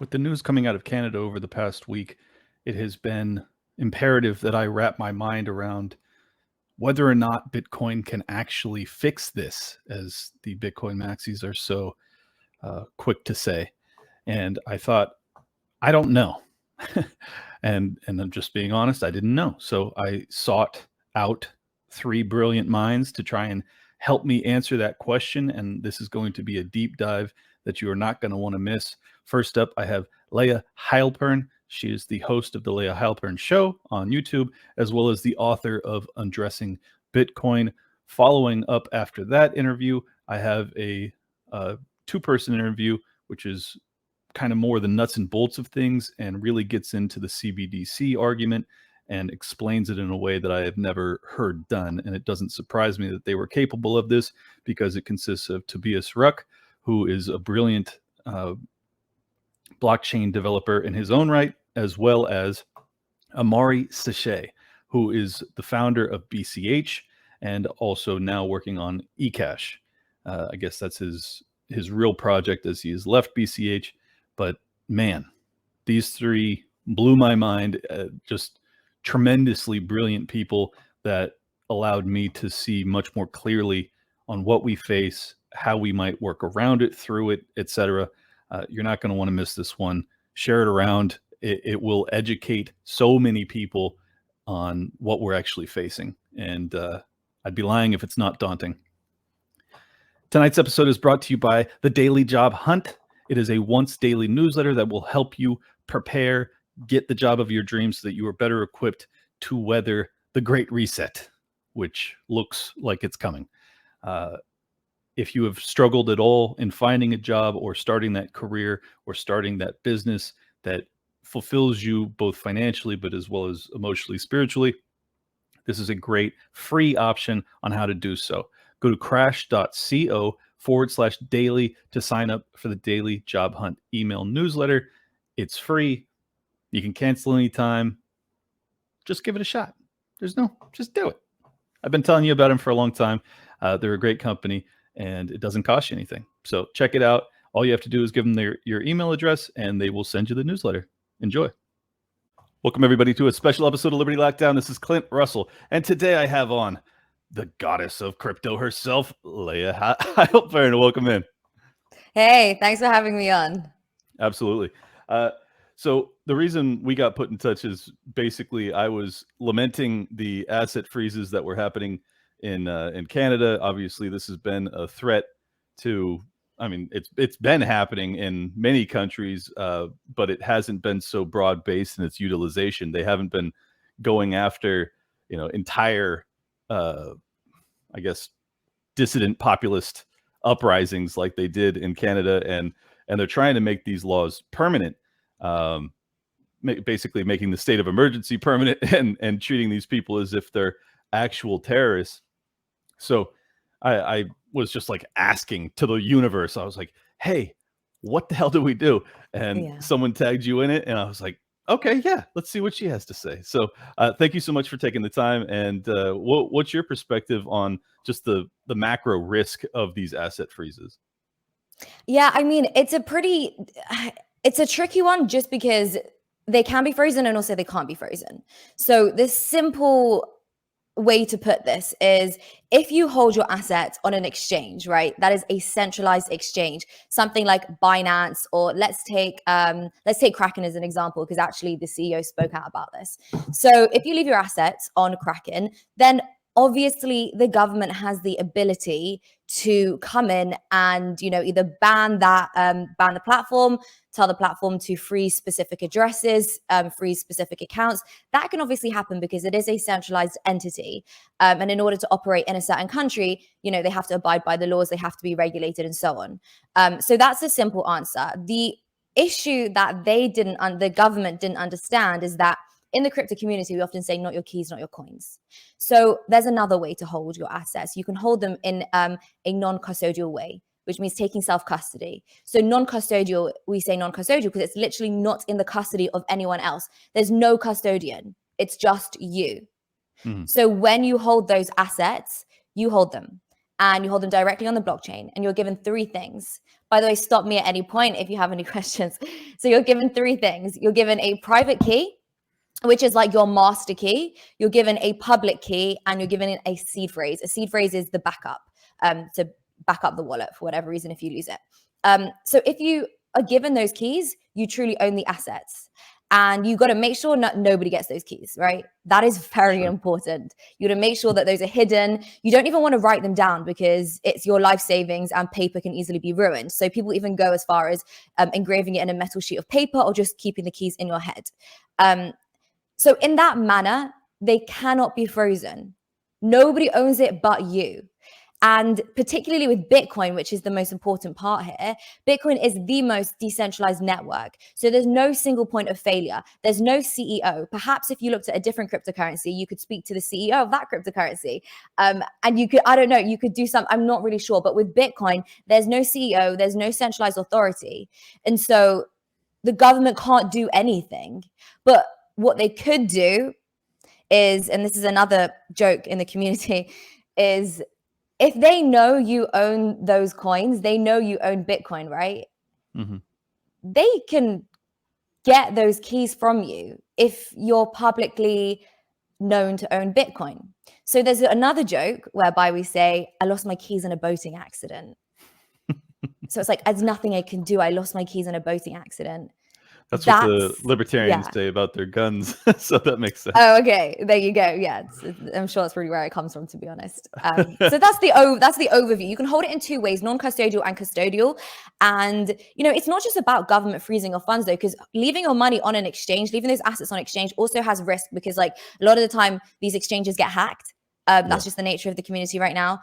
With the news coming out of Canada over the past week, it has been imperative that I wrap my mind around whether or not Bitcoin can actually fix this, as the Bitcoin maxis are so quick to say. And I thought, I don't know. and I'm just being honest, I didn't know. So I sought out three brilliant minds to try and help me answer that question. And this is going to be a deep dive that you are not going to want to miss. First up, I have Layah Heilpern. She is the host of the Leia Heilbrun show on YouTube, as well as the author of Undressing Bitcoin. Following up after that interview, I have a two-person interview, which is kind of more the nuts and bolts of things and really gets into the CBDC argument and explains it in a way that I have never heard done. And it doesn't surprise me that they were capable of this, because it consists of Tobias Ruck, who is a brilliant blockchain developer in his own right, as well as Amaury Sechet, who is the founder of BCH and also now working on eCash. I guess that's his real project, as he has left BCH. But man, these three blew my mind. Just tremendously brilliant people that allowed me to see much more clearly on what we face, how we might work around it, through it, etc. You're not going to want to miss this one. Share it around. It will educate so many people on what we're actually facing. And I'd be lying if it's not daunting. Tonight's episode is brought to you by the Daily Job Hunt. It is a once daily newsletter that will help you prepare, get the job of your dreams so that you are better equipped to weather the Great Reset, which looks like it's coming. If you have struggled at all in finding a job or starting that career or starting that business that fulfills you both financially, but as well as emotionally, spiritually, this is a great free option on how to do so. Go to crash.co/daily to sign up for the Daily Job Hunt email newsletter. It's free. You can cancel anytime. Just give it a shot. Just do it. I've been telling you about them for a long time. They're a great company, and it doesn't cost you anything. So check it out. All you have to do is give them your email address, and they will send you the newsletter. Enjoy. Welcome, everybody, to a special episode of Liberty Lockdown. This is Clint Russell, and today I have on the goddess of crypto herself, Layah Heilpern. Welcome in. Hey, thanks for having me on. Absolutely. So the reason we got put in touch is basically I was lamenting the asset freezes that were happening in Canada. Obviously, this has been a threat to, I mean, it's been happening in many countries, but it hasn't been so broad-based in its utilization. They haven't been going after, entire, I guess, dissident populist uprisings like they did in Canada, and they're trying to make these laws permanent, basically making the state of emergency permanent and treating these people as if they're actual terrorists. So I was just like asking to the universe. I was like, hey, what the hell do we do? And someone tagged you in it, and I was like, okay, yeah, let's see what she has to say. So thank you so much for taking the time. And what's your perspective on just the macro risk of these asset freezes? Yeah, I mean, it's a tricky one, just because they can be frozen and also they can't be frozen. So the simple way to put this is, if you hold your assets on an exchange, right, that is a centralized exchange, something like Binance, or let's take Kraken as an example, because actually the CEO spoke out about this. So if you leave your assets on Kraken, then obviously the government has the ability to come in and either ban the platform, tell the platform to freeze specific addresses, freeze specific accounts. That can obviously happen because it is a centralized entity, and in order to operate in a certain country, they have to abide by the laws, they have to be regulated, and so on. So that's a simple answer. The issue that the government didn't understand is that in the crypto community, we often say, not your keys, not your coins. So there's another way to hold your assets. You can hold them in a non-custodial way, which means taking self-custody. So non-custodial, we say non-custodial because it's literally not in the custody of anyone else. There's no custodian. It's just you. Mm-hmm. So when you hold those assets, you hold them, and you hold them directly on the blockchain, and you're given three things. By the way, stop me at any point if you have any questions. So you're given 3 things. You're given a private key, which is like your master key. You're given a public key, and you're given a seed phrase. A seed phrase is the backup, to back up the wallet for whatever reason if you lose it. So if you are given those keys, you truly own the assets. And you got to make sure nobody gets those keys, right? That is very important. You got to make sure that those are hidden. You don't even want to write them down because it's your life savings and paper can easily be ruined. So people even go as far as engraving it in a metal sheet of paper or just keeping the keys in your head. So in that manner, they cannot be frozen. Nobody owns it but you. And particularly with Bitcoin, which is the most important part here, Bitcoin is the most decentralized network. So there's no single point of failure. There's no CEO. Perhaps if you looked at a different cryptocurrency, you could speak to the CEO of that cryptocurrency. And you could, I don't know, you could do some, I'm not really sure. But with Bitcoin, there's no CEO, there's no centralized authority. And so the government can't do anything. But what they could do is, and this is another joke in the community, is if they know you own those coins, they know you own Bitcoin, right? Mm-hmm. They can get those keys from you if you're publicly known to own Bitcoin. So there's another joke whereby we say, I lost my keys in a boating accident. So it's like, there's nothing I can do. I lost my keys in a boating accident. That's what the libertarians say about their guns. So that makes sense. Oh, okay. There you go. Yeah, I'm sure that's really where it comes from, to be honest. So that's the overview. You can hold it in 2 ways, non-custodial and custodial. And, it's not just about government freezing your funds, though, because leaving your money on an exchange, leaving those assets on exchange also has risk because, like, a lot of the time these exchanges get hacked. That's just the nature of the community right now,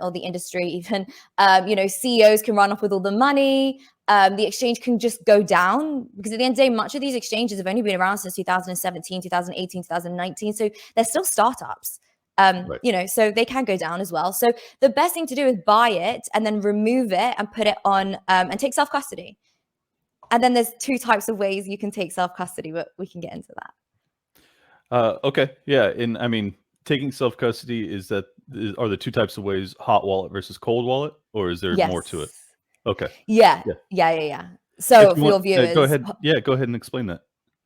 or the industry even. CEOs can run off with all the money. The exchange can just go down because at the end of the day, much of these exchanges have only been around since 2017, 2018, 2019. So they're still startups, so they can go down as well. So the best thing to do is buy it and then remove it and put it on and take self-custody. And then there's 2 types of ways you can take self-custody, but we can get into that. Okay. Yeah. And I mean, taking self-custody are the 2 types of ways, hot wallet versus cold wallet, or is there more to it? Okay. Yeah. So for your viewers, go ahead. Yeah, go ahead and explain that.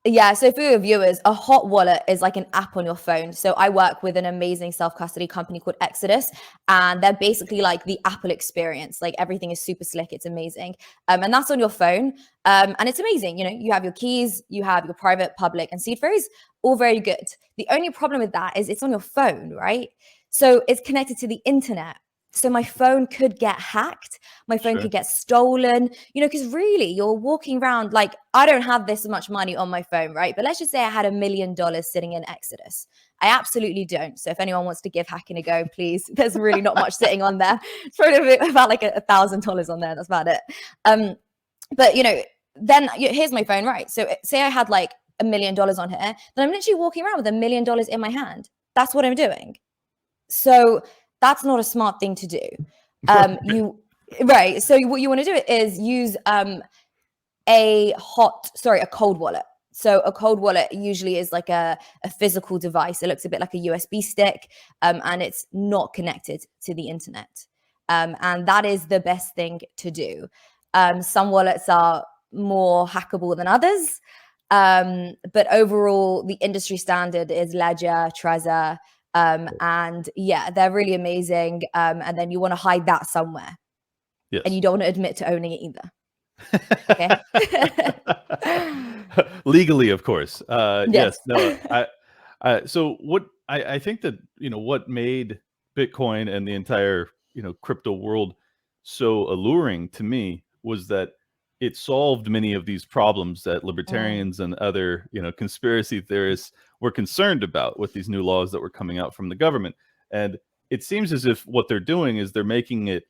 Yeah, so for your viewers, a hot wallet is like an app on your phone. So I work with an amazing self-custody company called Exodus, and they're basically like the Apple experience. Like everything is super slick. It's amazing. And that's on your phone. And it's amazing. You have your keys, you have your private, public, and seed phrase, all very good. The only problem with that is it's on your phone, right? So it's connected to the internet. So my phone could get hacked. My phone could get stolen, because really you're walking around like, I don't have this much money on my phone, right? But let's just say I had $1 million sitting in Exodus. I absolutely don't. So if anyone wants to give hacking a go, please, there's really not much sitting on there. It's probably about like $1,000 on there. That's about it. But then here's my phone, right? So say I had like $1 million on here, then I'm literally walking around with $1 million in my hand. That's what I'm doing. So that's not a smart thing to do. So what you want to do is use a cold wallet. So a cold wallet usually is like a physical device. It looks a bit like a USB stick, and it's not connected to the internet. And that is the best thing to do. Some wallets are more hackable than others. But overall, the industry standard is Ledger, Trezor, and yeah, they're really amazing. And then you want to hide that somewhere. Yes. And you don't want to admit to owning it either. Okay. Legally, of course. Yes. No. So what I think that what made Bitcoin and the entire crypto world so alluring to me was that it solved many of these problems that libertarians and other conspiracy theorists were concerned about with these new laws that were coming out from the government. And it seems as if what they're doing is they're making it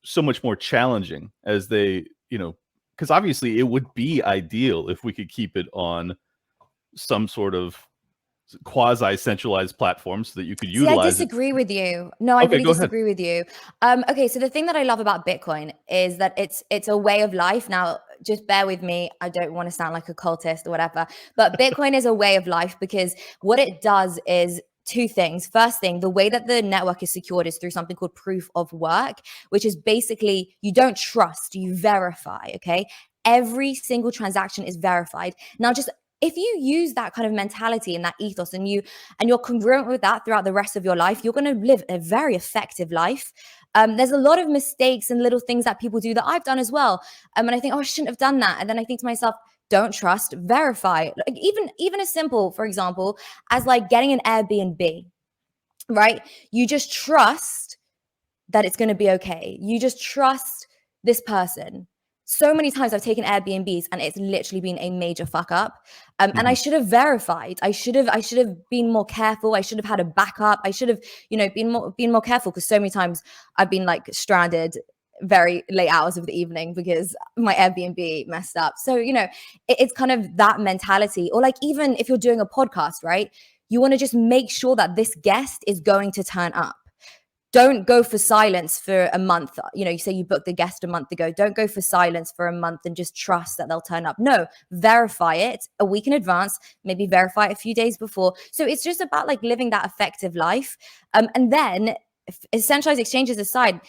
so much more challenging as they because obviously it would be ideal if we could keep it on some sort of quasi-centralized platform so that you could utilize I disagree with you. No, I really disagree with you. Okay, so the thing that I love about Bitcoin is that it's a way of life. Now, just bear with me. I don't want to sound like a cultist or whatever, but Bitcoin is a way of life because what it does is two things. First thing, the way that the network is secured is through something called proof of work, which is basically you don't trust, you verify, okay? Every single transaction is verified. Now, just if you use that kind of mentality and that ethos and you're congruent with that throughout the rest of your life, you're going to live a very effective life. There's a lot of mistakes and little things that people do that I've done as well. And I think, oh, I shouldn't have done that. And then I think to myself, don't trust, verify. Like even as simple, for example, as like getting an Airbnb, right? You just trust that it's going to be okay. You just trust this person. So many times I've taken Airbnbs and it's literally been a major fuck up. And I should have verified. I should have been more careful. I should have had a backup. I should have, been more careful, because so many times I've been like stranded very late hours of the evening because my Airbnb messed up. So, it's kind of that mentality. Or like, even if you're doing a podcast, right? You want to just make sure that this guest is going to turn up. Don't go for silence for a month. You say you booked the guest a month ago. Don't go for silence for a month and just trust that they'll turn up. No, verify it a week in advance, maybe verify it a few days before. So it's just about like living that effective life. And then centralized exchanges aside,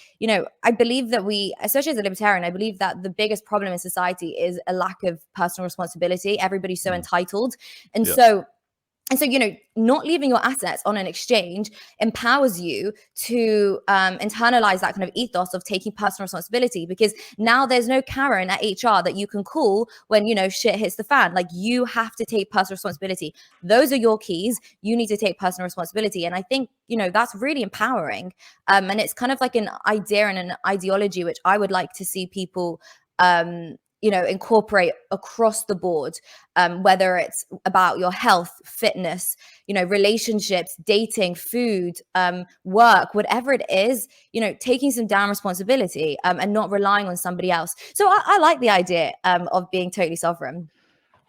I believe that especially as a libertarian, I believe that the biggest problem in society is a lack of personal responsibility. Everybody's so entitled. And so, not leaving your assets on an exchange empowers you to internalize that kind of ethos of taking personal responsibility, because now there's no Karen at HR that you can call when, shit hits the fan. Like, you have to take personal responsibility. Those are your keys. You need to take personal responsibility. And I think, that's really empowering. And it's kind of like an idea and an ideology, which I would like to see people incorporate across the board, whether it's about your health, fitness, relationships, dating, food, work, whatever it is, taking some damn responsibility, and not relying on somebody else. So I like the idea of being totally sovereign.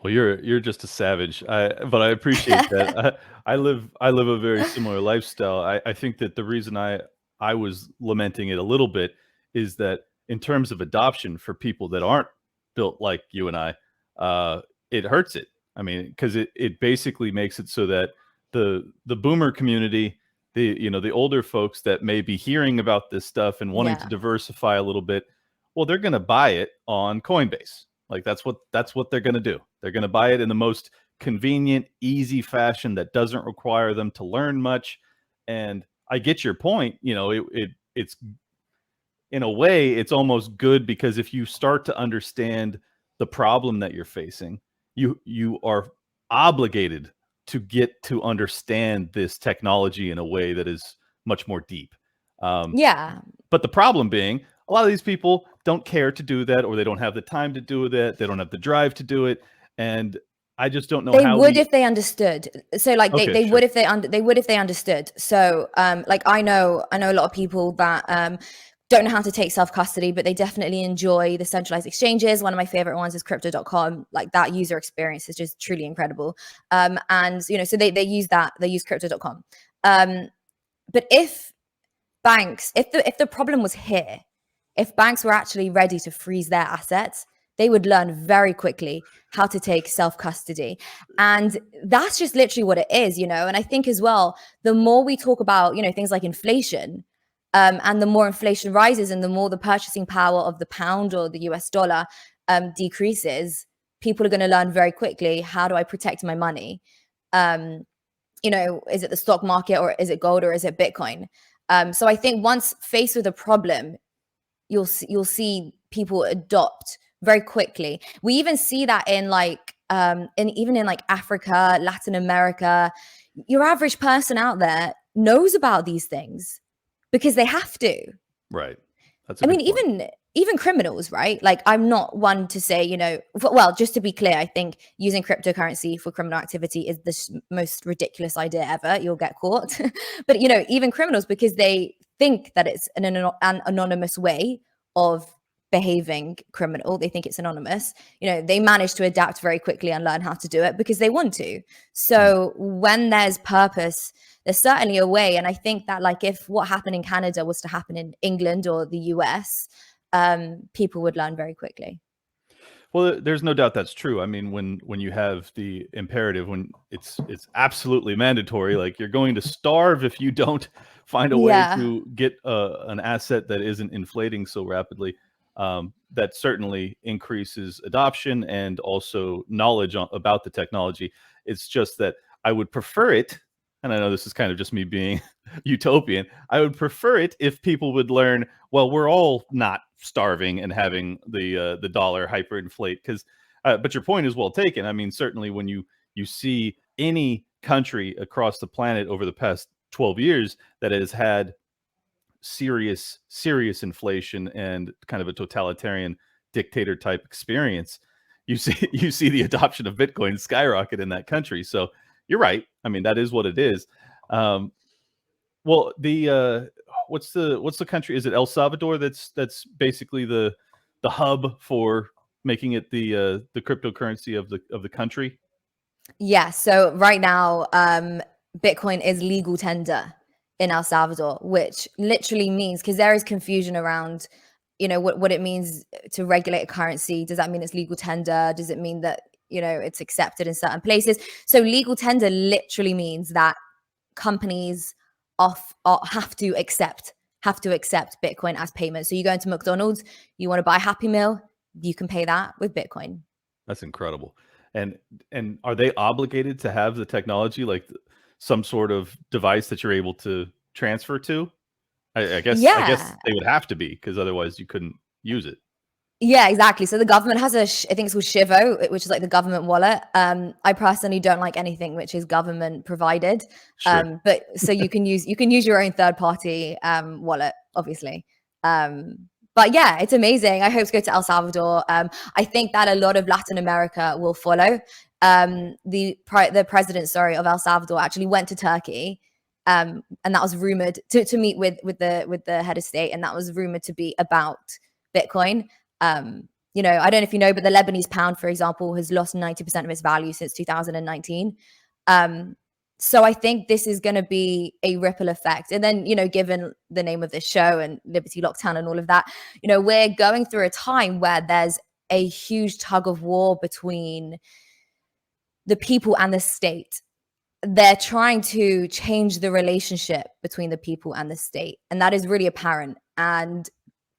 Well, you're just a savage, but I appreciate that. I live a very similar lifestyle. I think that the reason I was lamenting it a little bit is that in terms of adoption for people that aren't built like you and I, it hurts it. I mean, because it basically makes it so that the boomer community, the older folks that may be hearing about this stuff and wanting to diversify a little bit, well, they're going to buy it on Coinbase. Like, that's what they're going to do. They're going to buy it in the most convenient, easy fashion that doesn't require them to learn much. And I get your point. It's in a way, it's almost good, because if you start to understand the problem that you're facing, you are obligated to get to understand this technology in a way that is much more deep. But the problem being, a lot of these people don't care to do that, or they don't have the time to do that. They don't have the drive to do it. And I just don't know how if they understood. So like they would if they understood. So like I know a lot of people that don't know how to take self-custody, but they definitely enjoy the centralized exchanges. One of my favorite ones is crypto.com. Like, that user experience is just truly incredible. And so they use crypto.com. But if banks, if the problem was here, if banks were actually ready to freeze their assets, they would learn very quickly how to take self-custody. And that's just literally what it is, And I think as well, the more we talk about, things like inflation, and the more inflation rises and the more the purchasing power of the pound or the US dollar decreases, people are going to learn very quickly, how do I protect my money? Is it the stock market, or is it gold, or is it Bitcoin? So I think once faced with a problem, you'll see people adopt very quickly. We even see that in like in Africa, Latin America. Your average person out there knows about these things because they have to. Right. That's even criminals, right? Like, I'm not one to say, well, just to be clear, I think using cryptocurrency for criminal activity is the most ridiculous idea ever. You'll get caught. But, even criminals, because they think that it's an anonymous way of behaving criminal, they think it's anonymous, they manage to adapt very quickly and learn how to do it because they want to. So when there's purpose, there's certainly a way. And I think that, like, if what happened in Canada was to happen in England or the US, people would learn very quickly. Well, there's no doubt that's true. I mean, when you have the imperative, when it's absolutely mandatory, like you're going to starve if you don't find a way Yeah. to get an asset that isn't inflating so rapidly. That certainly increases adoption and also knowledge about the technology. It's just that I would prefer it, and I know this is kind of just me being utopian. I would prefer it if people would learn, well, we're all not starving and having the dollar hyperinflate, because but your point is well taken. I mean, certainly when you see any country across the planet over the past 12 years that has had serious inflation and kind of a totalitarian dictator type experience, you see you see the adoption of Bitcoin skyrocket in that country. So you're right. I mean, that is what it is. Um, well, the what's the country? Is it El Salvador that's basically the hub for making it the cryptocurrency of the country? Yeah. So right now, Bitcoin is legal tender in El Salvador, which literally means, because there is confusion around, what it means to regulate a currency. Does that mean it's legal tender? Does it mean that, it's accepted in certain places? So legal tender literally means that companies have to accept Bitcoin as payment. So you go into McDonald's, you want to buy Happy Meal, you can pay that with Bitcoin. That's incredible. And are they obligated to have the technology, like some sort of device that you're able to transfer to? I guess Yeah. they would have to be, because otherwise you couldn't use it. Yeah, exactly. So the government has I think it's called Shivo, which is like the government wallet. I personally don't like anything which is government provided. Sure. But so you can use your own third party wallet, obviously. But yeah, it's amazing. I hope to go to El Salvador. I think that a lot of Latin America will follow. The president, of El Salvador actually went to Turkey. And that was rumored to meet with the head of state, and that was rumored to be about Bitcoin. I don't know if you know, but the Lebanese pound, for example, has lost 90% of its value since 2019. So I think this is going to be a ripple effect. And then, given the name of this show and Liberty Lockdown and all of that, we're going through a time where there's a huge tug of war between the people and the state. They're trying to change the relationship between the people and the state. And that is really apparent. And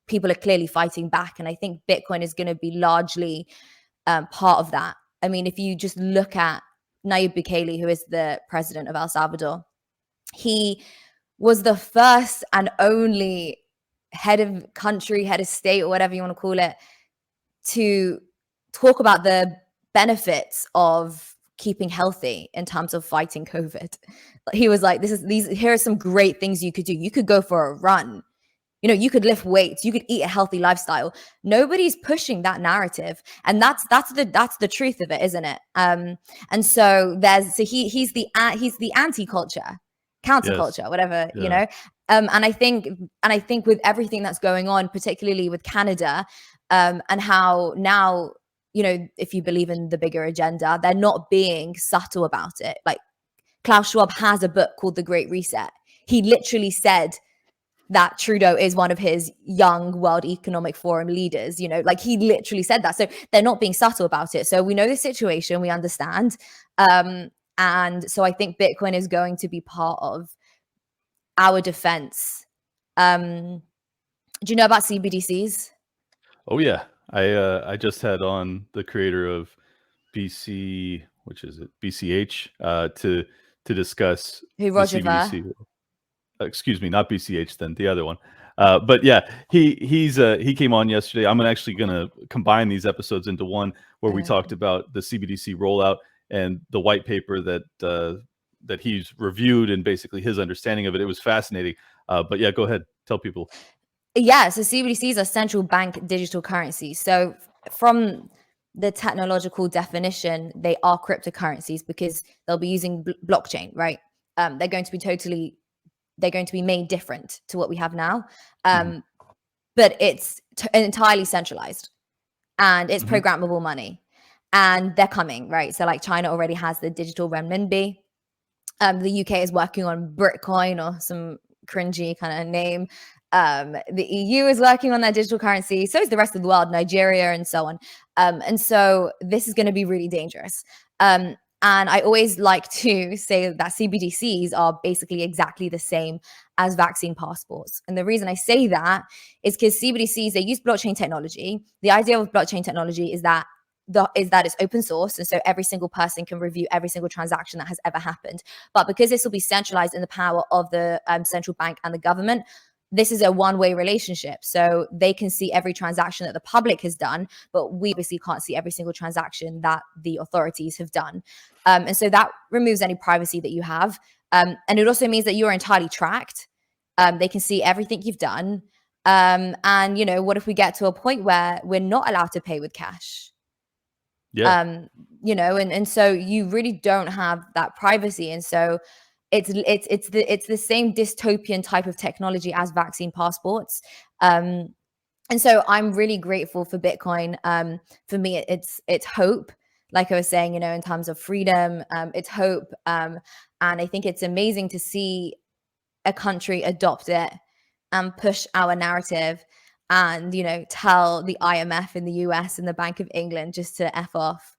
people are clearly fighting back. And I think Bitcoin is going to be largely part of that. I mean, if you just look at Nayib Bukele, who is the president of El Salvador, he was the first and only head of country, head of state, or whatever you want to call it, to talk about the benefits of keeping healthy in terms of fighting COVID. He was like, here are some great things you could do. You could go for a run. You could lift weights, you could eat a healthy lifestyle. Nobody's pushing that narrative. And that's the truth of it, isn't it? And so he's the anti-culture, counterculture, Yes. whatever, Yeah. And I think with everything that's going on, particularly with Canada, and how now, if you believe in the bigger agenda, they're not being subtle about it. Like Klaus Schwab has a book called The Great Reset. He literally said that Trudeau is one of his young World Economic Forum leaders, like he literally said that. So they're not being subtle about it. So we know the situation, we understand. And so I think Bitcoin is going to be part of our defense. Do you know about CBDCs? Oh yeah. I just had on the creator of BC, which is it? BCH, to discuss Who, the Roger Ver? CBDC. Excuse me, not BCH, then the other one. But yeah, he came on yesterday. I'm actually gonna combine these episodes into one where we talked about the CBDC rollout and the white paper that he's reviewed and basically his understanding of it. It was fascinating. But yeah, go ahead, tell people. Yeah, so CBDCs are central bank digital currencies. So from the technological definition, they are cryptocurrencies because they'll be using blockchain, right? They're going to be made different to what we have now. But it's entirely centralized, and it's Mhm. programmable money, and they're coming, right? So like China already has the digital renminbi. The UK is working on Bitcoin, or some cringy kind of name. The EU is working on their digital currency. So is the rest of the world, Nigeria and so on. And so this is going to be really dangerous. And I always like to say that CBDCs are basically exactly the same as vaccine passports. And the reason I say that is because CBDCs, they use blockchain technology. The idea of blockchain technology is that it's open source, and so every single person can review every single transaction that has ever happened. But because this will be centralized in the power of the central bank and the government, this is a one-way relationship. So they can see every transaction that the public has done, but we obviously can't see every single transaction that the authorities have done. And so that removes any privacy that you have. And it also means that you're entirely tracked. They can see everything you've done. And, you know, what if we get to a point where we're not allowed to pay with cash? Yeah. You know, and so you really don't have that privacy. And so it's the same dystopian type of technology as vaccine passports. And so I'm really grateful for Bitcoin. For me, it's hope. Like I was saying, you know, in terms of freedom, it's hope. And I think it's amazing to see a country adopt it and push our narrative and, you know, tell the IMF in the US and the Bank of England just to F off.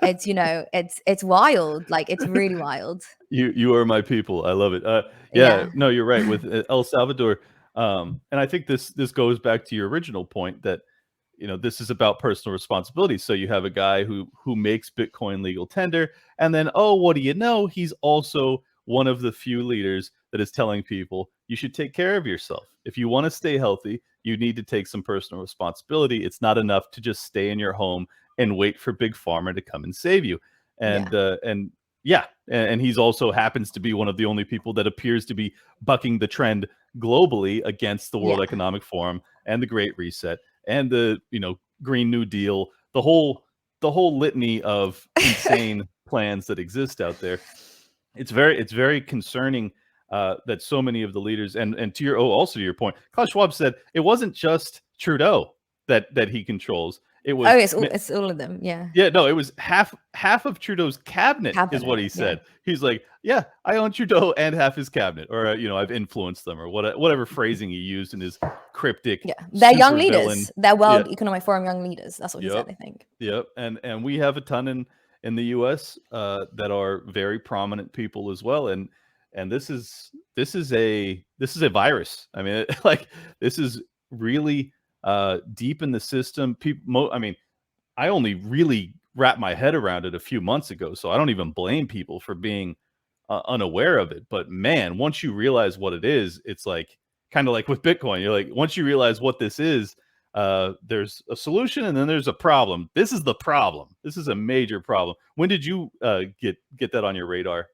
It's, you know, it's wild. Like, it's really wild. You are my people. I love it. Yeah, Yeah. no, you're right with El Salvador. And I think this goes back to your original point that, you know, this is about personal responsibility. So you have a guy who makes Bitcoin legal tender, and then, oh, what do you know? He's also one of the few leaders that is telling people you should take care of yourself. If you want to stay healthy, you need to take some personal responsibility. It's not enough to just stay in your home and wait for Big Pharma to come and save you. And yeah, and he's also happens to be one of the only people that appears to be bucking the trend globally against the World Economic Forum and the Great Reset and the, you know, Green New Deal, the whole litany of insane plans that exist out there. It's very concerning that so many of the leaders and to your also to your point, Klaus Schwab said it wasn't just Trudeau that he controls. It was it's all of them. Yeah. Yeah, no, it was half of Trudeau's cabinet is what he said. He's like, yeah, I own Trudeau and half his cabinet, or you know, I've influenced them, or whatever phrasing he used in his cryptic. Yeah, they're young leaders. Villain. They're World Economic Forum young leaders. That's what he said, I think. Yep, and we have a ton in the U.S. That are very prominent people as well, and this is a virus. I mean, like, this is really deep in the system. People, I mean, I only really wrapped my head around it a few months ago, so I don't even blame people for being unaware of it. But man, once you realize what it is, it's like kind of like with Bitcoin. You're like, once you realize what this is, there's a solution and then there's a problem. This is the problem. This is a major problem. When did you get that on your radar?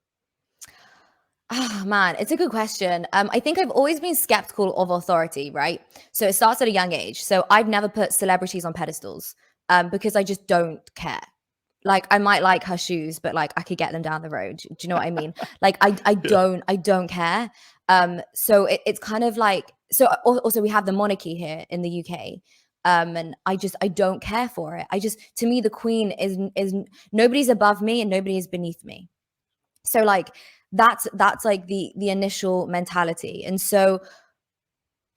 Oh man, it's a good question. I think I've always been skeptical of authority, right? So it starts at a young age. So I've never put celebrities on pedestals because I just don't care. Like, I might like her shoes, but like I could get them down the road. Do you know what I mean? Like I don't care. So it's kind of like, so also we have the monarchy here in the UK. And I don't care for it. To me, the Queen is nobody's above me and nobody is beneath me. So like that's like the initial mentality. And so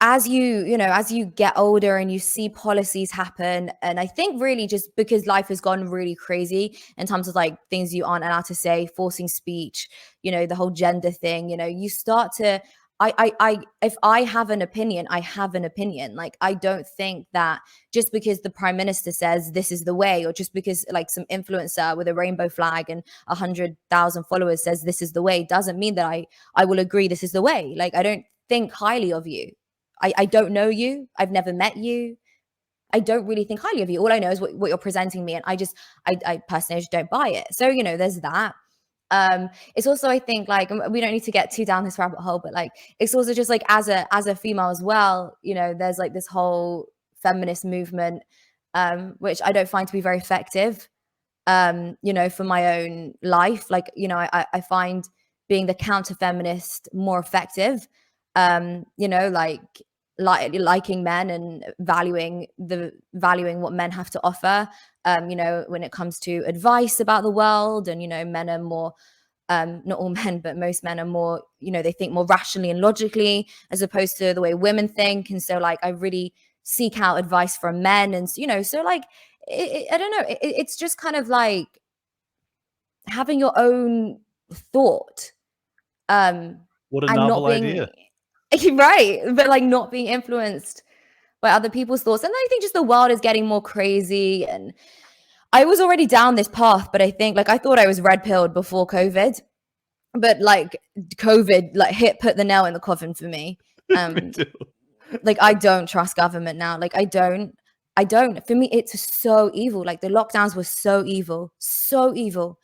as you get older and you see policies happen, and I think really just because life has gone really crazy in terms of like things you aren't allowed to say, forcing speech, you know, the whole gender thing, you know, you start to, if I have an opinion, I have an opinion. Like, I don't think that just because the prime minister says this is the way, or just because like some influencer with a rainbow flag and 100,000 followers says this is the way, doesn't mean that I will agree this is the way. Like, I don't think highly of you. I don't know you. I've never met you. I don't really think highly of you. All I know is what you're presenting me. And I personally just don't buy it. So, you know, there's that. It's also, I think, like, we don't need to get too down this rabbit hole, but like, it's also just like as a female as well, you know, there's like this whole feminist movement, which I don't find to be very effective, you know, for my own life. Like, you know, I find being the counter feminist more effective, you know, like liking men and valuing what men have to offer, you know, when it comes to advice about the world. And, you know, men are more not all men, but most men are more, they think more rationally and logically as opposed to the way women think. And so like I really seek out advice from men, and so like I don't know, it's just kind of like having your own thought, What a and novel not being idea. right, but like not being influenced by other people's thoughts. And I think just the world is getting more crazy, and I was already down this path, but I think like I thought I was red pilled before COVID, but like COVID like put the nail in the coffin for me. Me too. Like I don't trust government now. Like I don't. For me, it's so evil. Like the lockdowns were so evil, so evil.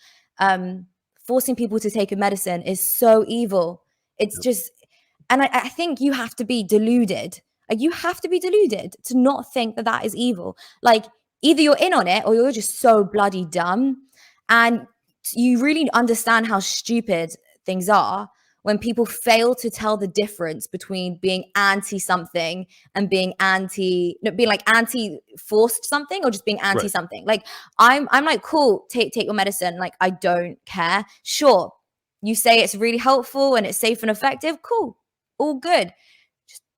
Forcing people to take a medicine is so evil. It's just, and I think you have to be deluded. Like you have to be deluded to not think that that is evil. Like either you're in on it or you're just so bloody dumb, and you really understand how stupid things are when people fail to tell the difference between being anti something and being anti forced something, or just being anti something. Like I'm like, cool, take your medicine. Like I don't care. Sure, you say it's really helpful and it's safe and effective. Cool, all good.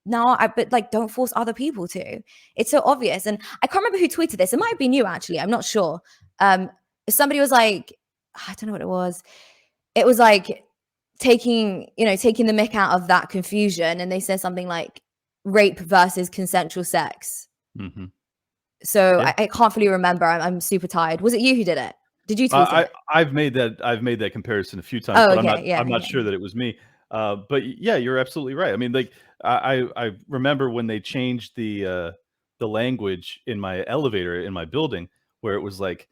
But like, don't force other people to. It's so obvious. And I can't remember who tweeted this. It might have been you, actually. I'm not sure. Somebody was like, I don't know what it was. It was like taking the mick out of that confusion, and they said something like rape versus consensual sex. Mm-hmm. So yeah. I can't fully remember. I'm super tired. Was it you who did it? Did you tweet it? I've made that comparison a few times, but I'm not sure that it was me. But yeah, you're absolutely right. I mean, like I remember when they changed the language in my elevator in my building, where it was like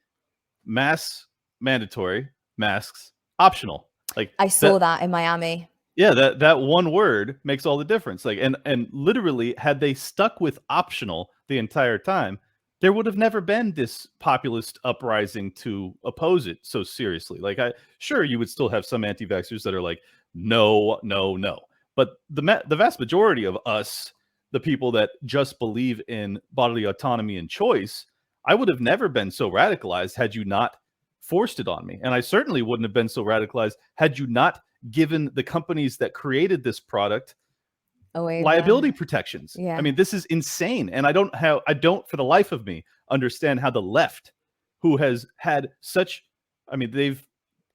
masks mandatory, masks optional. Like I saw that in Miami. Yeah, that one word makes all the difference. Like and literally, had they stuck with optional the entire time, there would have never been this populist uprising to oppose it so seriously. Like sure, you would still have some anti-vaxxers that are like, no, no, no. But the vast majority of us, the people that just believe in bodily autonomy and choice, I would have never been so radicalized had you not forced it on me. And I certainly wouldn't have been so radicalized had you not given the companies that created this product liability protections. Yeah. I mean, this is insane. And I don't for the life of me understand how the left, who has had they've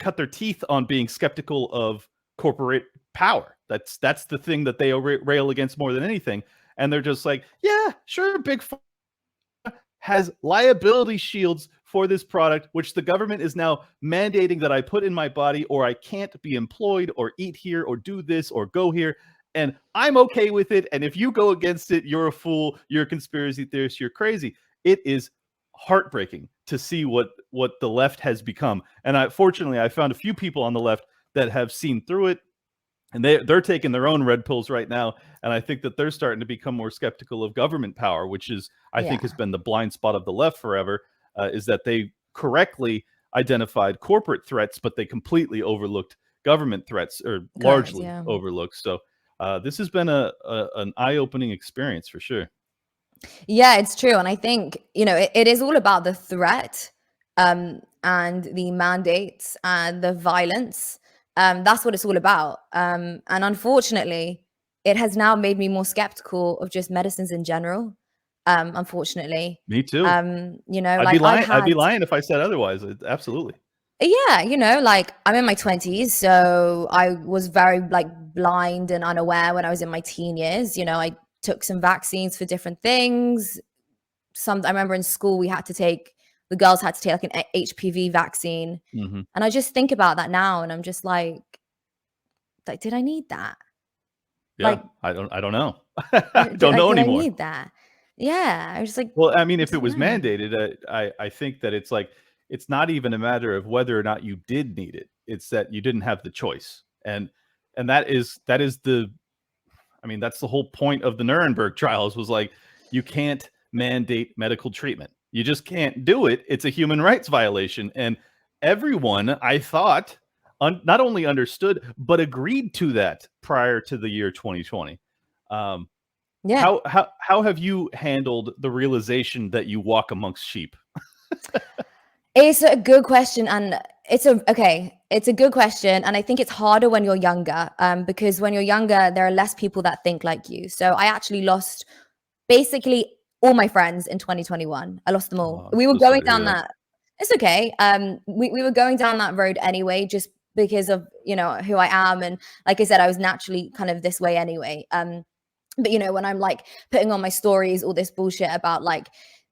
cut their teeth on being skeptical of corporate power. That's the thing that they rail against more than anything. And they're just like, yeah, sure, big has liability shields for this product, which the government is now mandating that I put in my body, or I can't be employed or eat here or do this or go here. And I'm okay with it. And if you go against it, you're a fool, you're a conspiracy theorist, you're crazy. It is heartbreaking to see what the left has become. And fortunately, I found a few people on the left that have seen through it. And they're taking their own red pills right now. And I think that they're starting to become more skeptical of government power, which is, I think, has been the blind spot of the left forever, is that they correctly identified corporate threats, but they completely overlooked government threats, or largely overlooked. So this has been an eye-opening experience for sure. Yeah, it's true. And I think, it is all about the threat and the mandates and the violence. That's what it's all about. And unfortunately, it has now made me more skeptical of just medicines in general. Unfortunately. Me too. I'd be lying if I said otherwise. Absolutely. Yeah, like I'm in my 20s, so I was very like blind and unaware when I was in my teen years. I took some vaccines for different things. I remember in school the girls had to take like an HPV vaccine. Mm-hmm. And I just think about that now, and I'm just like, did I need that? Yeah, like, I don't know. I don't know anymore. I need that. Yeah, I was just like, well, I mean, if it was mandated, I think that it's like, it's not even a matter of whether or not you did need it. It's that you didn't have the choice. And that is that's the whole point of the Nuremberg trials, was like, you can't mandate medical treatment. You just can't do it. It's a human rights violation. And everyone, I thought, not only understood, but agreed to that prior to the year 2020. Yeah. How have you handled the realization that you walk amongst sheep? It's a good question. And It's a good question, and I think it's harder when you're younger, because when you're younger, there are less people that think like you. So I actually lost basically all my friends in 2021. I lost them all. Oh, I'm We were so sorry going to hear down that. that. It's okay. We were going down that road anyway, just because of who I am, and like I said, I was naturally kind of this way anyway. But when I'm like putting on my stories all this bullshit about like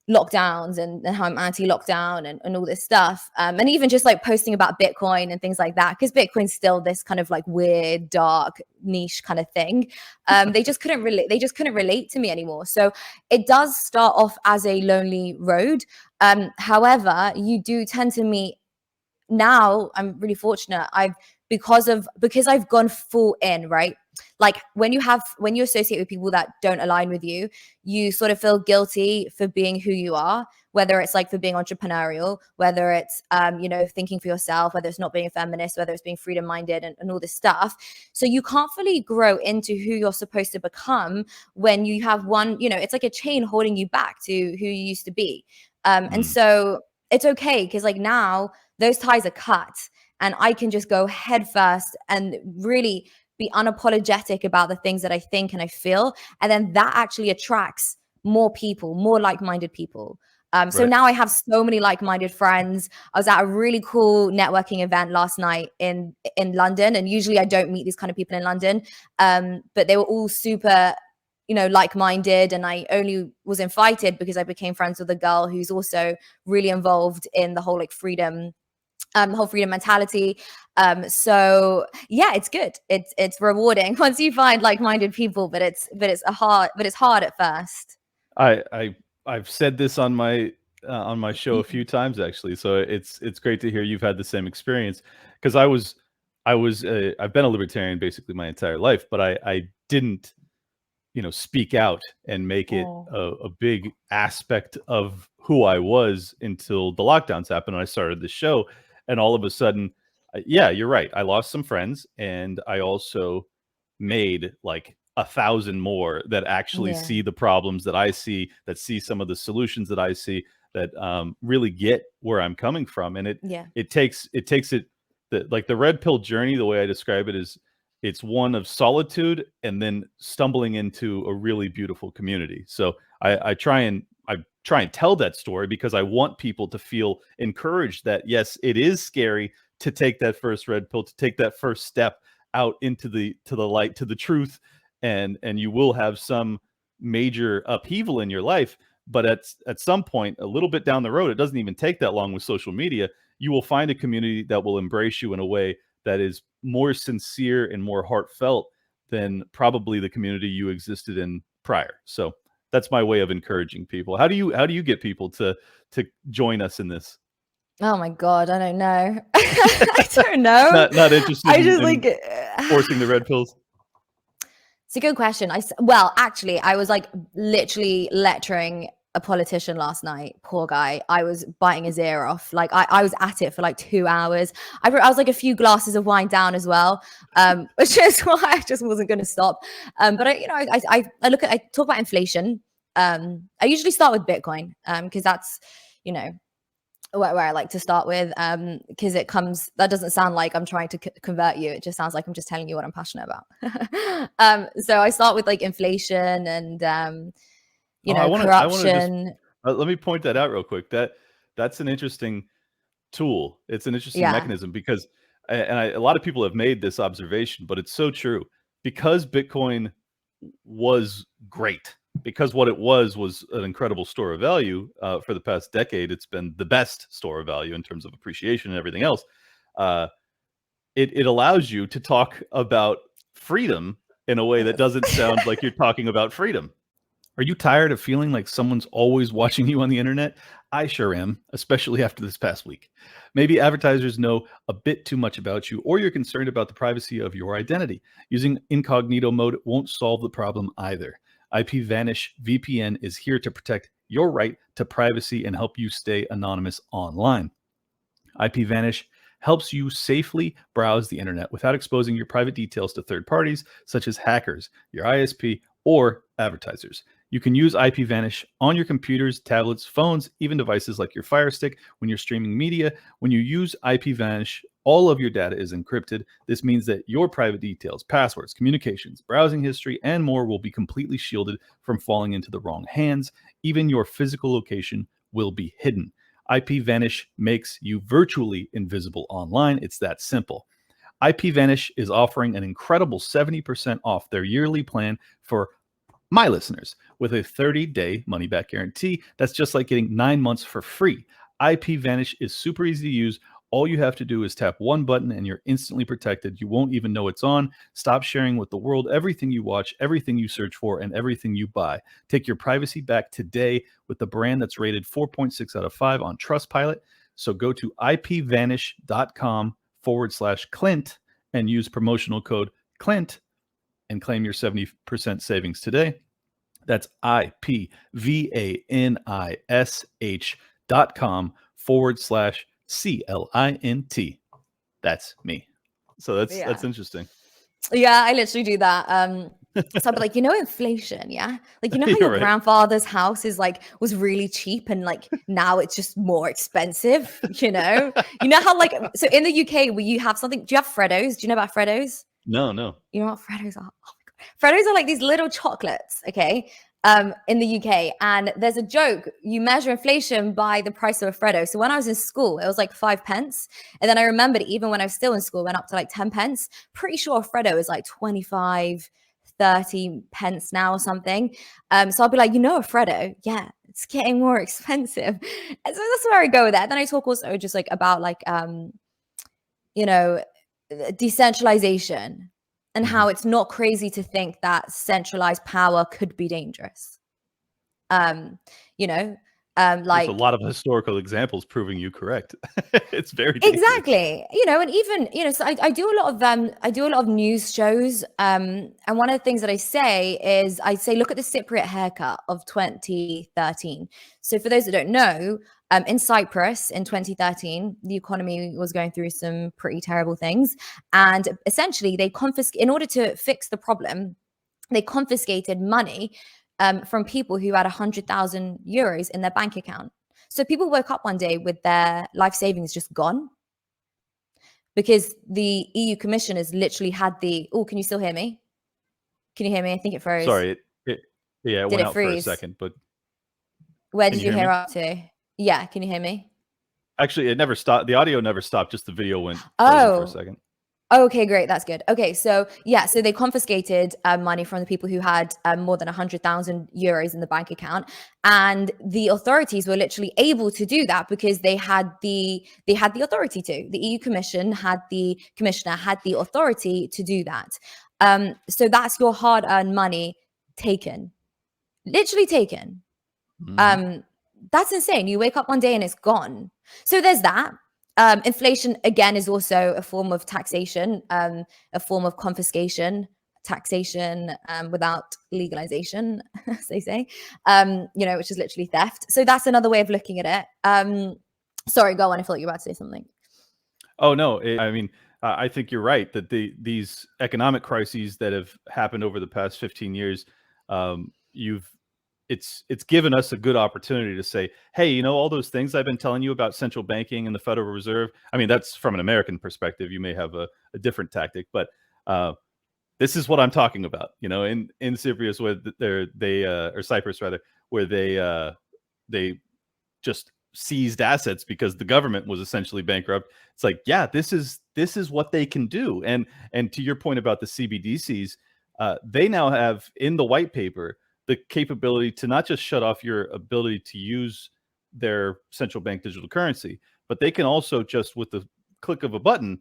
lockdowns and how I'm anti-lockdown and all this stuff, and even just like posting about Bitcoin and things like that, because Bitcoin's still this kind of like weird, dark, niche kind of thing. They just couldn't relate to me anymore. So it does start off as a lonely road. However, you do tend to meet. Now I'm really fortunate. Because I've gone full in, right? Like when you associate with people that don't align with you, you sort of feel guilty for being who you are, whether it's like for being entrepreneurial, whether it's thinking for yourself, whether it's not being a feminist, whether it's being freedom minded and all this stuff. So you can't fully grow into who you're supposed to become when you have one, it's like a chain holding you back to who you used to be. And so it's okay, because like now those ties are cut, and I can just go head first and really be unapologetic about the things that I think and I feel. And then that actually attracts more people, more like-minded people. So Right. now I have so many like-minded friends. I was at a really cool networking event last night in London, and usually I don't meet these kind of people in London, but they were all super like-minded, and I only was invited because I became friends with a girl who's also really involved in the whole like freedom whole freedom mentality. So yeah, it's good. It's rewarding once you find like-minded people, but it's hard at first. I've said this on my show a few times actually, so it's great to hear you've had the same experience, because I've been a libertarian basically my entire life, but I didn't speak out and make it Oh, a big aspect of who I was until the lockdowns happened and I started the show. And all of a sudden, yeah, you're right. I lost some friends, and I also made like 1,000 more that actually yeah, see the problems that I see, that see some of the solutions that I see, that really get where I'm coming from. And yeah, it takes like the red pill journey. The way I describe it is, it's one of solitude and then stumbling into a really beautiful community. So I try and tell that story because I want people to feel encouraged that yes, it is scary to take that first red pill, to take that first step out into the light, to the truth, and you will have some major upheaval in your life. But at some point, a little bit down the road, it doesn't even take that long with social media, you will find a community that will embrace you in a way that is more sincere and more heartfelt than probably the community you existed in prior. So that's my way of encouraging people. How do you get people to join us in this? oh my god, I don't know. I don't know. Not interested I just in like forcing the red pills. It's a good question. Well, actually, I was like literally lecturing a politician last night. Poor guy. I was biting his ear off. Like I was at it for like 2 hours. I was like a few glasses of wine down as well, which is why I just wasn't going to stop. But I talk about inflation. I usually start with Bitcoin because that's you know where I like to start with, because that doesn't sound like I'm trying to convert you. It just sounds like I'm just telling you what I'm passionate about. So I start with like inflation and Oh, I want to just corruption. let me point that out real quick. That's an interesting tool. It's an interesting Yeah, mechanism because, a lot of people have made this observation, but it's so true. Because Bitcoin was great, because what it was an incredible store of value for the past decade. It's been the best store of value in terms of appreciation and everything else. Uh, it allows you to talk about freedom in a way that doesn't sound like you're talking about freedom. Are you tired of feeling like someone's always watching you on the internet? I sure am, especially after this past week. Maybe advertisers know a bit too much about you, or you're concerned about the privacy of your identity. Using incognito mode won't solve the problem either. IPVanish VPN is here to protect your right to privacy and help you stay anonymous online. IPVanish helps you safely browse the internet without exposing your private details to third parties such as hackers, your ISP, or advertisers. You can use IPVanish on your computers, tablets, phones, even devices like your Fire Stick when you're streaming media. When you use IPVanish, all of your data is encrypted. This means that your private details, passwords, communications, browsing history, and more will be completely shielded from falling into the wrong hands. Even your physical location will be hidden. IPVanish makes you virtually invisible online. It's that simple. IPVanish is offering an incredible 70% off their yearly plan for my listeners with a 30-day money-back guarantee. That's just like getting 9 months for free. IPVanish is super easy to use. All you have to do is tap one button and you're instantly protected. You won't even know it's on. Stop sharing with the world everything you watch, everything you search for, and everything you buy. Take your privacy back today with the brand that's rated 4.6 out of 5 on Trustpilot. So go to ipvanish.com/Clint and use promotional code Clint and claim your 70% savings today. That's IPVanish.com/CLINT. That's me. So that's interesting. Yeah, I literally do that. So I'd be like, inflation, yeah? Like, how your right. grandfather's house was really cheap and like now it's just more expensive, You know how so in the UK, where you have something, do you have Freddos? Do you know about Freddos? No. You know what Freddos are? Oh my God. Freddos are like these little chocolates, okay? In the UK. And there's a joke, you measure inflation by the price of a Freddo. So when I was in school, it was like 5 pence. And then I remembered even when I was still in school, it went up to like 10 pence. Pretty sure a Freddo is like 25, 30 pence now or something. So I'll be like, a Freddo, yeah, it's getting more expensive. And so that's where I go with that. Then I talk also just like about like, decentralization and how it's not crazy to think that centralized power could be dangerous. There's a lot of historical examples proving you correct. It's very dangerous. Exactly. And even, so I do a lot of news shows. And one of the things that I say is look at the Cypriot haircut of 2013. So for those that don't know, in Cyprus in 2013, the economy was going through some pretty terrible things. And essentially they in order to fix the problem, they confiscated money from people who had 100,000 euros in their bank account. So people woke up one day with their life savings just gone because the EU Commission has literally had can you still hear me? Can you hear me? I think it froze. Sorry. It went out for a second, but where did you hear up to? Yeah, can you hear me? Actually, it never stopped. The audio never stopped. Just the video went for a second. Okay, great. That's good. Okay, so so they confiscated money from the people who had more than 100,000 euros in the bank account, and the authorities were literally able to do that because they had the authority to. The EU Commission had the commissioner had the authority to do that. So that's your hard-earned money taken, literally taken. Mm-hmm. That's insane. You wake up one day and it's gone. So there's that. Inflation, again, is also a form of taxation, a form of confiscation, taxation without legalization, as they say, which is literally theft. So that's another way of looking at it. Sorry, go on. I thought you were about to say something. Oh, no. I think you're right that these economic crises that have happened over the past 15 years, it's given us a good opportunity to say, hey, all those things I've been telling you about central banking and the Federal Reserve. I mean, that's from an American perspective. You may have a different tactic, but this is what I'm talking about. In Cyprus, where or Cyprus rather, where they just seized assets because the government was essentially bankrupt. It's like, yeah, this is what they can do. And to your point about the CBDCs, they now have in the white paper the capability to not just shut off your ability to use their central bank digital currency, but they can also just with the click of a button,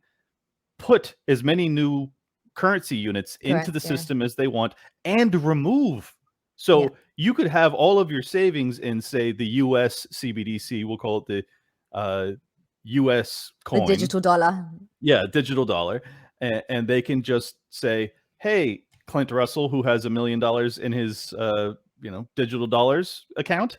put as many new currency units into the system as they want and remove. So you could have all of your savings in, say, the US CBDC, we'll call it the US coin. The digital dollar. Yeah, digital dollar. And they can just say, hey, Clint Russell, who has $1 million in his, digital dollars account,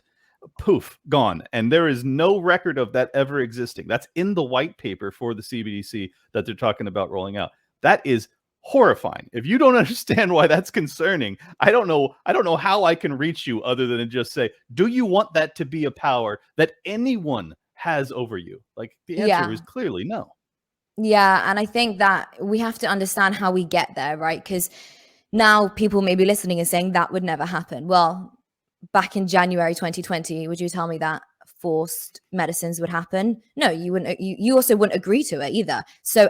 poof, gone. And there is no record of that ever existing. That's in the white paper for the CBDC that they're talking about rolling out. That is horrifying. If you don't understand why that's concerning, I don't know how I can reach you other than to just say, do you want that to be a power that anyone has over you? Like, the answer is clearly no. Yeah, and I think that we have to understand how we get there, right? Because now people may be listening and saying that would never happen. Well, back in January 2020, would you tell me that forced medicines would happen? No, you wouldn't. You also wouldn't agree to it either. So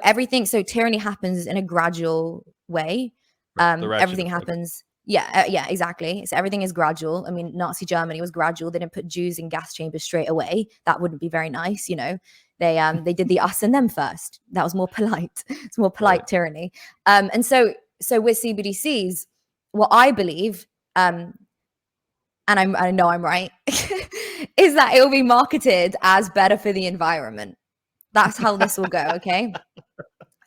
tyranny happens in a gradual way. Everything happens. Yeah, exactly. So everything is gradual. I mean, Nazi Germany was gradual. They didn't put Jews in gas chambers straight away. That wouldn't be very nice, you know. They did the us and them first. That was more polite. It's more polite tyranny. And so with CBDCs, what I believe, and I know I'm right, is that it will be marketed as better for the environment. That's how this will go. Okay.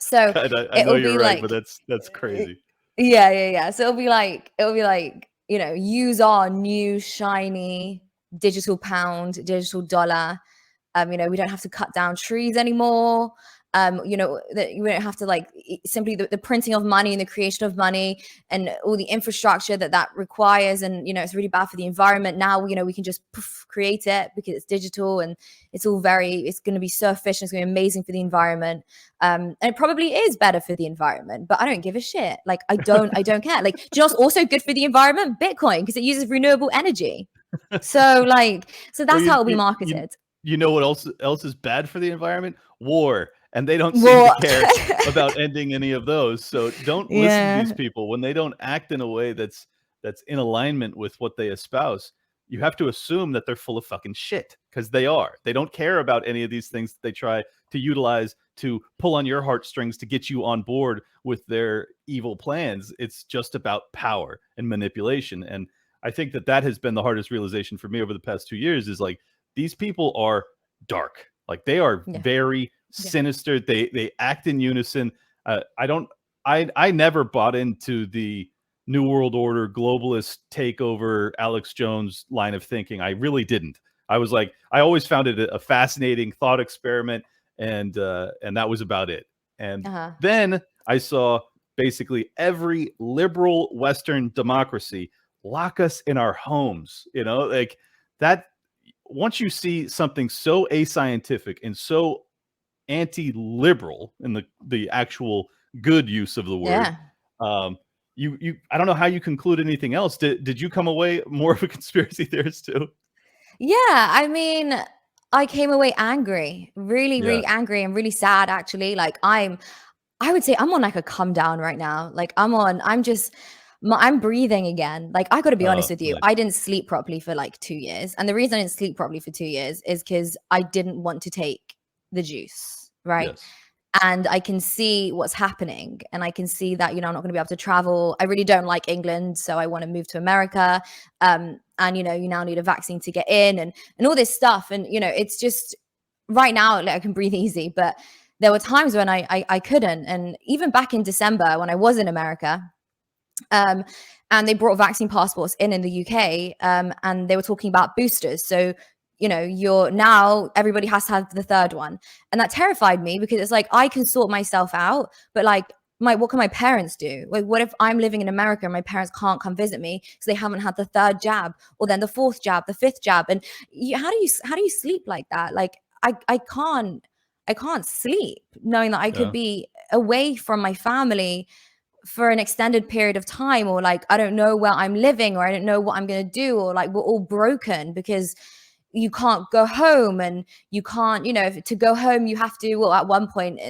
So I know you're right, but that's crazy. Yeah. So it'll be like, you know, use our new shiny digital pound, digital dollar. You know, we don't have to cut down trees anymore. You know, that we don't have to like simply the printing of money and the creation of money and all the infrastructure that requires. And, you know, it's really bad for the environment. Now, you know, we can just create it because it's digital and it's going to be so efficient. It's going to be amazing for the environment. And it probably is better for the environment, but I don't give a shit. Like, I don't care. Like, do you know what's also good for the environment? Bitcoin, because it uses renewable energy. So that's how it'll be marketed. You know what else is bad for the environment? War. And they don't seem to care about ending any of those. So don't listen to these people when they don't act in a way that's in alignment with what they espouse. You have to assume that they're full of fucking shit, because they are. They don't care about any of these things that they try to utilize to pull on your heartstrings to get you on board with their evil plans. It's just about power and manipulation. And I think that has been the hardest realization for me over the past 2 years, is like, these people are dark. Like, they are very sinister. They act in unison. I never bought into the New World Order globalist takeover Alex Jones line of thinking. I really didn't. I was like, I always found it a fascinating thought experiment, and that was about it. And then I saw basically every liberal Western democracy lock us in our homes, you know, like that. Once you see something so ascientific and so anti-liberal in the actual good use of the word, you I don't know how you conclude anything else. Did you come away more of a conspiracy theorist too? Yeah, I mean, I came away angry, really angry and really sad, actually. Like, I would say I'm on like a come down right now. Like, I'm breathing again. Like, I got to be honest with you. Nice. I didn't sleep properly for like 2 years. And the reason I didn't sleep properly for 2 years is because I didn't want to take the juice, right? Yes. And I can see what's happening. And I can see that, you know, I'm not going to be able to travel. I really don't like England. So I want to move to America. And, you know, you now need a vaccine to get in and all this stuff. And, you know, it's just right now, like, I can breathe easy. But there were times when I couldn't. And even back in December when I was in America, and they brought vaccine passports in the UK, and they were talking about boosters. So, you know, now everybody has to have the third one. And that terrified me, because it's like, I can sort myself out, but like, what can my parents do? Like, what if I'm living in America and my parents can't come visit me because they haven't had the third jab, or then the fourth jab, the fifth jab? And how do you sleep like that? Like, I can't sleep knowing that I could be away from my family for an extended period of time, or like, I don't know where I'm living, or I don't know what I'm going to do, or like, we're all broken because you can't go home, and you can't, you know, to go home, you have to, well, at one point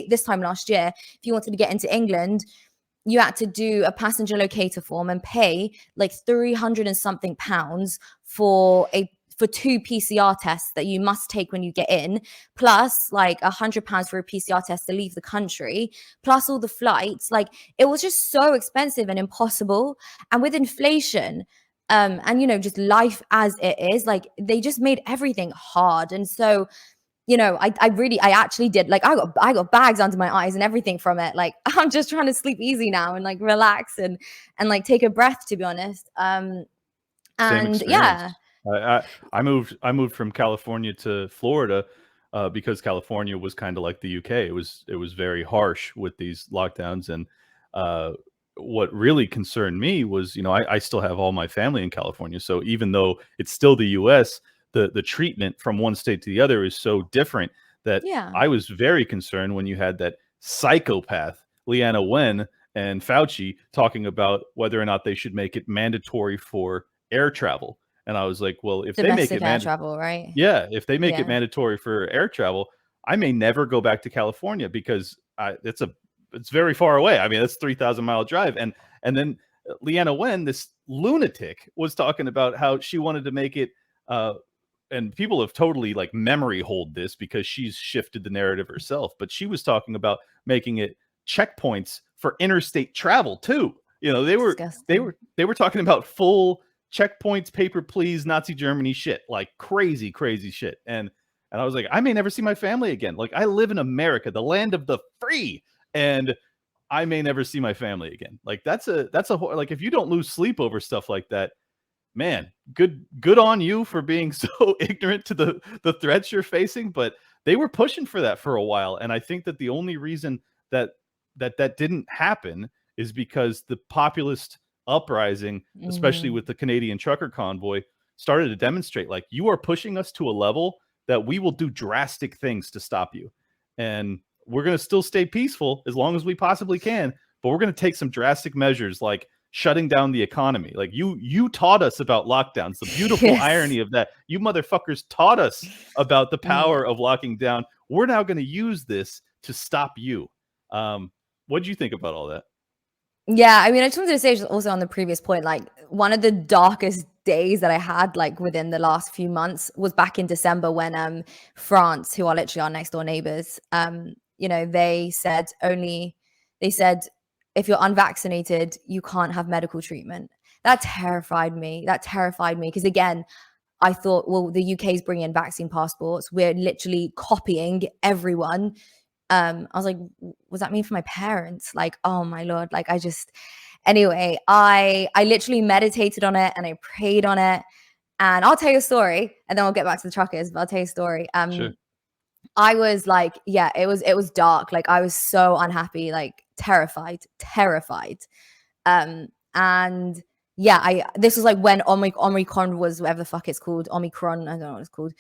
this time last year, if you wanted to get into England, you had to do a passenger locator form and pay like 300 and something pounds for 2 PCR tests that you must take when you get in, plus like £100 for a PCR test to leave the country, plus all the flights. Like, it was just so expensive and impossible. And with inflation, and, you know, just life as it is, like, they just made everything hard. And so, you know, I actually did, like, I got bags under my eyes and everything from it. Like, I'm just trying to sleep easy now and like relax and like take a breath, to be honest. And yeah. I moved from California to Florida because California was kind of like the UK. It was very harsh with these lockdowns, and what really concerned me was, I still have all my family in California, so even though it's still the US, the treatment from one state to the other is so different that Yeah. I was very concerned when you had that psychopath Leanna Wen and Fauci talking about whether or not they should make it mandatory for air travel. And I was like, well, if they make it Domestic air travel, right? yeah, if they make it Yeah. mandatory for air travel, I may never go back to California because it's very far away. I mean, that's 3,000-mile drive. And then Leanna Wen, this lunatic, was talking about how she wanted to make it and people have totally like memory hold this because she's shifted the narrative herself, but she was talking about making it checkpoints for interstate travel too. They were talking about full checkpoints, paper please, Nazi Germany shit, like crazy shit. And I was like, I may never see my family again. Like, I live in America, the land of the free, and I may never see my family again. Like, that's a like, if you don't lose sleep over stuff like that, man, good on you for being so ignorant to the threats you're facing. But they were pushing for that for a while, and I think that the only reason that didn't happen is because the populist uprising, especially with the Canadian trucker convoy, started to demonstrate, like, you are pushing us to a level that we will do drastic things to stop you, and we're going to still stay peaceful as long as we possibly can, but we're going to take some drastic measures, like shutting down the economy. Like, you taught us about lockdowns. The beautiful irony of that, you motherfuckers taught us about the power of locking down. We're now going to use this to stop you. What do you think about all that? Yeah, I mean, I just wanted to say also on the previous point, like, one of the darkest days that I had, like, within the last few months was back in December when France, who are literally our next door neighbors, they said if you're unvaccinated, you can't have medical treatment. That terrified me because, again, I thought, well, the UK is bringing in vaccine passports. We're literally copying everyone. I was like, what does that mean for my parents? Like, oh my Lord. Like, anyway, I literally meditated on it and I prayed on it. And I'll tell you a story and then we'll get back to the truckers, but I'll tell you a story. Sure. I was like, yeah, it was dark. Like, I was so unhappy, like terrified. And yeah, this was like when Omicron was, whatever the fuck it's called, Omicron, I don't know what it's called.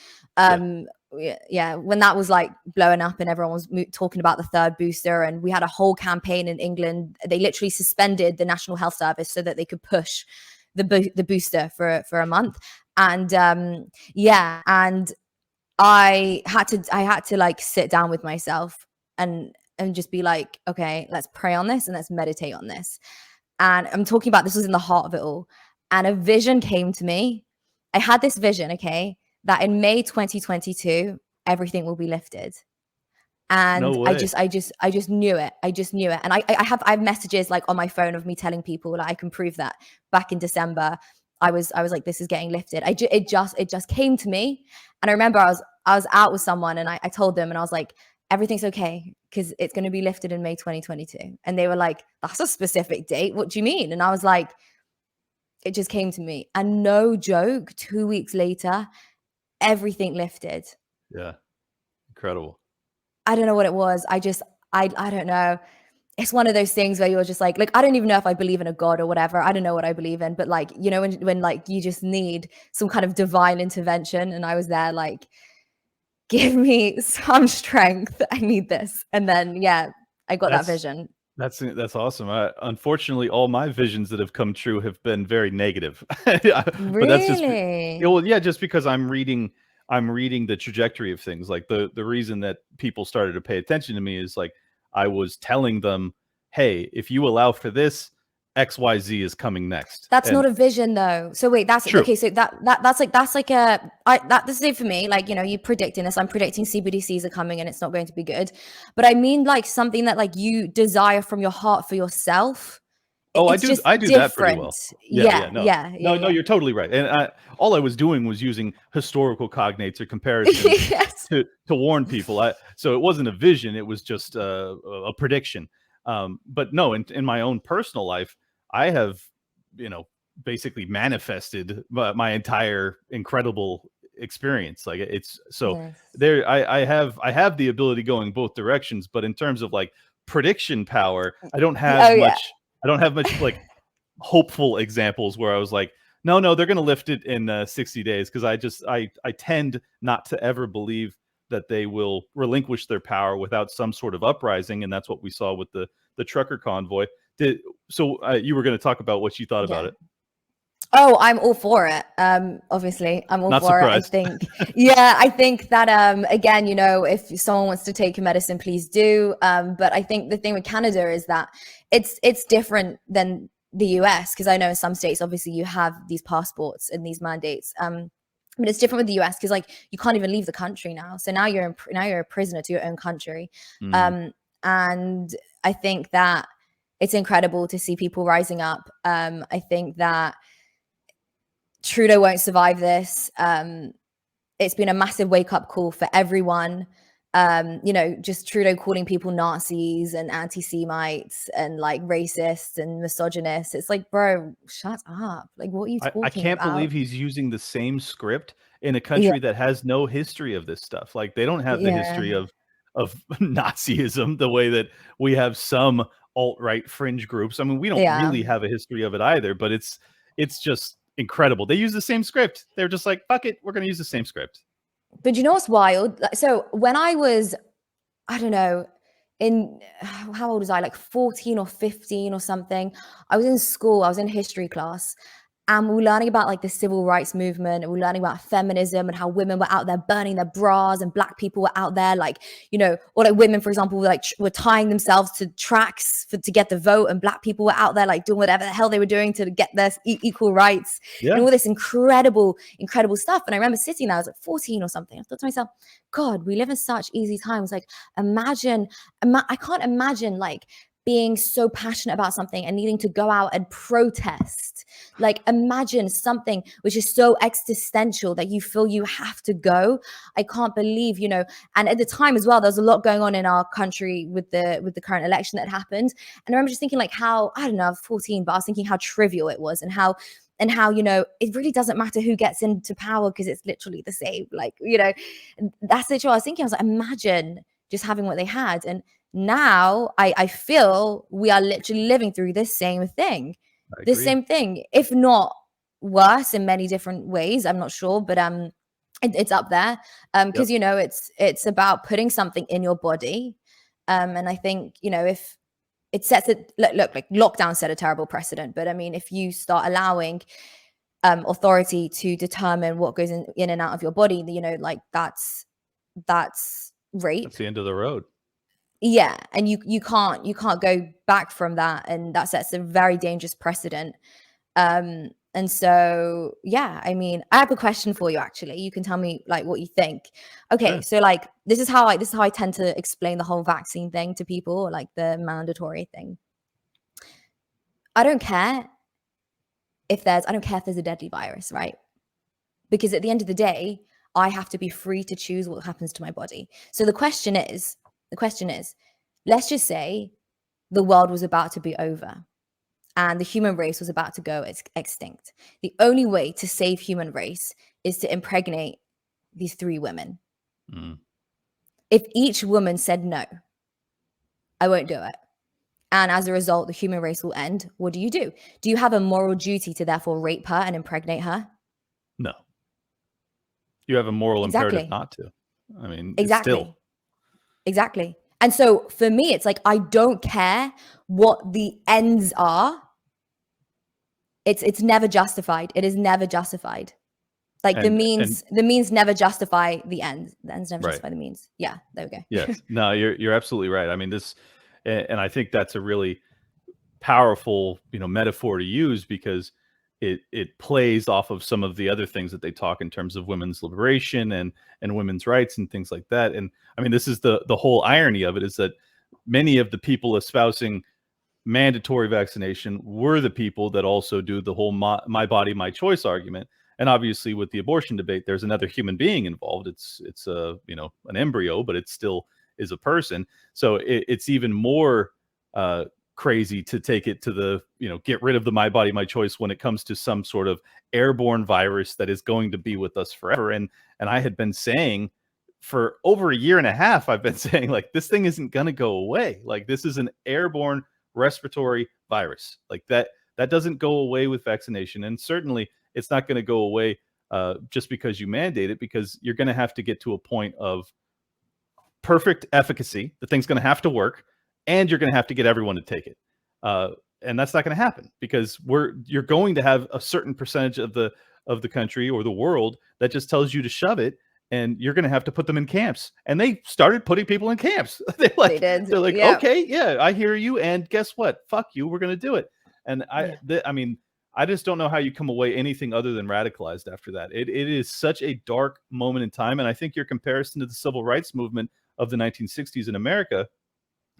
Yeah, when that was like blowing up and everyone was talking about the third booster, and we had a whole campaign in England. They literally suspended the National Health Service so that they could push the booster for a month. And and I had to like sit down with myself and just be like, okay, let's pray on this and let's meditate on this. And I'm talking about, this was in the heart of it all. And a vision came to me. I had this vision, okay, that in May 2022, everything will be lifted. And No way. I just knew it. And I have messages like on my phone of me telling people, like, I can prove that back in December, I was like, this is getting lifted. It just came to me. And I remember I was out with someone and I told them, and I was like, everything's okay because it's going to be lifted in May 2022. And they were like, that's a specific date. What do you mean? And I was like, it just came to me. And no joke, 2 weeks later, everything lifted. Yeah. Incredible. I don't know what it was. I don't know. It's one of those things where you're just like, I don't even know if I believe in a God or whatever. I don't know what I believe in, but like, when like you just need some kind of divine intervention. And I was there like, give me some strength. I need this. And then, yeah, I got that vision. That's awesome. Unfortunately, all my visions that have come true have been very negative. But that's just, well, yeah, just because I'm reading the trajectory of things. Like the reason that people started to pay attention to me is like, I was telling them, hey, if you allow for this, XYZ is coming next. That's not a vision though. So wait, that's true. Okay. So that's like this is it for me. Like, you're predicting this. I'm predicting CBDCs are coming and it's not going to be good. But I mean, like, something that like you desire from your heart for yourself. Oh, I do that pretty well. No, you're totally right. And all I was doing was using historical cognates or comparisons to warn people. So it wasn't a vision; it was just a prediction. But no, in my own personal life, I have, basically manifested my entire incredible experience. Like it's so Yes. there. I have the ability going both directions, but in terms of like prediction power, I don't have Oh yeah. much. I don't have much like hopeful examples where I was like, no, they're going to lift it in 60 days, because I tend not to ever believe that they will relinquish their power without some sort of uprising, and that's what we saw with the trucker convoy. You were going to talk about what you thought about Yeah. it. Oh, I'm all for it. Obviously, I'm all Not for surprised. it. I think that again, if someone wants to take a medicine, please do. But I think the thing with Canada is that it's different than the US, because I know in some states, obviously, you have these passports and these mandates. But it's different with the US, because like you can't even leave the country now. So now you're a prisoner to your own country. Mm. And I think that it's incredible to see people rising up. I think that Trudeau won't survive this. It's been a massive wake-up call for everyone. Just Trudeau calling people Nazis and anti-Semites and like racists and misogynists. It's like, bro, shut up. Like, what are you talking I can't about? believe he's using the same script in a Yeah, country that has no history of this stuff. Like, they don't have the yeah, history of Nazism the way that we have some alt-right fringe groups. I mean, we don't yeah. really have a history of it either, but it's just incredible. They use the same script. They're just like, fuck it, we're going to use the same script. But you know what's wild? So when I was, I don't know, how old was I? Like 14 or 15 or something. I was in school, I was in history class, and we were learning about like the civil rights movement, and we were learning about feminism and how women were out there burning their bras, and black people were out there like, or like women, for example, were tying themselves to tracks to get the vote, and black people were out there like doing whatever the hell they were doing to get their equal rights, Yeah. and all this incredible stuff. And I remember sitting there, I was like 14 or something. I thought to myself, God, we live in such easy times. Like, I can't imagine like being so passionate about something and needing to go out and protest. Like, imagine something which is so existential that you feel you have to go. I can't believe, and at the time as well, there was a lot going on in our country with the current election that happened. And I remember just thinking like how, I don't know, I was 14, but I was thinking how trivial it was, and how it really doesn't matter who gets into power, because it's literally the same. Like, that's literally what I was thinking. I was like, imagine just having what they had. And now I feel we are literally living through this same thing, same thing, if not worse in many different ways. I'm not sure, but it's up there, because it's about putting something in your body, and I think if it sets it, look, like lockdown set a terrible precedent, but I mean, if you start allowing authority to determine what goes in and out of your body, like that's rape. That's the end of the road. Yeah, and you can't go back from that, and that sets a very dangerous precedent. And so, yeah, I mean, I have a question for you. Actually, you can tell me like what you think. Okay, Sure. so like this is how I tend to explain the whole vaccine thing to people, like the mandatory thing. I don't care if there's a deadly virus, right? Because at the end of the day, I have to be free to choose what happens to my body. So the question is, let's just say the world was about to be over and the human race was about to go extinct. The only way to save human race is to impregnate these 3 women. Mm. If each woman said no, I won't do it, and as a result, the human race will end, what do? Do you have a moral duty to therefore rape her and impregnate her? No. You have a moral imperative Exactly. not to. I mean, Exactly. Still. And so for me, it's like, I don't care what the ends are. It's never justified. It is never justified. Like the means never justify the ends. The ends never justify the means. Yeah, there we go. Yes. No, you're absolutely right. I mean, this, and I think that's a really powerful, metaphor to use, because it plays off of some of the other things that they talk in terms of women's liberation and women's rights and things like that. And I mean, this is the whole irony of it, is that many of the people espousing mandatory vaccination were the people that also do the whole my body, my choice argument. And obviously with the abortion debate, there's another human being involved. It's a, an embryo, but it still is a person. So it's even more crazy to take it to the, get rid of the my body, my choice when it comes to some sort of airborne virus that is going to be with us forever. And I had been saying for over a year and a half, I've been saying, like, this thing isn't going to go away. Like, this is an airborne respiratory virus. Like, that doesn't go away with vaccination. And certainly it's not going to go away just because you mandate it, because you're going to have to get to a point of perfect efficacy. The thing's going to have to work, and you're going to have to get everyone to take it. And that's not going to happen, because you're going to have a certain percentage of the country or the world that just tells you to shove it, and you're going to have to put them in camps. And they started putting people in camps. They're like, okay, yeah, I hear you. And guess what? Fuck you. We're going to do it. And I mean, I just don't know how you come away anything other than radicalized after that. It is such a dark moment in time. And I think your comparison to the civil rights movement of the 1960s in America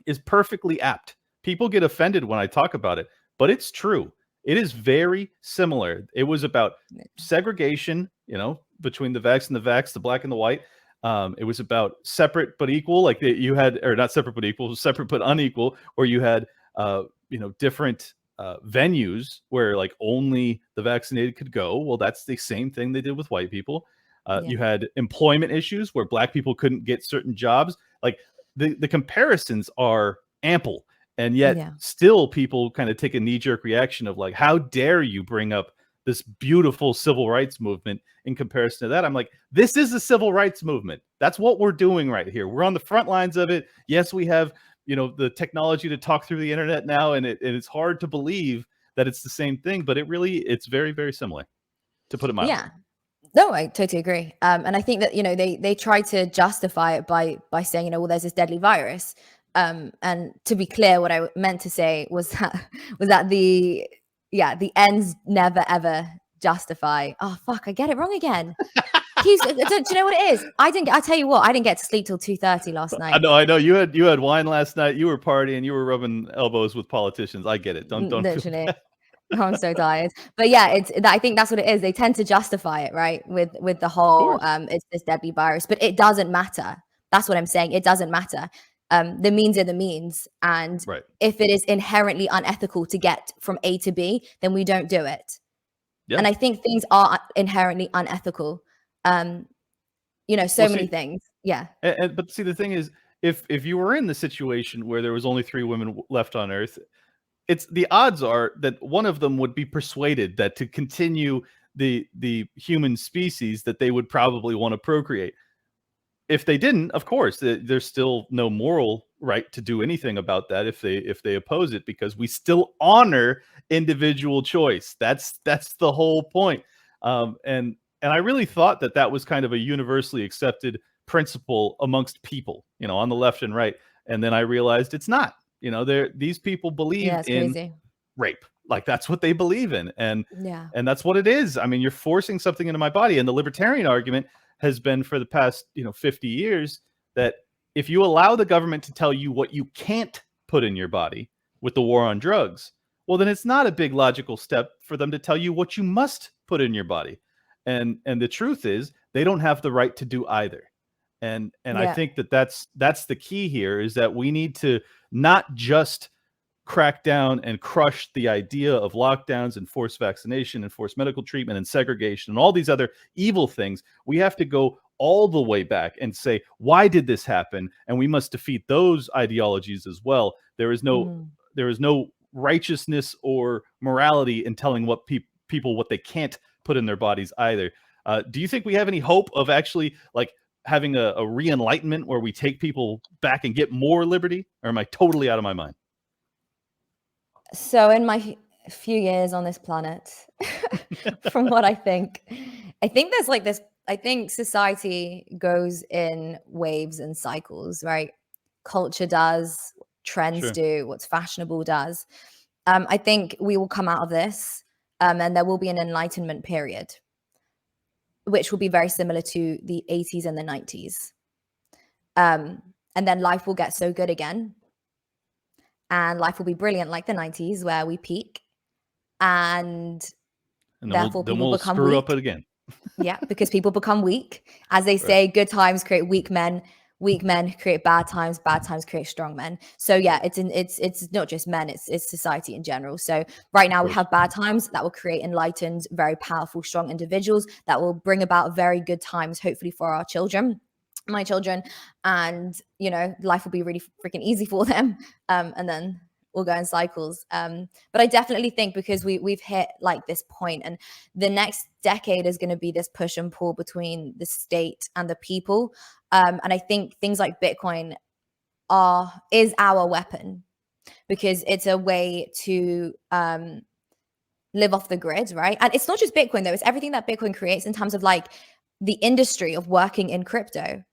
is perfectly apt. People get offended when I talk about it, but it's true. It is very similar. It was about segregation, between the vax and the vax, the black and the white. It was about separate but equal, like you had, or not separate but equal, separate but unequal, where you had, different venues where like only the vaccinated could go. Well, that's the same thing they did with white people. You had employment issues where black people couldn't get certain jobs. Like the comparisons are ample, and yet still people kind of take a knee-jerk reaction of like, how dare you bring up this beautiful civil rights movement in comparison to that? I'm like, this is a civil rights movement. That's what we're doing right here. We're on the front lines of it. Yes, we have, the technology to talk through the internet now, and it's hard to believe that it's the same thing, but it's very, very similar, to put it mildly. Yeah. No, I totally agree. And I think that, they try to justify it by saying, well, there's this deadly virus. And to be clear, what I meant to say was that the ends never ever justify. Oh fuck, I get it wrong again. Do you know what it is? I tell you what, I didn't get to sleep till 2:30 last night. I know. You had wine last night. You were partying. You were rubbing elbows with politicians. I get it. Don't literally. I'm so tired. But yeah, I think that's what it is. They tend to justify it, right? With the whole it's this deadly virus, but it doesn't matter. That's what I'm saying. It doesn't matter. The means are the means, and if it is inherently unethical to get from A to B, then we don't do it. Yeah. And I think things are inherently unethical. Many things. Yeah. But see, the thing is, if you were in the situation where there was only 3 women left on Earth, the odds are that one of them would be persuaded that to continue the human species, that they would probably want to procreate. If they didn't, of course, there's still no moral right to do anything about that if they oppose it, because we still honor individual choice. That's the whole point. And I really thought that was kind of a universally accepted principle amongst people, on the left and right. And then I realized it's not. These people believe in crazy. Rape. Like, that's what they believe in. And that's what it is. I mean, you're forcing something into my body. And the libertarian argument has been for the past, 50 years that if you allow the government to tell you what you can't put in your body with the war on drugs, well, then it's not a big logical step for them to tell you what you must put in your body. And the truth is, they don't have the right to do either. And I think that's the key here, is that we need to not just crack down and crush the idea of lockdowns and forced vaccination and forced medical treatment and segregation and all these other evil things. We have to go all the way back and say, why did this happen? And we must defeat those ideologies as well. There is no righteousness or morality in telling what people what they can't put in their bodies either. Do you think we have any hope of actually like having a re-enlightenment where we take people back and get more liberty? Or am I totally out of my mind? So in my few years on this planet, from what I think there's like this, I think society goes in waves and cycles, right? Culture does, trends do, what's fashionable does. I think we will come out of this and there will be an enlightenment period, which will be very similar to the 80s and the 90s. And then life will get so good again. And life will be brilliant like the 90s, where we peak. And therefore people become screw weak. Up it again. Yeah, because people become weak. As they say, good times create weak men. weak men create bad times create strong men. So yeah, it's not just men, it's society in general. So right now we have bad times that will create enlightened, very powerful, strong individuals that will bring about very good times, hopefully for our children, my children, and life will be really freaking easy for them, and then we'll go in cycles. But I definitely think because we've hit like this point, and the next decade is going to be this push and pull between the state and the people, and I think things like Bitcoin is our weapon, because it's a way to live off the grid, right? And it's not just Bitcoin though, it's everything that Bitcoin creates in terms of like the industry of working in crypto.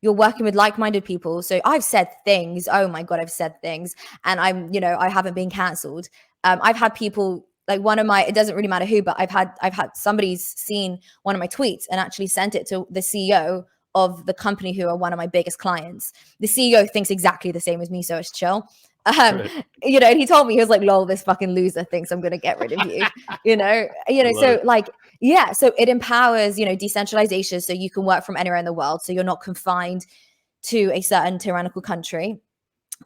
You're working with like-minded people. So I've said things. Oh my God, I've said things. And I haven't been canceled. I've had people like it doesn't really matter who, but I've had somebody's seen one of my tweets and actually sent it to the CEO of the company who are one of my biggest clients. The CEO thinks exactly the same as me, so it's chill. And he told me, he was like, lol, this fucking loser thinks I'm going to get rid of you, so like, yeah, so it empowers, decentralization. So you can work from anywhere in the world. So you're not confined to a certain tyrannical country.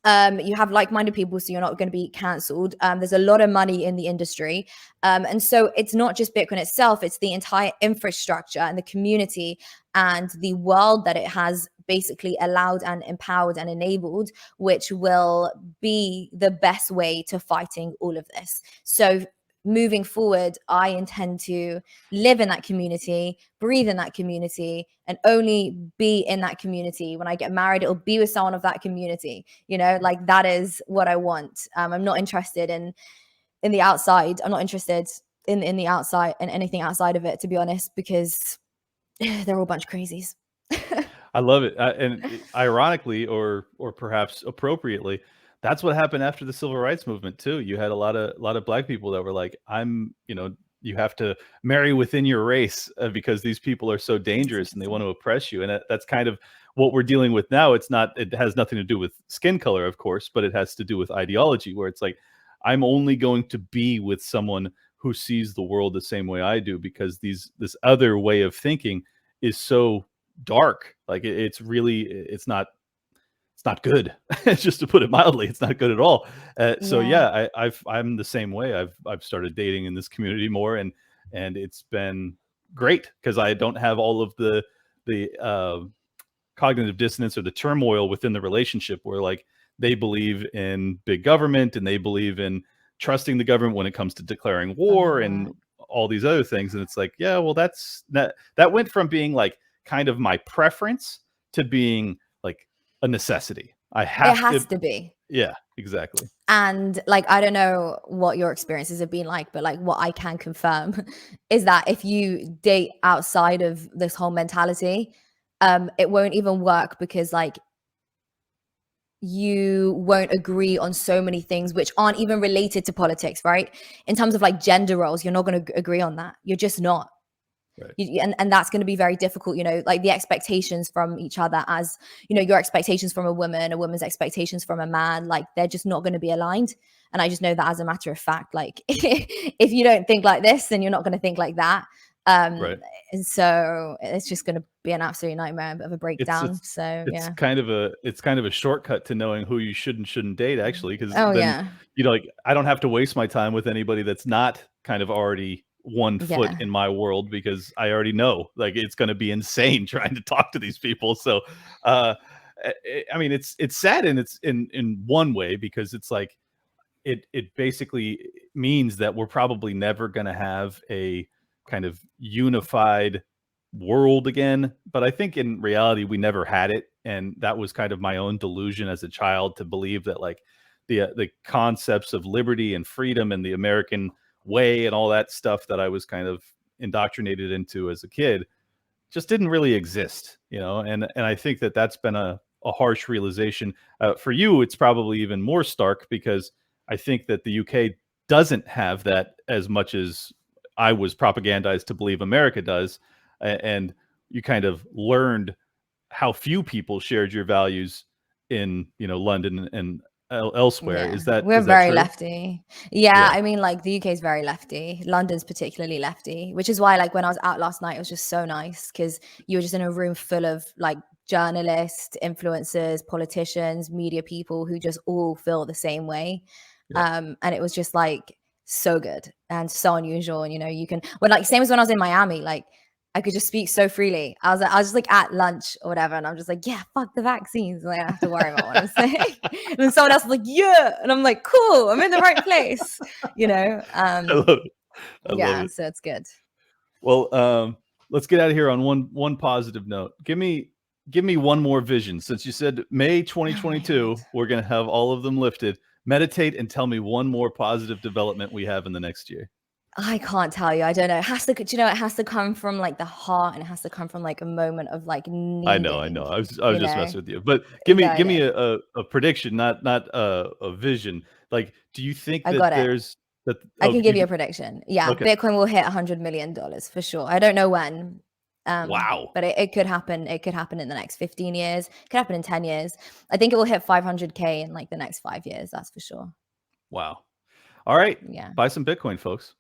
You have like-minded people, so you're not going to be cancelled. There's a lot of money in the industry. And so it's not just Bitcoin itself, it's the entire infrastructure and the community and the world that it has basically allowed and empowered and enabled, which will be the best way to fighting all of this. So moving forward, I intend to live in that community, breathe in that community, and only be in that community. When I get married, it'll be with someone of that community. Like that is what I want. I'm not interested in the outside. I'm not interested in the outside and anything outside of it, to be honest, because they're all a bunch of crazies. I love it. And ironically, or perhaps appropriately, that's what happened after the civil rights movement too. You had a lot of Black people that were like, you have to marry within your race because these people are so dangerous and they want to oppress you. And that's kind of what we're dealing with now. It has nothing to do with skin color, of course, but it has to do with ideology, where it's like, I'm only going to be with someone who sees the world the same way I do, because this other way of thinking is so dark. Like it's not good. Just to put it mildly, it's not good at all. So yeah, I'm the same way. I've started dating in this community more, and it's been great because I don't have all of the cognitive dissonance or the turmoil within the relationship where like they believe in big government and they believe in trusting the government when it comes to declaring war and all these other things. And it's like, yeah, well, that went from being like kind of my preference to being like a necessity. It has to be. Yeah, exactly. And like, I don't know what your experiences have been like, but like what I can confirm is that if you date outside of this whole mentality, it won't even work, because like you won't agree on so many things which aren't even related to politics, right? In terms of like gender roles, you're not going to agree on that. You're just not. Right. And that's going to be very difficult, like the expectations from each other, as your expectations from a woman's expectations from a man, like they're just not going to be aligned. And I just know that as a matter of fact, like if you don't think like this, then you're not going to think like that. Right. And so it's just going to be an absolute nightmare, a bit of a breakdown. It's kind of a shortcut to knowing who you should and shouldn't date, actually, because like I don't have to waste my time with anybody that's not kind of already one foot in my world, because I already know like it's going to be insane trying to talk to these people. So I mean, it's sad, and it's in one way, because it's like it basically means that we're probably never going to have a kind of unified world again. But I think in reality we never had it, and that was kind of my own delusion as a child, to believe that like the concepts of liberty and freedom and the American way and all that stuff that I was kind of indoctrinated into as a kid just didn't really exist, and I think that that's been a harsh realization. For you, it's probably even more stark, because I think that the UK doesn't have that as much as I was propagandized to believe America does, and you kind of learned how few people shared your values in London and elsewhere. We're very true? lefty. Yeah, I mean, like the UK is very lefty. London's particularly lefty, which is why like when I was out last night, it was just so nice, because you were just in a room full of like journalists, influencers, politicians, media people who just all feel the same way. And it was just like so good and so unusual. And, you know, you can, when like, same as when I was in Miami, like I could just speak so freely. I was just like at lunch or whatever. And I'm just like, yeah, fuck the vaccines. Like, I don't have to worry about what I'm saying. And then someone else is like, yeah. And I'm like, cool, I'm in the right place, you know? I love it. I love it. So it's good. Well, let's get out of here on one positive note. Give me one more vision. Since you said May 2022, we're going to have all of them lifted. Meditate and tell me one more positive development we have in the next year. I can't tell you. I don't know. It has to, do you know, it has to come from like the heart, and it has to come from like a moment of like needing. I know. I was just messing with you, but give me a prediction, not a vision. Like, do you think that there's that? I can give you a prediction. Yeah, okay. Bitcoin will hit $100 million for sure. I don't know when. Wow. But it could happen. It could happen in the next 15 years. It could happen in 10 years. I think it will hit 500K in like the next 5 years. That's for sure. Wow. All right. Yeah. Buy some Bitcoin, folks.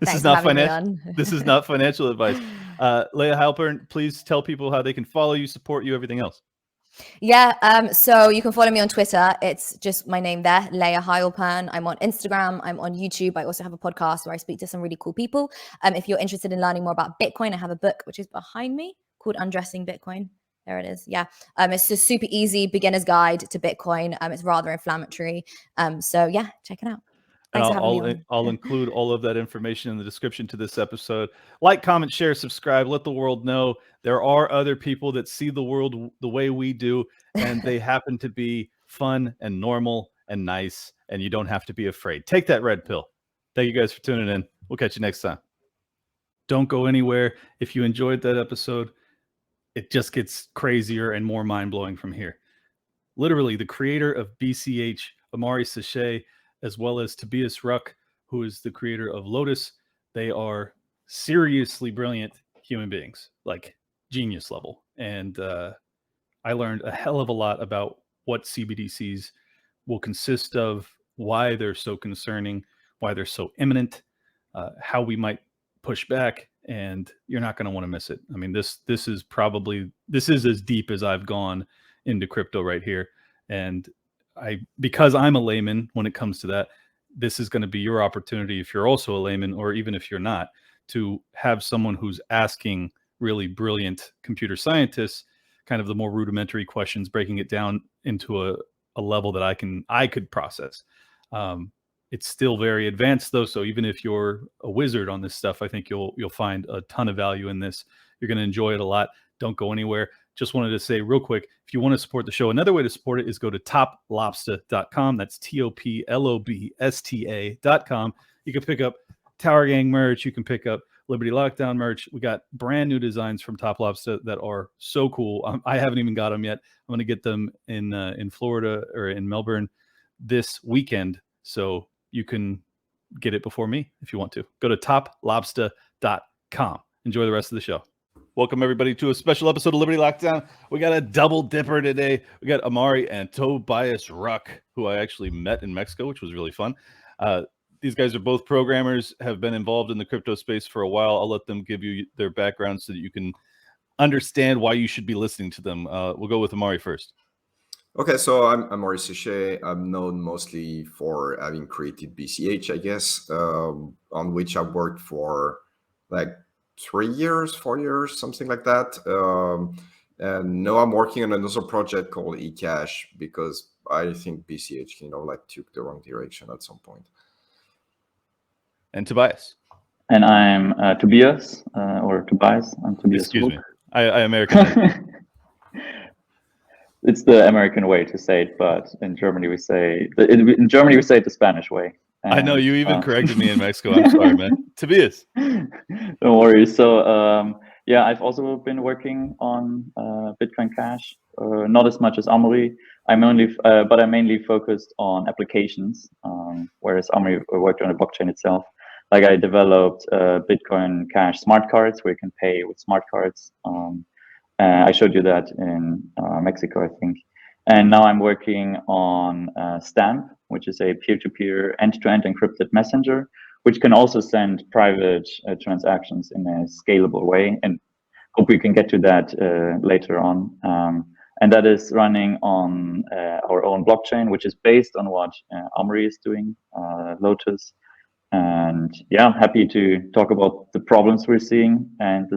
This is not financial. This is not financial advice. Layah Heilpern, please tell people how they can follow you, support you, everything else. Yeah, so you can follow me on Twitter. It's just my name there, Layah Heilpern. I'm on Instagram. I'm on YouTube. I also have a podcast where I speak to some really cool people. If you're interested in learning more about Bitcoin, I have a book which is behind me called Undressing Bitcoin. There it is. Yeah. It's a super easy beginner's guide to Bitcoin. It's rather inflammatory. So yeah, check it out. And I'll include all of that information in the description to this episode. Like, comment, share, subscribe. Let the world know there are other people that see the world the way we do, and they happen to be fun and normal and nice, and you don't have to be afraid. Take that red pill. Thank you guys for tuning in. We'll catch you next time. Don't go anywhere. If you enjoyed that episode, it just gets crazier and more mind-blowing from here. Literally, the creator of BCH, Amaury Sechet, as well as Tobias Ruck, who is the creator of Lotus. They are seriously brilliant human beings, like genius level. And I learned a hell of a lot about what CBDCs will consist of, why they're so concerning, why they're so imminent, how we might push back, and you're not going to want to miss it. I mean, this is as deep as I've gone into crypto right here. And because I'm a layman when it comes to that, this is going to be your opportunity, if you're also a layman, or even if you're not, to have someone who's asking really brilliant computer scientists kind of the more rudimentary questions, breaking it down into a level that I could process. It's still very advanced though, so even if you're a wizard on this stuff, I think you'll find a ton of value in this. You're going to enjoy it a lot. Don't go anywhere. Just wanted to say real quick, if you want to support the show, another way to support it is go to toplobsta.com. That's TOPLOBSTA.com. You can pick up Tower Gang merch. You can pick up Liberty Lockdown merch. We got brand new designs from Top Lobsta that are so cool. I haven't even got them yet. I'm going to get them in Florida or in Melbourne this weekend, so you can get it before me if you want to. Go to toplobsta.com. Enjoy the rest of the show. Welcome, everybody, to a special episode of Liberty Lockdown. We got a double dipper today. We got Amaury and Tobias Ruck, who I actually met in Mexico, which was really fun. These guys are both programmers, have been involved in the crypto space for a while. I'll let them give you their background so that you can understand why you should be listening to them. We'll go with Amaury first. Okay, so I'm Amaury Sechet. I'm known mostly for having created BCH, I guess, on which I've worked for like 3 years, 4 years, something like that. And now I'm working on another project called eCash because I think BCH, took the wrong direction at some point. And Tobias. And I'm Tobias, or Tobias. I'm Tobias. Excuse me. I American. It's the American way to say it, but in Germany we say it the Spanish way. And, I know you even corrected me in Mexico. I'm sorry, man. Tobias. Don't worry. So yeah, I've also been working on Bitcoin Cash, not as much as Amaury. I'm mainly focused on applications, whereas Amaury worked on the blockchain itself. Like I developed Bitcoin Cash smart cards where you can pay with smart cards. I showed you that in Mexico, I think. And now I'm working on Stamp, which is a peer-to-peer, end-to-end encrypted messenger, which can also send private transactions in a scalable way. And hope we can get to that later on. And that is running on our own blockchain, which is based on what Amaury is doing, Lotus. And yeah, I'm happy to talk about the problems we're seeing and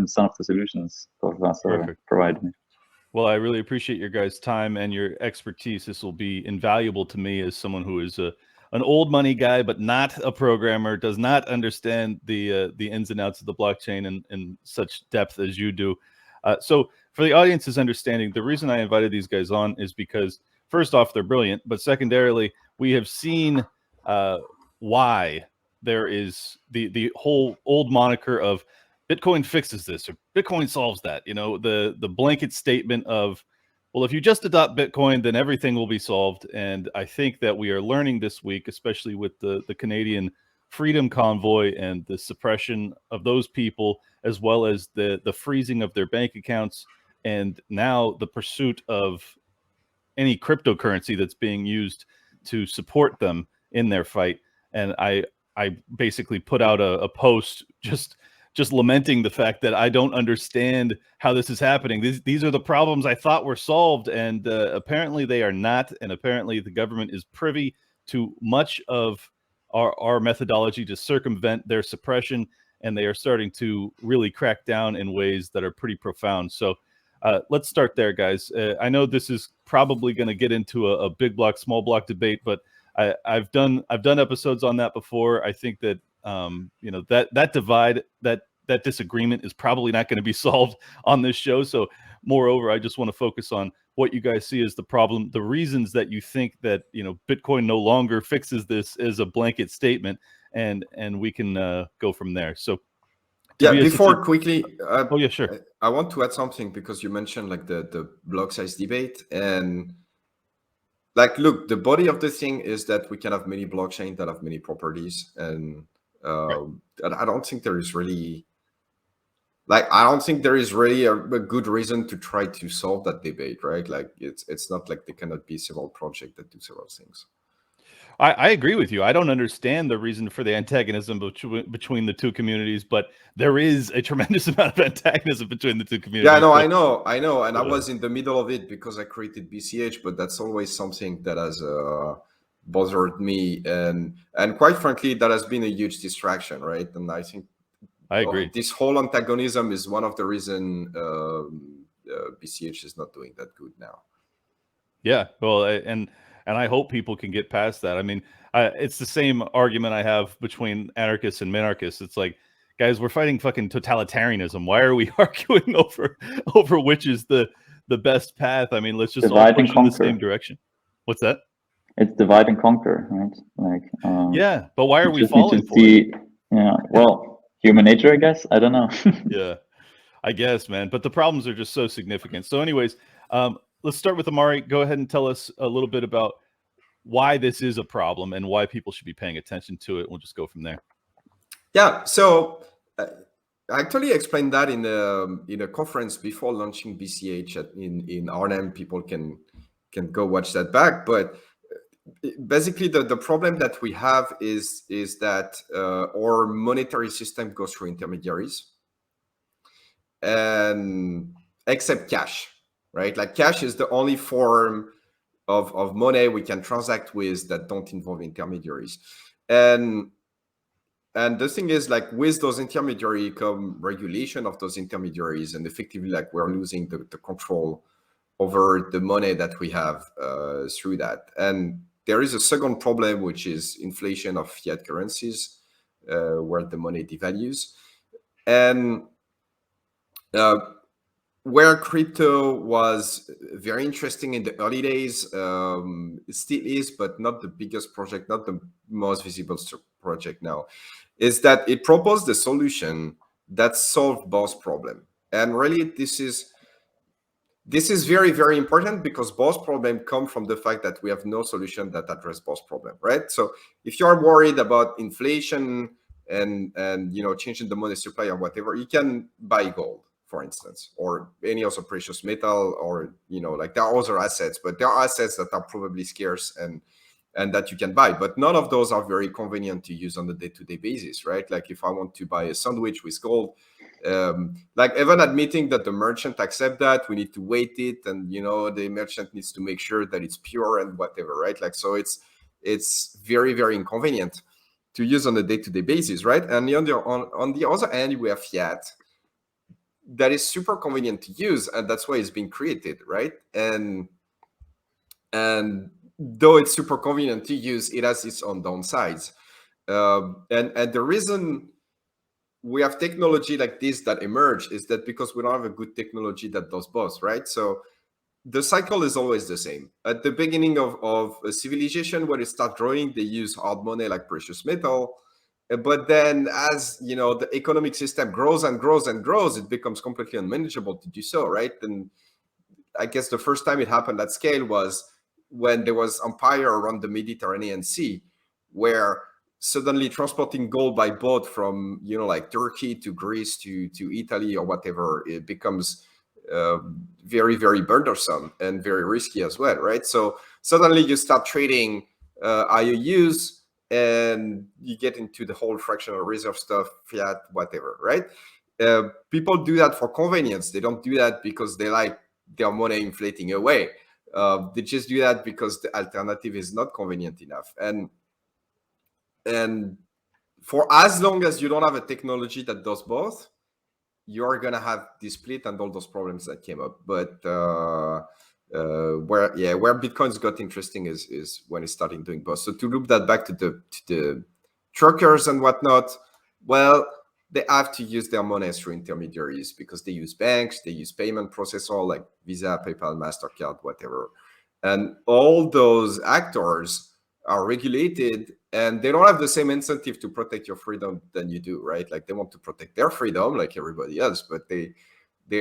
some of the solutions both of us are providing. Well, I really appreciate your guys' time and your expertise. This will be invaluable to me as someone who is an old money guy, but not a programmer, does not understand the ins and outs of the blockchain in such depth as you do. So for the audience's understanding, the reason I invited these guys on is because, first off, they're brilliant, but secondarily, we have seen why there is the whole old moniker of Bitcoin fixes this or Bitcoin solves that. You know, the blanket statement of, well, if you just adopt Bitcoin, then everything will be solved. And I think that we are learning this week, especially with the Canadian Freedom Convoy and the suppression of those people, as well as the freezing of their bank accounts, and now the pursuit of any cryptocurrency that's being used to support them in their fight. And I basically put out a post just lamenting the fact that I don't understand how this is happening. These are the problems I thought were solved, and apparently they are not. And apparently the government is privy to much of our methodology to circumvent their suppression, and they are starting to really crack down in ways that are pretty profound. So let's start there, guys. I know this is probably going to get into a big block, small block debate, but I've done episodes on that before. I think that you know, that divide, that disagreement is probably not going to be solved on this show. So moreover, I just want to focus on what you guys see as the problem, the reasons that you think that, you know, Bitcoin no longer fixes this as a blanket statement, and we can go from there. So yeah, Tobias, before quickly, oh yeah, sure. I want to add something, because you mentioned like the block size debate, and like, look, the body of the thing is that we can have many blockchains that have many properties, and I don't think there is really, like, I don't think there is really a good reason to try to solve that debate, right? Like, it's not like there cannot be several projects that do several things. I agree with you. I don't understand the reason for the antagonism between the two communities, but there is a tremendous amount of antagonism between the two communities. Yeah, no, I know. And I was in the middle of it because I created BCH, but that's always something that has bothered me. And quite frankly, that has been a huge distraction, right? And I think I agree. This whole antagonism is one of the reasons BCH is not doing that good now. Yeah, well, and I hope people can get past that. I mean, it's the same argument I have between anarchists and minarchists. It's like, guys, we're fighting fucking totalitarianism. Why are we arguing over which is the best path? I mean, let's just all push in the same direction. What's that? It's divide and conquer, right? Like, yeah, but why are we falling for it? Yeah, well, human nature, I guess. I don't know. Yeah, I guess, man. But the problems are just so significant. So anyways, let's start with Amaury. Go ahead and tell us a little bit about why this is a problem and why people should be paying attention to it. We'll just go from there. Yeah, so I actually explained that in a conference before launching BCH in Arnhem. People can go watch that back. But basically, the problem that we have is that our monetary system goes through intermediaries, and except cash, right? Like, cash is the only form of money we can transact with that don't involve intermediaries. And the thing is, like, with those intermediaries come regulation of those intermediaries, and effectively, like, we're losing the control over the money that we have through that. And there is a second problem, which is inflation of fiat currencies, where the money devalues. And where crypto was very interesting in the early days, it still is, but not the biggest project, not the most visible project now, is that it proposed a solution that solved both problems. And really, this is very, very important, because both problems come from the fact that we have no solution that address both problems, right? So if you are worried about inflation and you know, changing the money supply or whatever, you can buy gold, for instance, or any other precious metal, or, you know, like, there are other assets, but there are assets that are probably scarce, and and that you can buy. But none of those are very convenient to use on a day-to-day basis, right? Like if I want to buy a sandwich with gold, like even admitting that the merchant accept that, we need to weight it, and the merchant needs to make sure that it's pure and whatever, right? Like, so it's very, very inconvenient to use on a day-to-day basis, right? And on the other hand, we have fiat that is super convenient to use, and that's why it's being created, right? And though it's super convenient to use, it has its own downsides. And the reason we have technology like this that emerge is that because we don't have a good technology that does both, right? So the cycle is always the same. At the beginning of a civilization, when it starts growing, they use hard money like precious metal. But then as the economic system grows and grows and grows, it becomes completely unmanageable to do so, right? And I guess the first time it happened at scale was when there was empire around the Mediterranean Sea, where suddenly transporting gold by boat from like Turkey to Greece to Italy or whatever, it becomes very, very burdensome and very risky as well, right? So suddenly you start trading IOUs, and you get into the whole fractional reserve stuff, fiat, whatever, right? People do that for convenience. They don't do that because they like their money inflating away. They just do that because the alternative is not convenient enough. And for as long as you don't have a technology that does both, you're gonna have this split and all those problems that came up. But where Bitcoin's got interesting is when it's starting doing both. So to loop that back to the truckers and whatnot, well, they have to use their money through intermediaries because they use banks, they use payment processor like Visa, PayPal, MasterCard, whatever. And all those actors are regulated, and they don't have the same incentive to protect your freedom than you do, right? Like they want to protect their freedom like everybody else, but they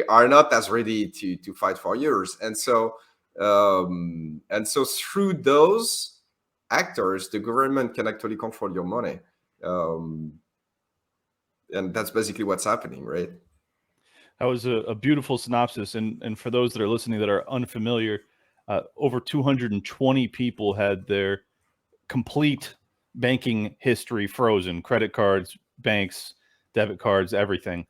are not as ready to fight for yours. And so through those actors, the government can actually control your money. And that's basically what's happening, right? That was a beautiful synopsis. And for those that are listening that are unfamiliar, over 220 people had their complete banking history frozen, credit cards, banks, debit cards, everything,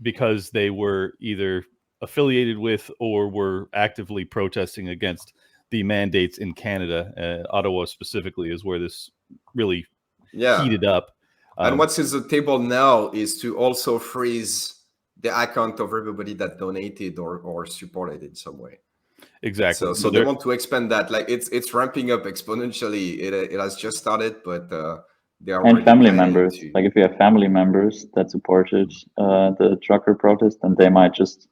because they were either affiliated with or were actively protesting against the mandates in Canada. Ottawa specifically is where this really heated up. And what's in the table now is to also freeze the account of everybody that donated or supported in some way. Exactly. So they want to expand that. Like it's ramping up exponentially. It has just started, but they are. And family members. Like if you have family members that supported the trucker protest, then they might just,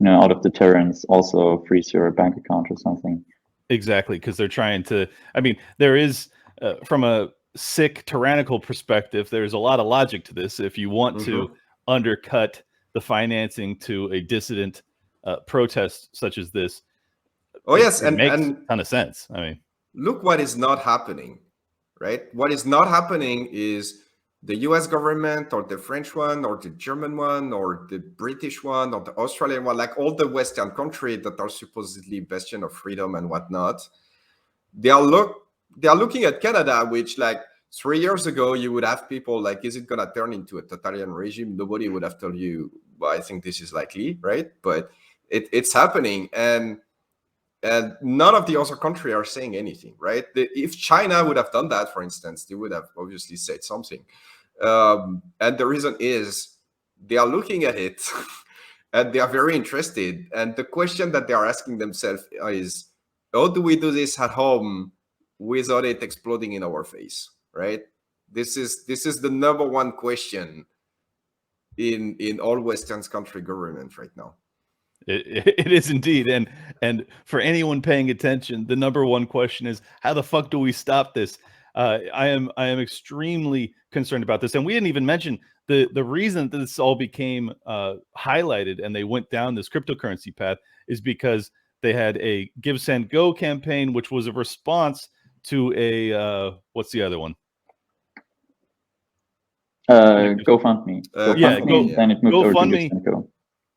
out of deterrence, also freeze your bank account or something. Exactly, because they're trying to. I mean, there is from a sick tyrannical perspective, there's a lot of logic to this. If you want to undercut the financing to a dissident protest such as this, it makes a ton of sense. I mean, look what is not happening, right? What is not happening is the US government or the French one or the German one or the British one or the Australian one, like all the Western countries that are supposedly bastion of freedom and whatnot, they are looking at Canada, which like 3 years ago, you would have people like, is it going to turn into a totalitarian regime? Nobody would have told you, well, I think this is likely, right? But it's happening. And none of the other countries are saying anything, right? If China would have done that, for instance, they would have obviously said something. And the reason is they are looking at it and they are very interested. And the question that they are asking themselves is, how do we do this at home without it exploding in our face, right? This is the number one question in all Western country government right now. It is indeed, and for anyone paying attention, the number one question is, how the fuck do we stop this? I am extremely concerned about this, and we didn't even mention the reason that this all became highlighted and they went down this cryptocurrency path is because they had a Give Send Go campaign, which was a response to a what's the other one? GoFundMe. Then it moved over to Give Send Go.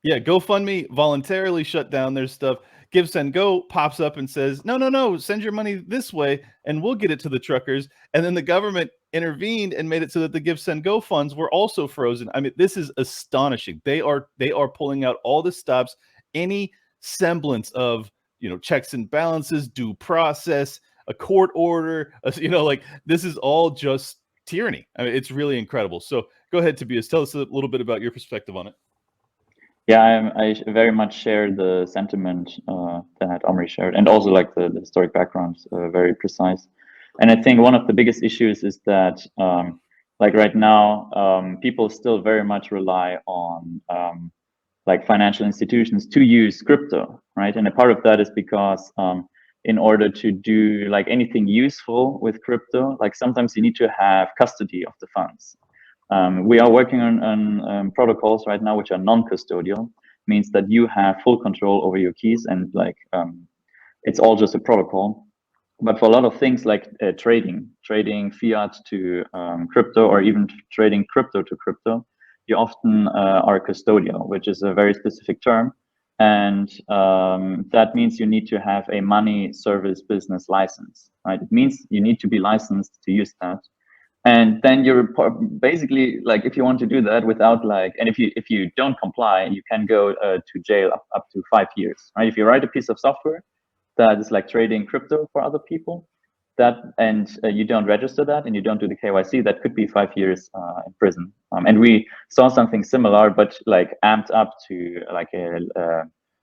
Yeah, GoFundMe voluntarily shut down their stuff. Give Send Go pops up and says, no, send your money this way and we'll get it to the truckers. And then the government intervened and made it so that the Give Send Go funds were also frozen. I mean, this is astonishing. They are pulling out all the stops, any semblance of, checks and balances, due process, a court order, like this is all just tyranny. I mean, it's really incredible. So go ahead, Tobias, tell us a little bit about your perspective on it. Yeah, I very much share the sentiment that Amaury shared, and also like the historic background, very precise. And I think one of the biggest issues is that, like right now, people still very much rely on like financial institutions to use crypto, right? And a part of that is because in order to do like anything useful with crypto, like sometimes you need to have custody of the funds. We are working on protocols right now which are non-custodial, means that you have full control over your keys, and like it's all just a protocol. But for a lot of things like trading fiat to crypto, or even trading crypto to crypto, you often are custodial, which is a very specific term. And that means you need to have a money service business license, right? It means you need to be licensed to use that. And then you're basically like, if you want to do that without like, and if you don't comply, you can go to jail up to 5 years, right? If you write a piece of software that is like trading crypto for other people, and you don't register that and you don't do the KYC, that could be 5 years in prison. And we saw something similar, but like amped up to like a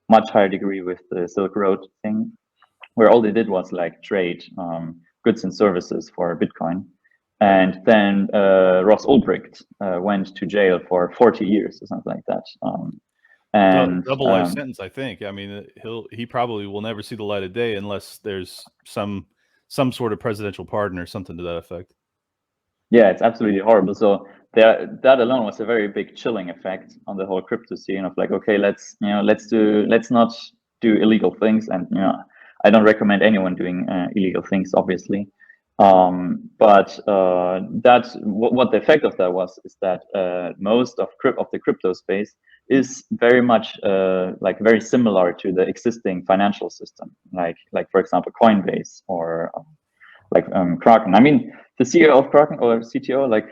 much higher degree with the Silk Road thing, where all they did was like trade goods and services for Bitcoin. And then Ross Ulbricht went to jail for 40 years or something like that. And double life sentence, I think. I mean, he probably will never see the light of day unless there's some sort of presidential pardon or something to that effect. Yeah, it's absolutely horrible. So that alone was a very big chilling effect on the whole crypto scene of like, okay, let's not do illegal things. And I don't recommend anyone doing illegal things, obviously. But that's what the effect of that was, is that most of the crypto space is very much like very similar to the existing financial system, like for example Coinbase or like Kraken. I mean, the CEO of Kraken, or CTO, like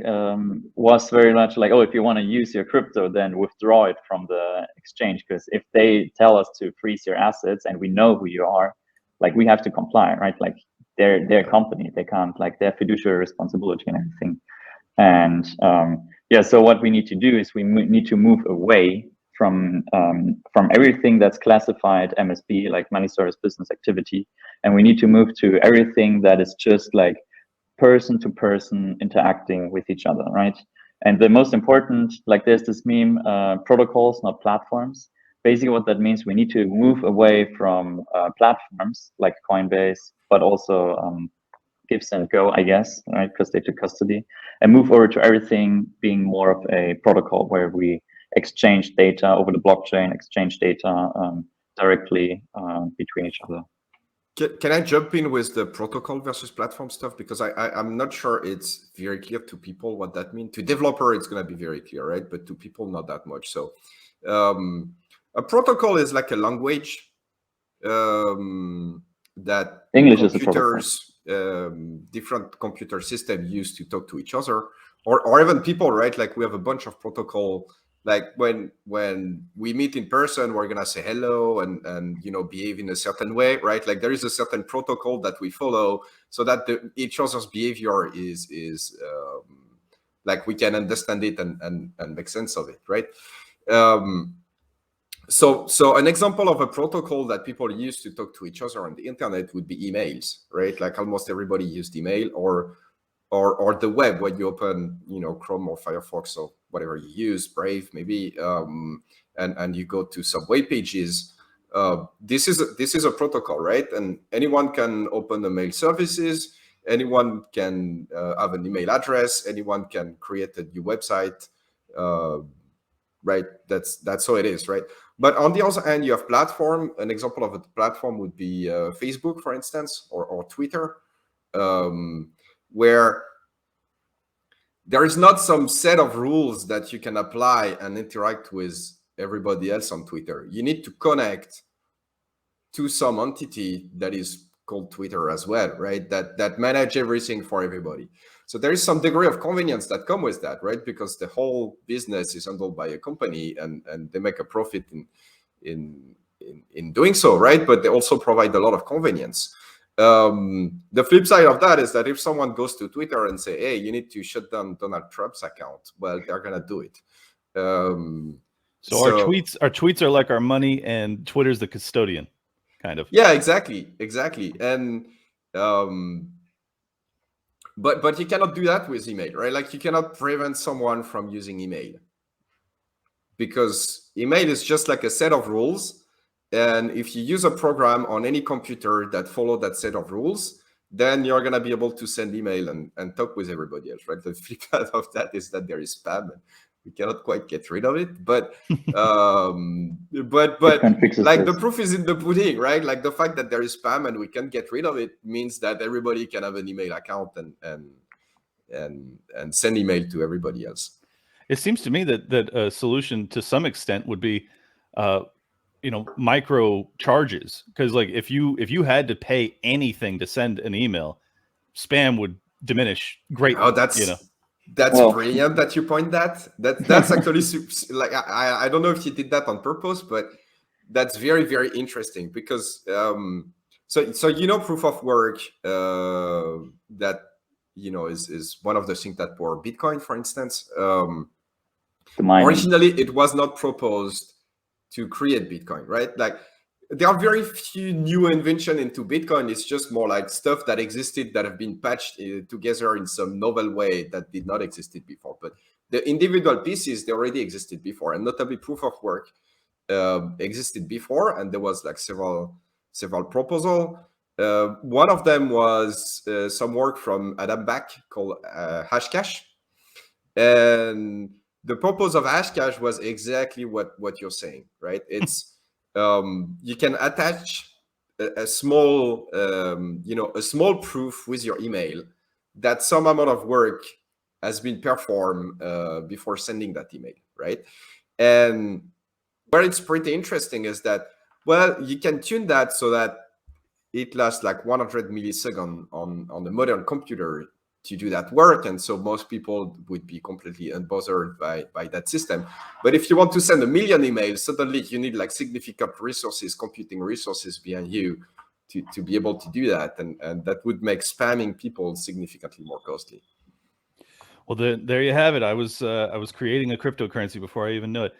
was very much like, oh, if you want to use your crypto, then withdraw it from the exchange, because if they tell us to freeze your assets and we know who you are, like we have to comply, right? Like their company, they can't, like their fiduciary responsibility and everything. And yeah, so what we need to do is we need to move away from everything that's classified MSB, like money service business activity, and we need to move to everything that is just like person to person interacting with each other, right? And the most important, like there's this meme, protocols, not platforms. Basically what that means, we need to move away from platforms like Coinbase, but also Give Send Go, I guess, right? Because they took custody, and move over to everything being more of a protocol where we exchange data over the blockchain, exchange data directly between each other. Can I jump in with the protocol versus platform stuff? Because I'm not sure it's very clear to people what that means. To developer, it's going to be very clear, right? But to people, not that much. So a protocol is like a language that English computers, different computer systems use to talk to each other, or even people, right? Like we have a bunch of protocol. Like when we meet in person, we're gonna say hello and behave in a certain way, right? Like there is a certain protocol that we follow so that each other's behavior is like we can understand it and make sense of it, right? So an example of a protocol that people use to talk to each other on the internet would be emails, right? Like almost everybody used email, or the web when you open, Chrome or Firefox or whatever you use, Brave maybe, and you go to some web pages. This is a protocol, right? And anyone can open the mail services. Anyone can have an email address. Anyone can create a new website, right? That's how it is, right? But on the other hand, you have platform. An example of a platform would be Facebook, for instance, or Twitter, where there is not some set of rules that you can apply and interact with everybody else on Twitter. You need to connect to some entity that is called Twitter as well, right? That manage everything for everybody. So there is some degree of convenience that come with that, right? Because the whole business is handled by a company, and they make a profit in doing so, right? But they also provide a lot of convenience. The flip side of that is that if someone goes to Twitter and say, hey, you need to shut down Donald Trump's account, well, they're gonna do it. So our tweets are like our money, and Twitter's the custodian, kind of. Yeah, exactly. And but you cannot do that with email, right? Like, you cannot prevent someone from using email, because email is just like a set of rules. And if you use a program on any computer that follow that set of rules, then you're going to be able to send email and talk with everybody else, right? The flip side of that is that there is spam. We cannot quite get rid of it, but like, the proof is in the pudding, right? Like, the fact that there is spam and we can get rid of it means that everybody can have an email account and send email to everybody else. It seems to me that a solution to some extent would be, micro charges, because like if you had to pay anything to send an email, spam would diminish greatly. Oh, that's brilliant that you point that. That's actually like, I don't know if you did that on purpose, but that's very, very interesting, because so proof of work that is one of the things that were Bitcoin, for instance. Originally, it was not proposed to create Bitcoin, right? Like, there are very few new invention into Bitcoin. It's just more like stuff that existed that have been patched together in some novel way that did not existed before. But the individual pieces, they already existed before, and notably proof of work existed before, and there was like several proposals. One of them was some work from Adam Back called Hashcash, and the purpose of Hashcash was exactly what you're saying, right? It's you can attach a small proof with your email that some amount of work has been performed before sending that email, right? And where it's pretty interesting is that, well, you can tune that so that it lasts like 100 milliseconds on the modern computer to do that work, and so most people would be completely unbothered by that system. But if you want to send 1 million emails, suddenly you need like significant resources, computing resources behind you to be able to do that, and that would make spamming people significantly more costly. Well, there you have it. I was creating a cryptocurrency before I even knew it.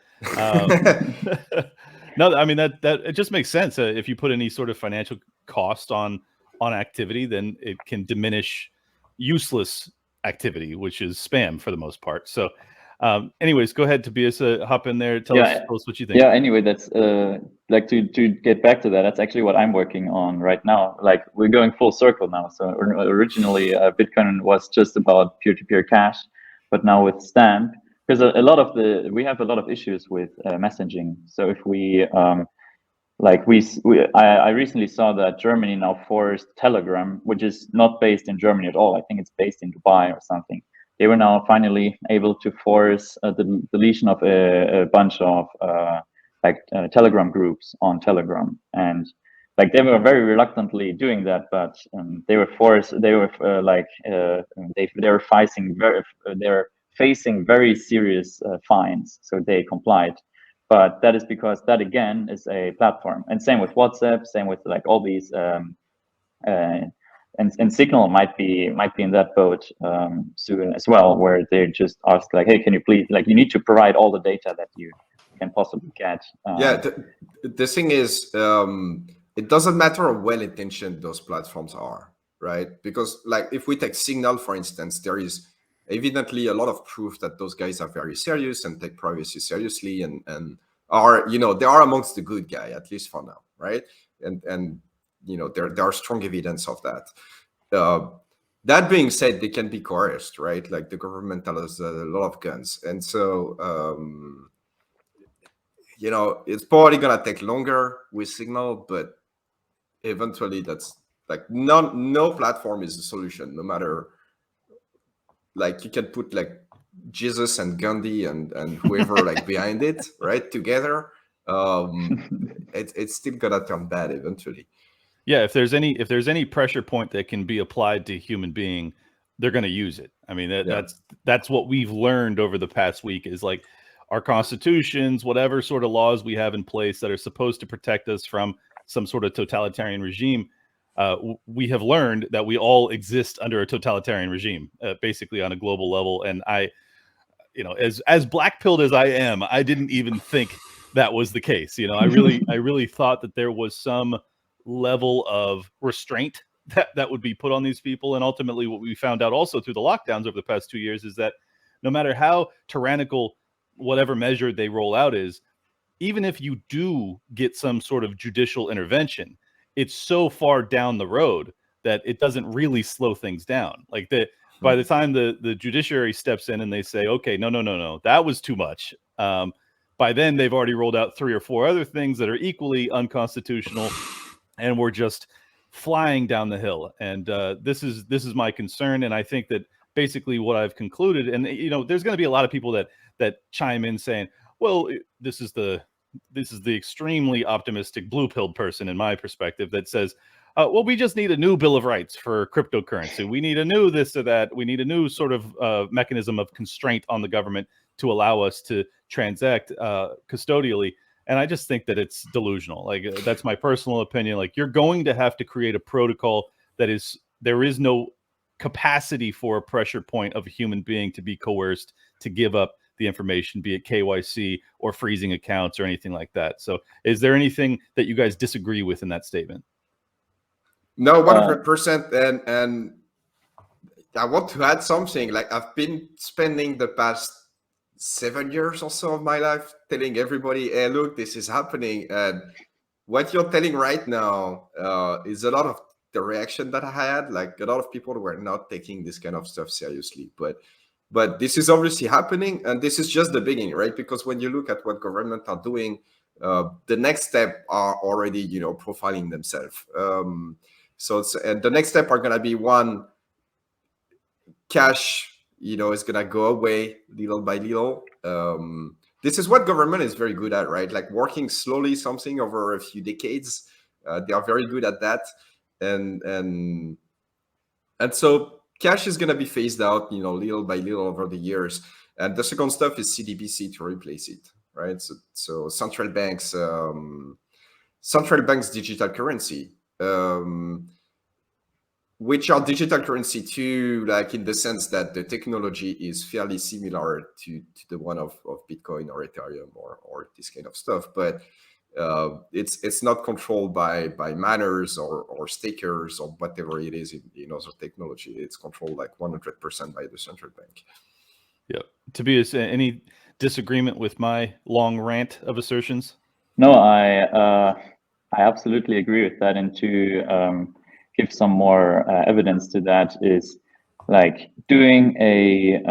No, I mean that it just makes sense. If you put any sort of financial cost on activity, then it can diminish useless activity, which is spam for the most part. So anyways, go ahead, Tobias, hop in there. Tell us what you think. Yeah, anyway, that's like to get back to that, that's actually what I'm working on right now. Like, we're going full circle now. So originally Bitcoin was just about peer-to-peer cash, but now with Stamp, because we have a lot of issues with messaging. So if we I recently saw that Germany now forced Telegram, which is not based in Germany at all. I think it's based in Dubai or something. They were now finally able to force the deletion of a bunch of Telegram groups on Telegram, and like they were very reluctantly doing that, but they were forced. They were facing very serious fines, so they complied. But that is because that again is a platform, and same with WhatsApp, same with like all these, and Signal might be in that boat soon as well, where they just ask like, hey, can you please, like, you need to provide all the data that you can possibly get. The thing is, it doesn't matter how well-intentioned those platforms are, right? Because like if we take Signal, for instance, there is evidently a lot of proof that those guys are very serious and take privacy seriously, and are, they are amongst the good guy, at least for now, right? And there are strong evidence of that. That being said, they can be coerced, right? Like the government has a lot of guns, and so it's probably gonna take longer with Signal, but eventually that's like no platform is a solution, no matter. Like you can put like Jesus and Gandhi and whoever like behind it, right, together. it's still gonna turn bad eventually. Yeah, if there's any pressure point that can be applied to a human being, they're going to use it. I mean, that's what we've learned over the past week is like our constitutions, whatever sort of laws we have in place that are supposed to protect us from some sort of totalitarian regime. We have learned that we all exist under a totalitarian regime, basically on a global level. And as black-pilled as I am, I didn't even think that was the case. I really thought that there was some level of restraint that would be put on these people. And ultimately what we found out also through the lockdowns over the past 2 years is that no matter how tyrannical whatever measure they roll out is, even if you do get some sort of judicial intervention, it's so far down the road that it doesn't really slow things down. Like by the time the judiciary steps in and they say, okay, no, that was too much. By then they've already rolled out 3 or 4 other things that are equally unconstitutional, and we're just flying down the hill. And this is my concern. And I think that basically what I've concluded, and there's going to be a lot of people that chime in saying, well, this is the extremely optimistic blue-pilled person in my perspective that says, well, we just need a new Bill of Rights for cryptocurrency. We need a new this or that. We need a new sort of mechanism of constraint on the government to allow us to transact custodially. And I just think that it's delusional. Like, that's my personal opinion. Like, you're going to have to create a protocol there is no capacity for a pressure point of a human being to be coerced to give up the information, be it KYC or freezing accounts or anything like that. So is there anything that you guys disagree with in that statement? No, 100%. And I want to add something. Like, I've been spending the past 7 years or so of my life telling everybody, hey, look, this is happening. And what you're telling right now is a lot of the reaction that I had. Like, a lot of people were not taking this kind of stuff seriously. But this is obviously happening, and this is just the beginning, right? Because when you look at what government are doing, the next step are already, profiling themselves. And the next step are going to be one, cash, is going to go away little by little. This is what government is very good at, right? Like working slowly something over a few decades. They are very good at that. And so cash is going to be phased out, little by little over the years. And the second stuff is CBDC to replace it, right? So central banks digital currency, which are digital currency too, like in the sense that the technology is fairly similar to the one of Bitcoin or Ethereum or this kind of stuff, but it's not controlled by miners or stakers or whatever it is in other technology. It's controlled like 100% by the central bank. Yeah. Tobias, any disagreement with my long rant of assertions? No, I absolutely agree with that. And to give some more evidence to that is like doing a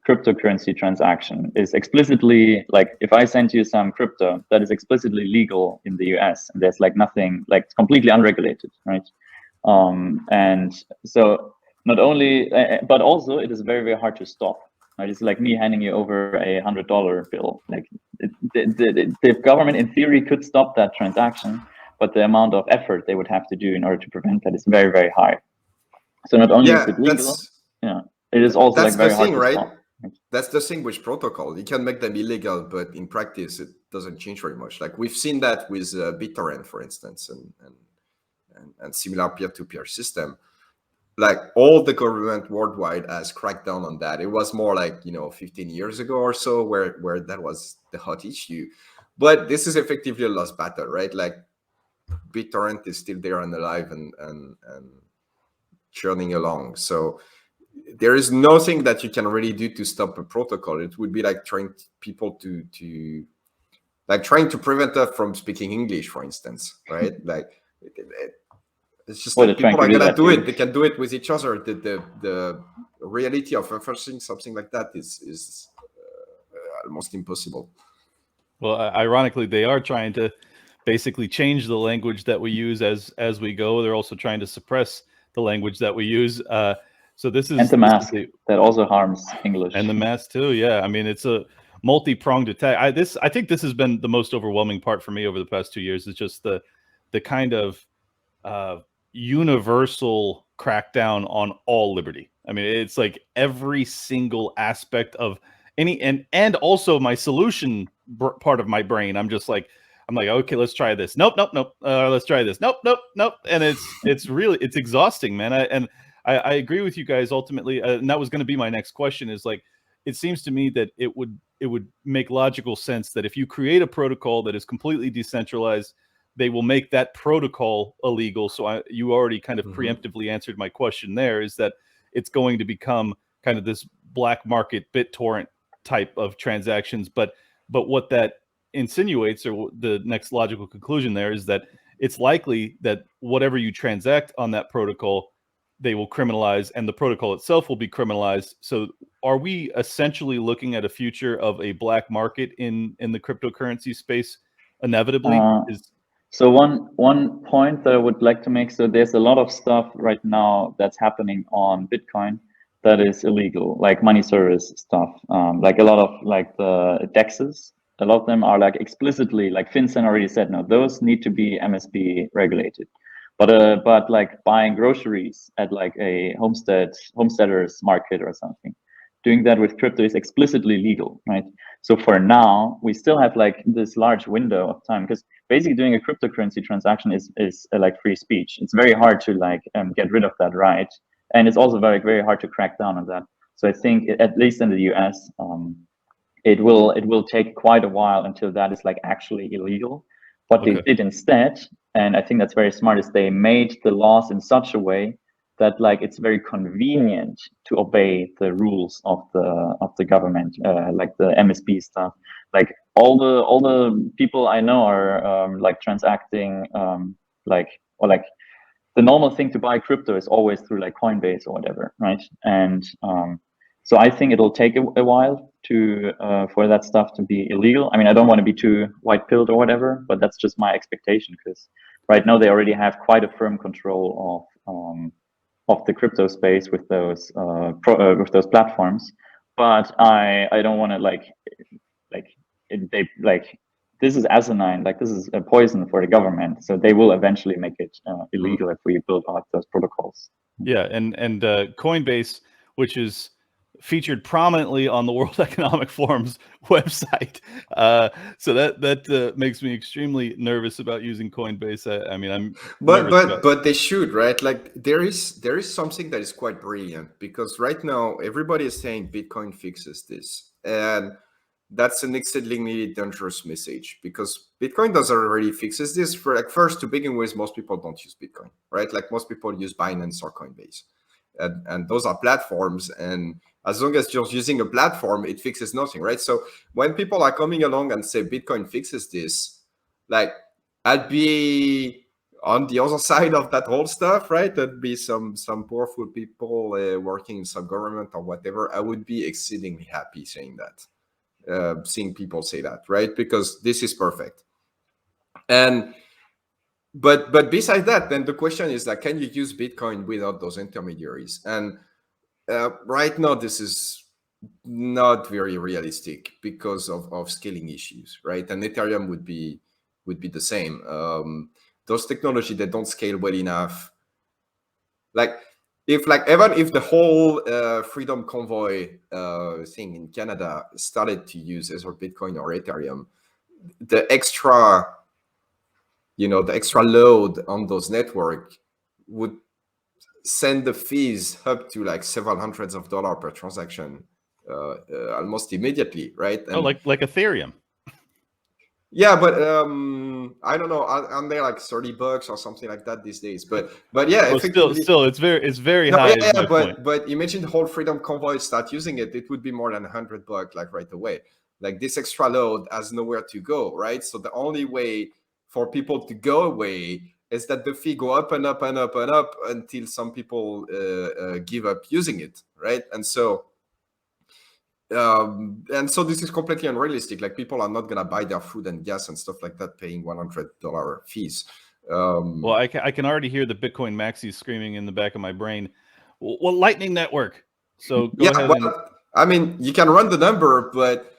cryptocurrency transaction is explicitly, like if I send you some crypto, that is explicitly legal in the US, and there's like nothing, like it's completely unregulated, right? And so not only, but also it is very, very hard to stop. Right? It's like me handing you over a $100 bill. Like the government in theory could stop that transaction, but the amount of effort they would have to do in order to prevent that is very, very high. So not only is it legal, it is also like very hard to stop. That's the thing with protocol. You can make them illegal, but in practice, it doesn't change very much. Like we've seen that with BitTorrent, for instance, and similar peer-to-peer system. Like all the government worldwide has cracked down on that. It was more like 15 years ago or so where that was the hot issue. But this is effectively a lost battle, right? Like BitTorrent is still there and alive and churning along. So there is nothing that you can really do to stop a protocol. It would be like trying people to trying to prevent us from speaking English, for instance, right? Like it's just like people are gonna do it. They can do it with each other. The reality of enforcing something like that is almost impossible. Well, ironically, they are trying to basically change the language that we use as we go. They're also trying to suppress the language that we use. So this is and the mask that also harms English. And the mask too. Yeah, I mean, it's multi-pronged attack. I think this has been the most overwhelming part for me over the past 2 years, is just the kind of universal crackdown on all liberty. I mean, it's like every single aspect of any, and also my solution part of my brain. I'm like, okay, let's try this. Nope. Let's try this. Nope. And it's really, it's exhausting, man. I agree with you guys ultimately. And that was going to be my next question, is like, it seems to me that it would make logical sense that if you create a protocol that is completely decentralized, they will make that protocol illegal. So you already kind of preemptively answered my question there, is that it's going to become kind of this black market BitTorrent type of transactions. But what that insinuates, or the next logical conclusion there, is that it's likely that whatever you transact on that protocol, they will criminalize, and the protocol itself will be criminalized. So are we essentially looking at a future of a black market in the cryptocurrency space inevitably? So one point that I would like to make, so there's a lot of stuff right now that's happening on Bitcoin that is illegal, like money service stuff, like a lot of like the DEXs, a lot of them are like explicitly, like FinCEN already said, no, those need to be MSB regulated. But like buying groceries at like a homesteaders market or something, doing that with crypto is explicitly legal, right? So for now, we still have like this large window of time, because basically doing a cryptocurrency transaction is like free speech. It's very hard to like get rid of that right, and it's also very, very hard to crack down on that. So I think at least in the US, it will take quite a while until that is like actually illegal. What they did instead, and I think that's very smart, is they made the laws in such a way that like it's very convenient to obey the rules of the government, like the MSB stuff. Like all the people I know are like transacting like the normal thing to buy crypto is always through like Coinbase or whatever, right? And so I think it'll take a while to for that stuff to be illegal. I mean, I don't want to be too white-pilled or whatever, but that's just my expectation, because right now they already have quite a firm control of the crypto space with those platforms. But I don't want to this is asinine, like this is a poison for the government. So they will eventually make it illegal if we build out those protocols. Yeah, and Coinbase, which is featured prominently on the World Economic Forum's website, so that makes me extremely nervous about using Coinbase. I mean, but they should, right? Like there is something that is quite brilliant, because right now everybody is saying Bitcoin fixes this, and that's an exceedingly dangerous message, because Bitcoin doesn't really fixes this. For like, first, to begin with, most people don't use Bitcoin, right? Like most people use Binance or Coinbase, and those are platforms, and as long as you're using a platform, it fixes nothing, right? So when people are coming along and say Bitcoin fixes this, like I'd be on the other side of that whole stuff, right? There'd be some powerful people working in some government or whatever. I would be exceedingly happy saying that, seeing people say that, right? Because this is perfect. And but besides that, then the question is that, can you use Bitcoin without those intermediaries? And right now, this is not very realistic because of scaling issues, right? And Ethereum would be the same. Those technology that don't scale well enough, like even if the whole Freedom Convoy thing in Canada started to use either Bitcoin or Ethereum, the extra load on those network would send the fees up to like several hundreds of dollars per transaction almost immediately, right? And, like Ethereum. Yeah, but I don't know. Aren't they like $30 or something like that these days? But yeah, well, still, it's very high. Yeah, but imagine the whole Freedom Convoy start using it. It would be more than $100 like right away. Like this extra load has nowhere to go, right? So the only way for people to go away is that the fee go up and up and up and up until some people give up using it, right? And so this is completely unrealistic. Like people are not gonna buy their food and gas and stuff like that paying $100 fees. Well, I can already hear the Bitcoin maxis screaming in the back of my brain. Well, Lightning Network. So go ahead. I mean, you can run the number, but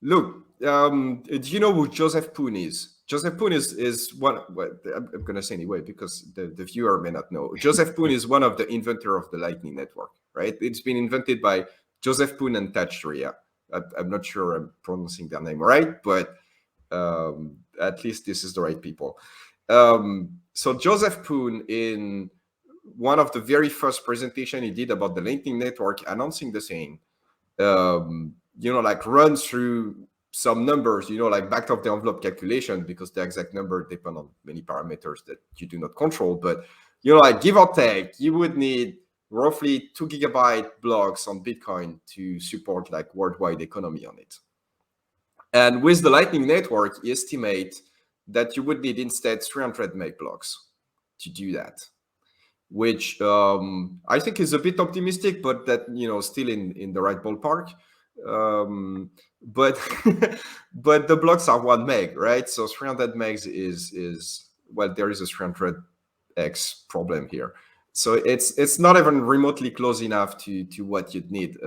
Look, do you know who Joseph Poon is? Joseph Poon is one. Well, I'm going to say anyway because the viewer may not know. Joseph Poon is one of the inventor of the Lightning Network, right? It's been invented by Joseph Poon and Taj Sharia. I'm not sure I'm pronouncing their name right, but at least this is the right people. So Joseph Poon, in one of the very first presentation he did about the Lightning Network, announcing the same, like run through some numbers, like back of the envelope calculation, because the exact number depend on many parameters that you do not control. But, like give or take, you would need roughly 2 gigabyte blocks on Bitcoin to support like worldwide economy on it. And with the Lightning Network, you estimate that you would need instead 300 meg blocks to do that, which I think is a bit optimistic, but that, still in the right ballpark. But but the blocks are 1 meg, right? So 300 megs is well, there is a 300x problem here. So it's not even remotely close enough to what you'd need.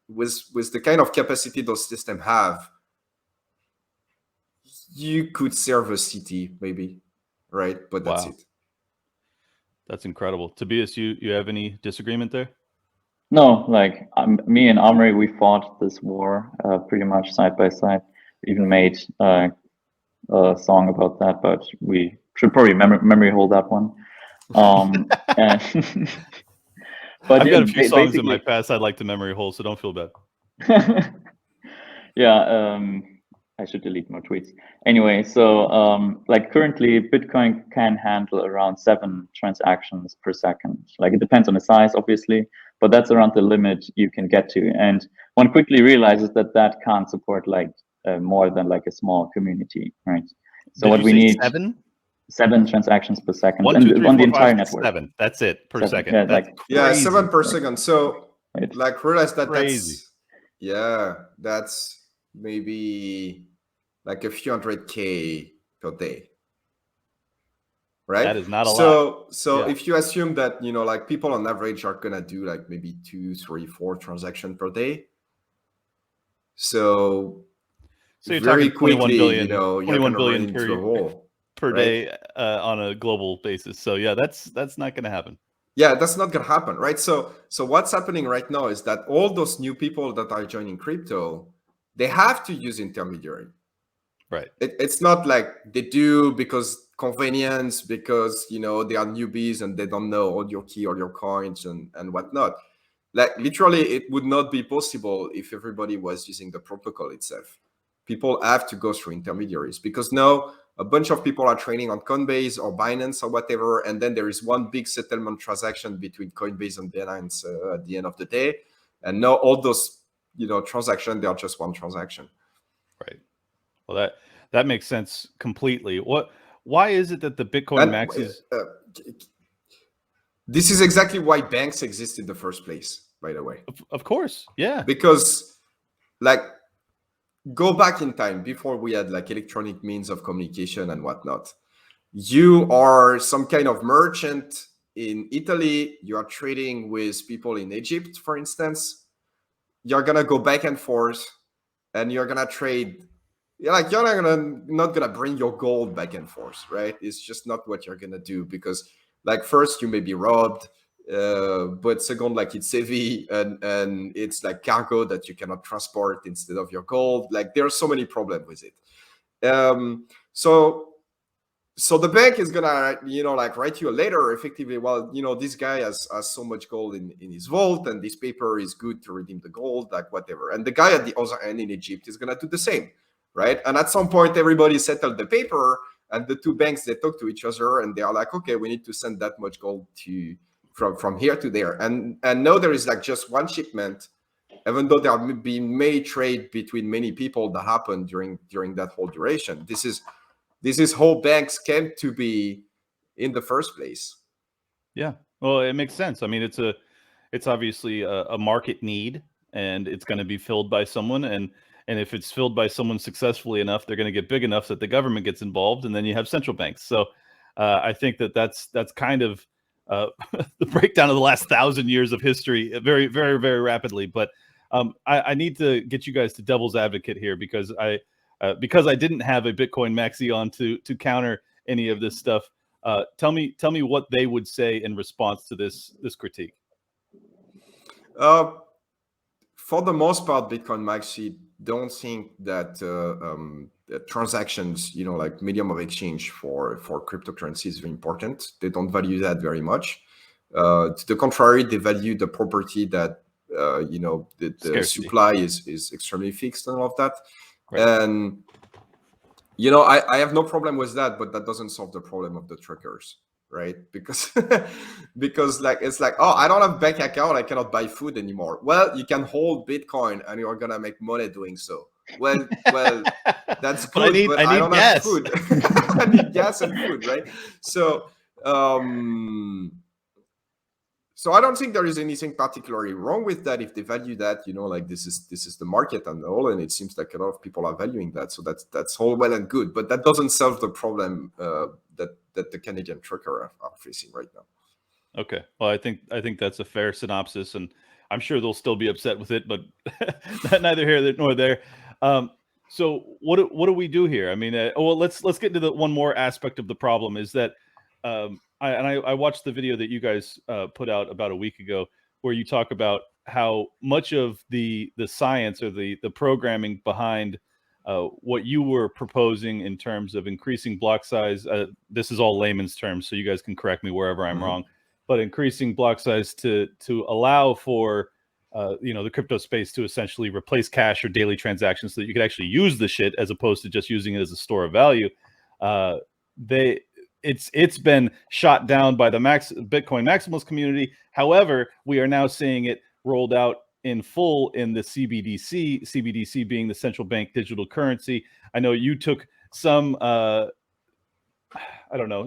With the kind of capacity those systems have, you could serve a city maybe, right? But that's Wow. it. That's incredible. Tobias, you have any disagreement there? No, like me and Amaury, we fought this war pretty much side by side. We even made a song about that, but we should probably memory hold that one. And but I've got a few songs in my past I'd like to memory hold, so don't feel bad. Yeah, I should delete more tweets. Anyway, so like currently Bitcoin can handle around 7 transactions per second. Like it depends on the size, obviously, but that's around the limit you can get to. And one quickly realizes that that can't support like more than like a small community, right? So Did what you we say need 7 transactions per second 1, 2, 3, on the 4, 5, entire 6, network. 7. That's it per 7. second. Yeah, that's like crazy. 7 per second. So right. like realize that Crazy. that's maybe like a few hundred K per day, right? That is not a lot. So Yeah. if you assume that like people on average are gonna do like maybe 2, 3, 4 transactions per day, so you're very talking 21 quickly billion, you're 21 gonna run billion into a wall per right? day on a global basis. So yeah, that's not going to happen. Yeah, that's not going to happen, right? So what's happening right now is that all those new people that are joining crypto, they have to use intermediary. Right. It's not like they do because convenience, because they are newbies and they don't know all your key, all your coins and whatnot. Like literally, it would not be possible if everybody was using the protocol itself. People have to go through intermediaries because now a bunch of people are trading on Coinbase or Binance or whatever, and then there is one big settlement transaction between Coinbase and Binance at the end of the day, and now all those transactions, they are just one transaction. Right. Well, that makes sense completely. Why is it that the Bitcoin maxis? This is exactly why banks exist in the first place, by the way. Of course, yeah. Because like go back in time before we had like electronic means of communication and whatnot. You are some kind of merchant in Italy. You are trading with people in Egypt, for instance. You're gonna go back and forth, and you're gonna trade. You're not gonna bring your gold back and forth, right? It's just not what you're gonna do because, like, first you may be robbed. But second, like it's heavy and it's like cargo that you cannot transport instead of your gold. Like there are so many problems with it. So the bank is gonna, like write you a letter effectively. Well, this guy has so much gold in his vault, and this paper is good to redeem the gold, like whatever. And the guy at the other end in Egypt is gonna do the same, right? And at some point, everybody settled the paper, and the two banks, they talk to each other, and they are like, okay, we need to send that much gold to from here to there. And now there is like just one shipment, even though there have been many trade between many people that happened during that whole duration. This is how banks came to be in the first place. Yeah, well, it makes sense. I mean, it's obviously a market need, and it's going to be filled by someone, and if it's filled by someone successfully enough, they're going to get big enough that the government gets involved, and then you have central banks. So I think that's kind of the breakdown of the last 1,000 years of history, very, very, very rapidly. But I need to get you guys to devil's advocate here because I didn't have a Bitcoin maxi on to counter any of this stuff. Tell me what they would say in response to this critique. For the most part, Bitcoin maxi don't think that transactions, like medium of exchange for cryptocurrency is very important. They don't value that very much. To the contrary, they value the property that the supply is extremely fixed and all of that. Right. And I have no problem with that, but that doesn't solve the problem of the truckers, right? Because it's like, oh, I don't have a bank account, I cannot buy food anymore. Well, you can hold Bitcoin and you're gonna make money doing so. Well, that's good, but I don't have food. I need gas and food, right? So so I don't think there is anything particularly wrong with that if they value that, like this is the market and all, and it seems like a lot of people are valuing that. So that's all well and good, but that doesn't solve the problem that the Canadian trucker are facing right now. Okay, well, I think that's a fair synopsis, and I'm sure they'll still be upset with it, but neither here nor there. So what do we do here? I mean, let's get into the one more aspect of the problem is that. I watched the video that you guys put out about a week ago, where you talk about how much of the science or the programming behind what you were proposing in terms of increasing block size. This is all layman's terms, so you guys can correct me wherever I'm wrong. But increasing block size to allow for the crypto space to essentially replace cash or daily transactions, so that you could actually use the shit as opposed to just using it as a store of value. It's been shot down by the Bitcoin maximalist community. However, we are now seeing it rolled out in full in the CBDC being the central bank digital currency. I know you took some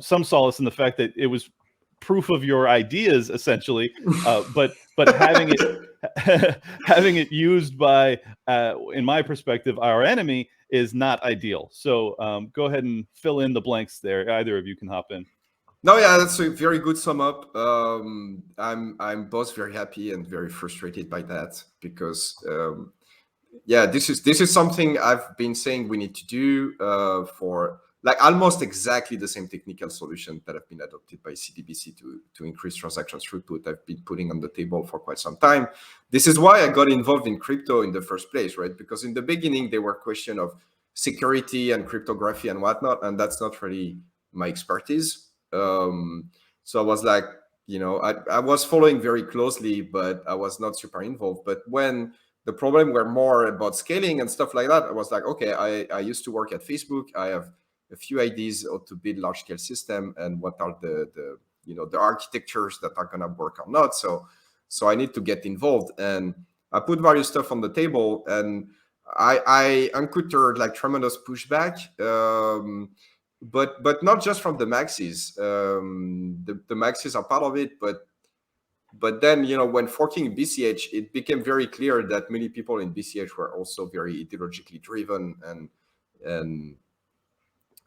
some solace in the fact that it was proof of your ideas essentially, but having it used by in my perspective, our enemy is not ideal. So go ahead and fill in the blanks there. Either of you can hop in. No, yeah, that's a very good sum up. I'm both very happy and very frustrated by that because this is something I've been saying we need to do for like almost exactly the same technical solution that have been adopted by CBDC to increase transaction throughput. I've been putting on the table for quite some time. This is why I got involved in crypto in the first place, right? Because in the beginning, there were questions of security and cryptography and whatnot, and that's not really my expertise. So I was like, I was following very closely, but I was not super involved. But when the problem were more about scaling and stuff like that, I was like, okay, I used to work at Facebook. I have a few ideas how to build large-scale system and what are the architectures that are gonna work or not. So I need to get involved, and I put various stuff on the table, and I encountered like tremendous pushback, but not just from the maxis. The maxis are part of it, but then when forking BCH, it became very clear that many people in BCH were also very ideologically driven and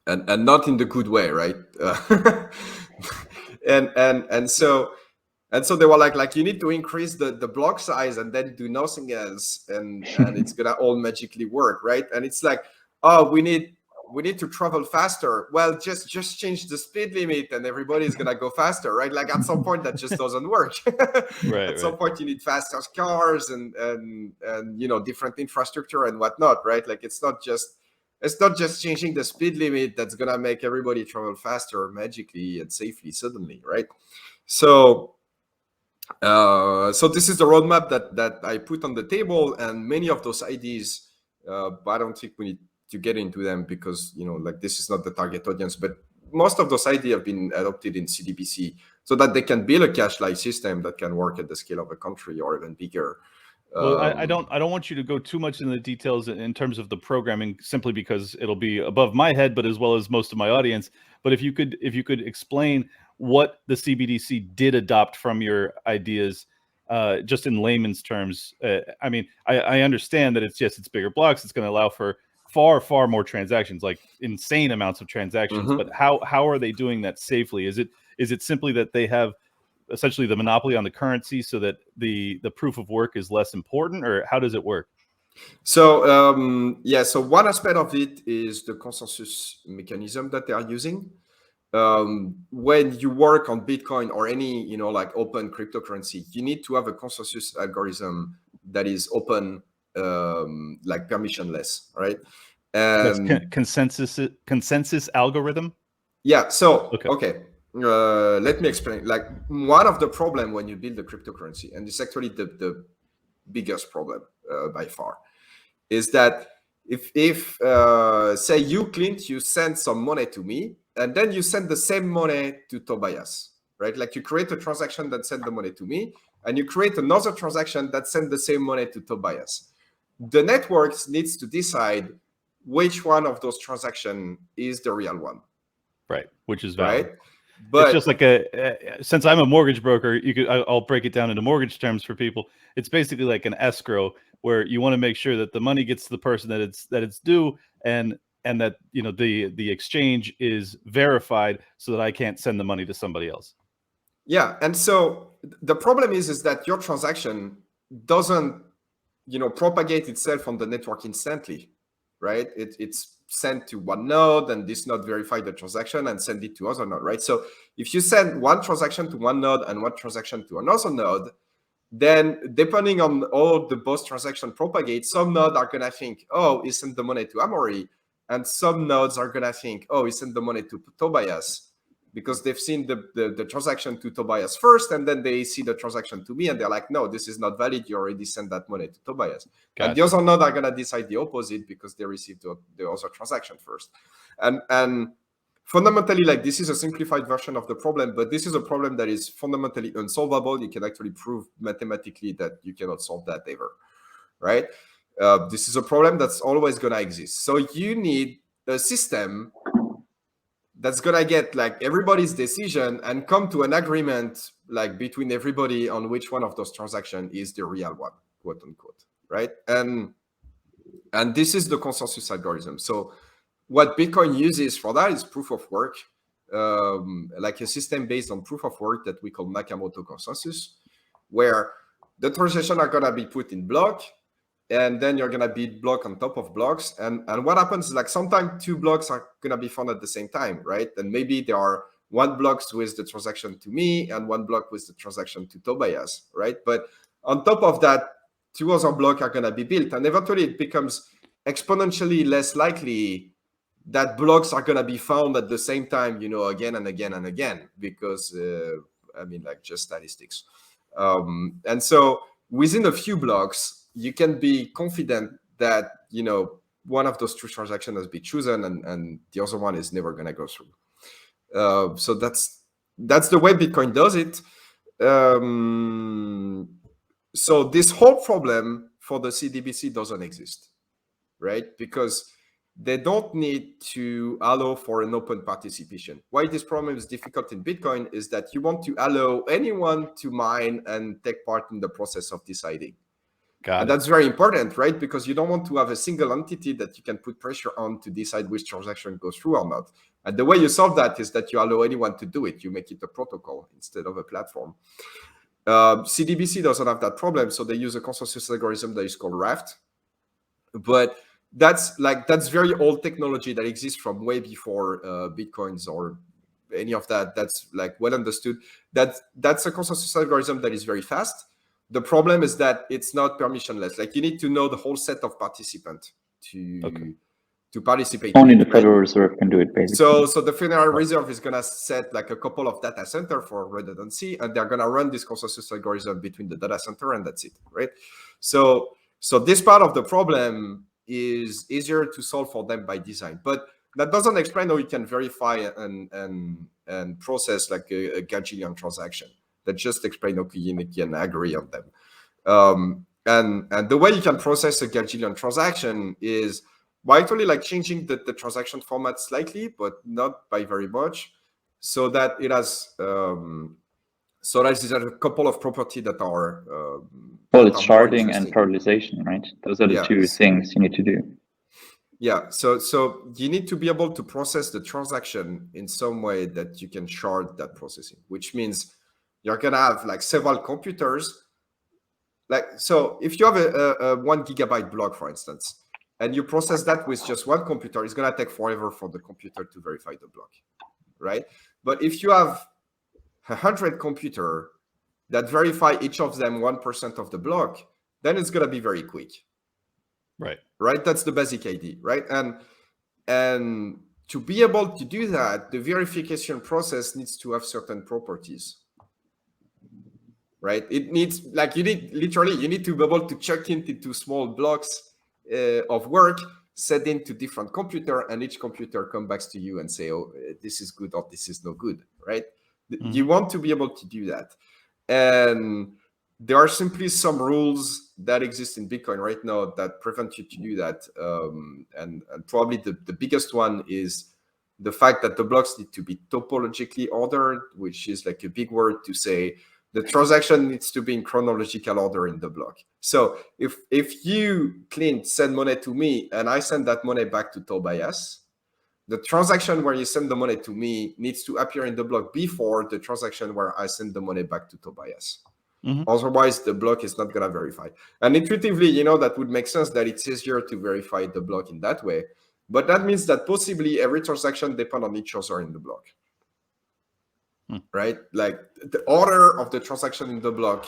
not in the good way, right? And so they were like you need to increase the block size and then do nothing else, and it's gonna all magically work, right? And it's like, oh, we need to travel faster. Well, just change the speed limit and everybody's gonna go faster, right? Like at some point that just doesn't work. At some point you need faster cars and different infrastructure and whatnot, right? Like it's not just changing the speed limit that's gonna make everybody travel faster magically and safely suddenly, right? So this is the roadmap that I put on the table, and many of those ideas, but I don't think we need to get into them because like this is not the target audience. But most of those ideas have been adopted in CBDC so that they can build a cash-like system that can work at the scale of a country or even bigger. Well, I don't want you to go too much into the details in terms of the programming, simply because it'll be above my head, but as well as most of my audience. But if you could explain what the CBDC did adopt from your ideas, just in layman's terms. I mean, I understand that it's bigger blocks. It's going to allow for far more transactions, like insane amounts of transactions. But how are they doing that safely? Is it simply that they have essentially the monopoly on the currency so that the proof of work is less important, or how does it work? So so one aspect of it is the consensus mechanism that they are using. When you work on Bitcoin or any, like open cryptocurrency, you need to have a consensus algorithm that is open, like permissionless, right? That's consensus algorithm. Yeah. So Okay. let me explain. Like, one of the problem when you build a cryptocurrency, and it's actually the biggest problem by far, is that if say you, Clint, you send some money to me, and then you send the same money to Tobias, right? Like, you create a transaction that send the money to me, and you create another transaction that send the same money to Tobias. The network needs to decide which one of those transactions is the real one. Right, which is valid. Right? But it's just like since I'm a mortgage broker, I'll break it down into mortgage terms for people. It's basically like an escrow where you want to make sure that the money gets to the person that it's due, and that the exchange is verified so that I can't send the money to somebody else. Yeah, and so the problem is that your transaction doesn't propagate itself on the network instantly, right? It's sent to one node, and this node verify the transaction and send it to other node, right? So if you send one transaction to one node and one transaction to another node, then depending on all the both transaction propagate, some nodes are gonna think, oh, he sent the money to Amaury, and some nodes are gonna think, oh, he sent the money to Tobias, because they've seen the transaction to Tobias first, and then they see the transaction to me, and they're like, no, this is not valid. You already sent that money to Tobias. Gotcha. And the other node are going to decide the opposite because they received the other transaction first. And fundamentally, like, this is a simplified version of the problem, but this is a problem that is fundamentally unsolvable. You can actually prove mathematically that you cannot solve that ever, right? This is a problem that's always going to exist. So you need a system that's gonna get like everybody's decision and come to an agreement like between everybody on which one of those transactions is the real one, quote unquote, right? And this is the consensus algorithm. So what Bitcoin uses for that is proof of work, like a system based on proof of work that we call Nakamoto consensus, where the transactions are gonna be put in block, and then you're gonna build block on top of blocks. And what happens is, like, sometimes two blocks are gonna be found at the same time, right? And maybe there are one block with the transaction to me and one block with the transaction to Tobias, right? But on top of that, two other blocks are gonna be built, and eventually it becomes exponentially less likely that blocks are gonna be found at the same time, again and again and again, because just statistics. And so within a few blocks, you can be confident that one of those two transactions has been chosen, and the other one is never going to go through. So that's the way Bitcoin does it. So this whole problem for the CBDC doesn't exist, right? Because they don't need to allow for an open participation. Why this problem is difficult in Bitcoin is that you want to allow anyone to mine and take part in the process of deciding. And that's very important, right? Because you don't want to have a single entity that you can put pressure on to decide which transaction goes through or not. And the way you solve that is that you allow anyone to do it. You make it a protocol instead of a platform. CBDC doesn't have that problem, so they use a consensus algorithm that is called Raft. But that's very old technology that exists from way before Bitcoins or any of that. That's like well understood. That's a consensus algorithm that is very fast. The problem is that it's not permissionless. Like, you need to know the whole set of participants to participate. Only the Federal Reserve can do it, basically. So the Federal Reserve is gonna set like a couple of data center for redundancy, and they're gonna run this consensus algorithm between the data center, and that's it, right? So this part of the problem is easier to solve for them by design, but that doesn't explain how you can verify and process like a gajillion transaction. That just explain okay, you can agree on them. And the way you can process a gajillion transaction is by actually like changing the transaction format slightly, but not by very much, so that it has there's a couple of properties that are well, it's sharding and parallelization, right? Those are the two things you need to do. Yeah, so you need to be able to process the transaction in some way that you can shard that processing, which means You're gonna have like several computers. Like, so if you have a 1 gigabyte block, for instance, and you process that with just one computer, it's gonna take forever for the computer to verify the block, right? But if you have 100 computers that verify each of them 1% of the block, then it's gonna be very quick. Right? That's the basic idea, right? And to be able to do that, the verification process needs to have certain properties, right? It needs, like, you need to be able to check into small blocks of work, set into different computer, and each computer come back to you and say, oh, this is good or this is no good, right? You want to be able to do that. And there are simply some rules that exist in Bitcoin right now that prevent you to do that. And probably the biggest one is the fact that the blocks need to be topologically ordered, which is like a big word to say the transaction needs to be in chronological order in the block. So if you, Clint, send money to me and I send that money back to Tobias, the transaction where you send the money to me needs to appear in the block before the transaction where I send the money back to Tobias. Otherwise, the block is not going to verify. And intuitively, you know, that would make sense that it's easier to verify the block in that way. But that means that possibly every transaction depends on each other in the block. Right? Like the order of the transaction in the block.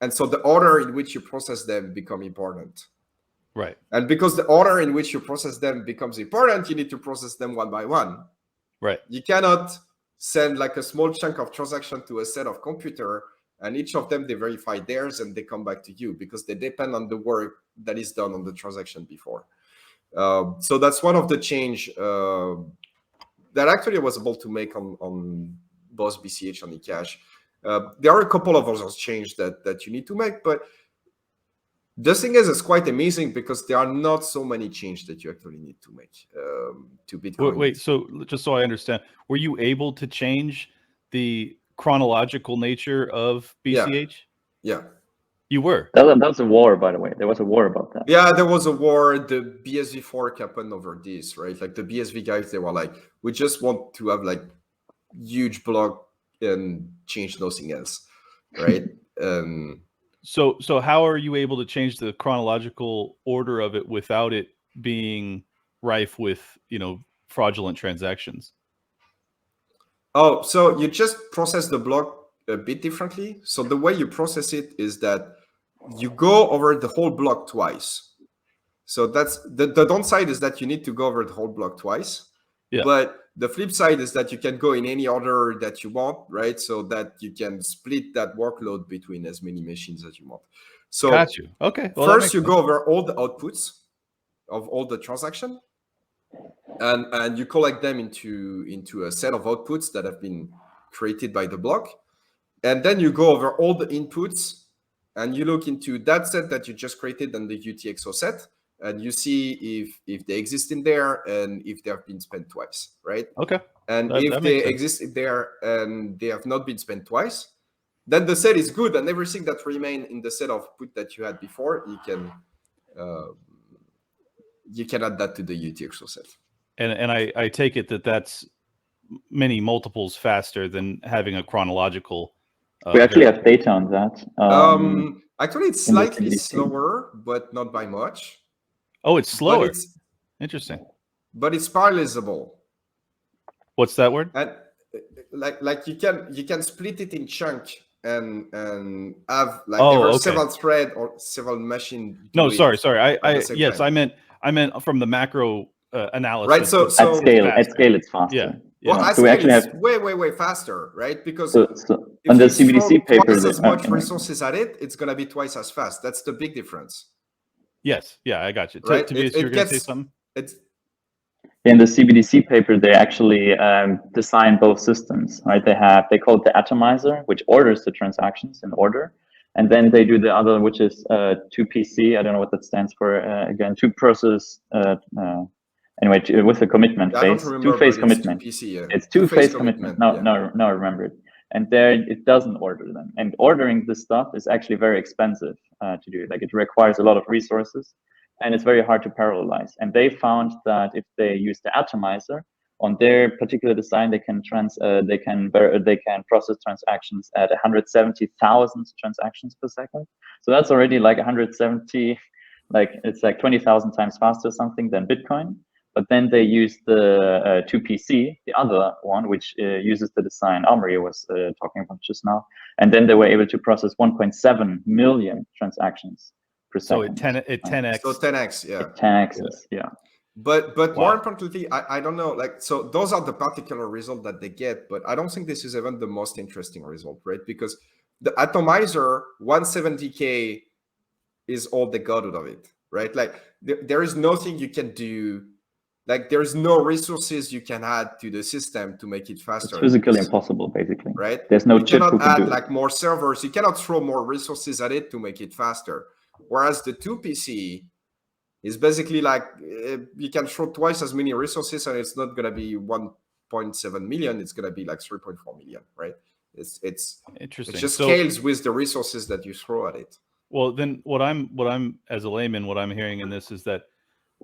And so the order in which you process them become important. Right. And because the order in which you process them becomes important, you need to process them one by one. Right. You cannot send like a small chunk of transaction to a set of computer, and each of them, they verify theirs and they come back to you because they depend on the work that is done on the transaction before. So that's one of the change that actually I was able to make on both BCH and eCash. There are a couple of other changes that you need to make, but the thing is, it's quite amazing because there are not so many changes that you actually need to make to Bitcoin. Wait, so just so I understand, were you able to change the chronological nature of BCH? Yeah. You were? That was a war, by the way. There was a war about that. Yeah, there was a war. The BSV fork happened over this, right? Like the BSV guys, they were like, we just want to have like huge block and change nothing else, right? So how are you able to change the chronological order of it without it being rife with, you know, fraudulent transactions? Oh, so you just process the block a bit differently. So the way you process it is that you go over the whole block twice. So that's the downside is that you need to go over the whole block twice. Yeah. But the flip side is that you can go in any order that you want, right? So that you can split that workload between as many machines as you want. So got you. Okay. Well, first you go over all the outputs of all the transaction, and you collect them into a set of outputs that have been created by the block. And then you go over all the inputs and you look into that set that you just created and the UTXO set. And you see if they exist in there and if they have been spent twice, right? Okay. And if they exist in there and they have not been spent twice, then the set is good, and everything that remain in the set of put that you had before, you can add that to the UTXO set. And I take it that's many multiples faster than having a chronological. We actually have data on that. Actually, it's slightly slower, but not by much. Oh, it's slower. Interesting. But it's parallelizable. What's that word? And like you can split it in chunk and have like several thread or several machine. No, sorry. Yes, time. I meant from the macro analysis. Right. So at scale, it's faster. Yeah. Well, so we actually have way faster, right? Because on the CBDC paper, twice as much resources at it, it's gonna be twice as fast. That's the big difference. Yes. Yeah, I got you. Right? Tobias, you were going to say something? In the CBDC paper, they actually design both systems, right? They call it the atomizer, which orders the transactions in order. And then they do the other, which is 2PC. I don't know what that stands for. Again, two process. Anyway, with the commitment phase, two-phase commitment. It's two-phase commitment. Now I remember it. And there it doesn't order them. And ordering this stuff is actually very expensive to do. Like it requires a lot of resources and it's very hard to parallelize. And they found that if they use the atomizer, on their particular design, they can process transactions at 170,000 transactions per second. So that's already like 170, like it's like 20,000 times faster something than Bitcoin. But then they use the 2PC, the other one, which uses the design Amaury was talking about just now. And then they were able to process 1.7 million transactions per second. So it 10x. So 10x, yeah. 10x, yeah. But Wow. more importantly, I don't know, like, so those are the particular result that they get, but I don't think this is even the most interesting result, right? Because the atomizer 170K is all they got out of it, right? Like there is nothing you can do. Like there's no resources you can add to the system to make it faster. It's physically impossible, basically. Right? There's no you chip cannot who can add do it. like more servers. You cannot throw more resources at it to make it faster. Whereas the 2PC is basically like you can throw twice as many resources, and it's not going to be 1.7 million. It's going to be like 3.4 million, right? It's Interesting. It just So, scales with the resources that you throw at it. well, then what I'm as a layman, what I'm hearing in this is that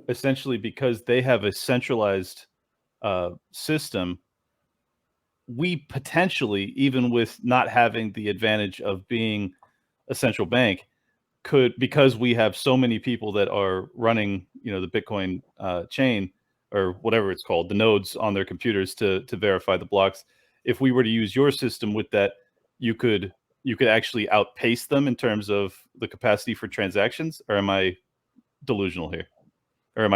essentially because they have a centralized system, we potentially, even with not having the advantage of being a central bank, could, because we have so many people that are running, the Bitcoin chain or whatever it's called, the nodes on their computers to verify the blocks. If we were to use your system with that, you could actually outpace them in terms of the capacity for transactions. Or am I delusional here? Or am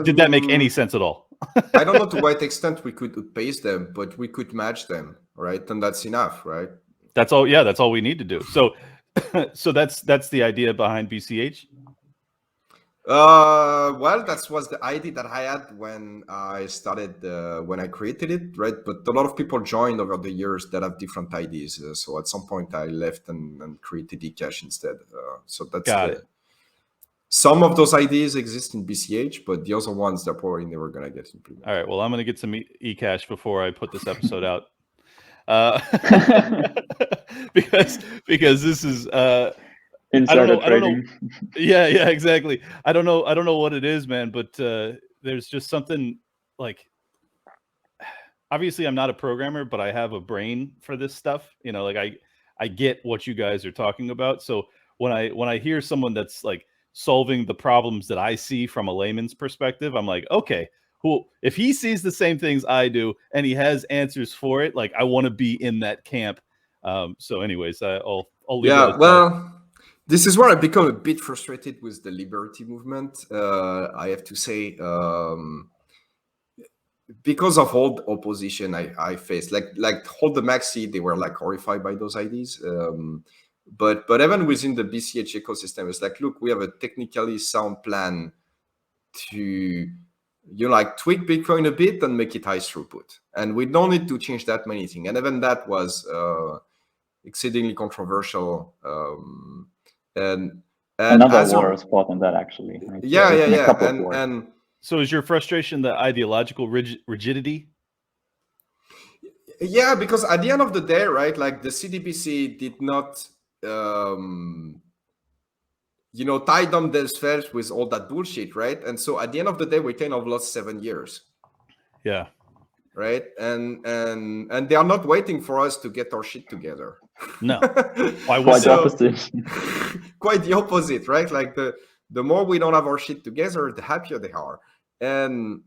did that make any sense at all? I don't know to what extent we could outpace them, but we could match them, right? And that's enough, right? That's all. Yeah, that's all we need to do. So, so that's the idea behind BCH. Well, that was the idea that I had when I started, when I created it, right? But a lot of people joined over the years that have different ideas. So at some point I left and created eCash instead. So that's Got it. Some of those ideas exist in BCH, but the other ones they're probably never going to get implemented. All right. Well, I'm going to get some eCash before I put this episode out, because this is Insider trading. Yeah, exactly. I don't know what it is, man, but there's just something like, obviously I'm not a programmer, but I have a brain for this stuff. Like I get what you guys are talking about. So when I hear someone that's like solving the problems that I see from a layman's perspective, I'm like, okay, cool. If he sees the same things I do and he has answers for it, like I want to be in that camp. So anyways, I'll leave it at that. This is where I become a bit frustrated with the liberty movement. I have to say, because of all the opposition I faced, like all the maxi, they were like horrified by those ideas. But even within the BCH ecosystem, it's like, look, we have a technically sound plan to like tweak Bitcoin a bit and make it high throughput, and we don't need to change that many things. And even that was exceedingly controversial. And another war is fought on that, actually. Like, yeah. And so is your frustration the ideological rigidity? Yeah, because at the end of the day, right, like the CBDC did not tie them themselves with all that bullshit, right? And so at the end of the day, we kind of lost 7 years. Yeah. Right. And they are not waiting for us to get our shit together. No. Quite the opposite. Quite the opposite, right? Like the more we don't have our shit together, the happier they are. And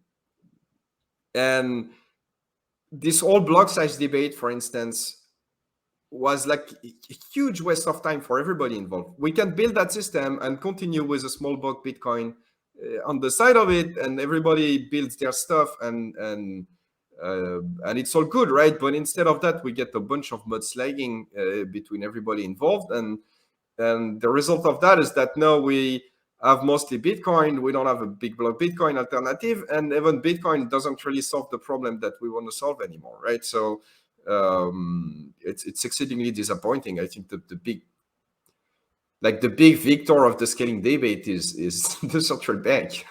this whole block size debate, for instance, was like a huge waste of time for everybody involved. We can build that system and continue with a small block Bitcoin on the side of it, and everybody builds their stuff, and it's all good, right? But instead of that, we get a bunch of mudslinging between everybody involved, and the result of that is that now we have mostly Bitcoin. We don't have a big block Bitcoin alternative, and even Bitcoin doesn't really solve the problem that we want to solve anymore, right? So it's exceedingly disappointing. I think that the big victor of the scaling debate is the central bank,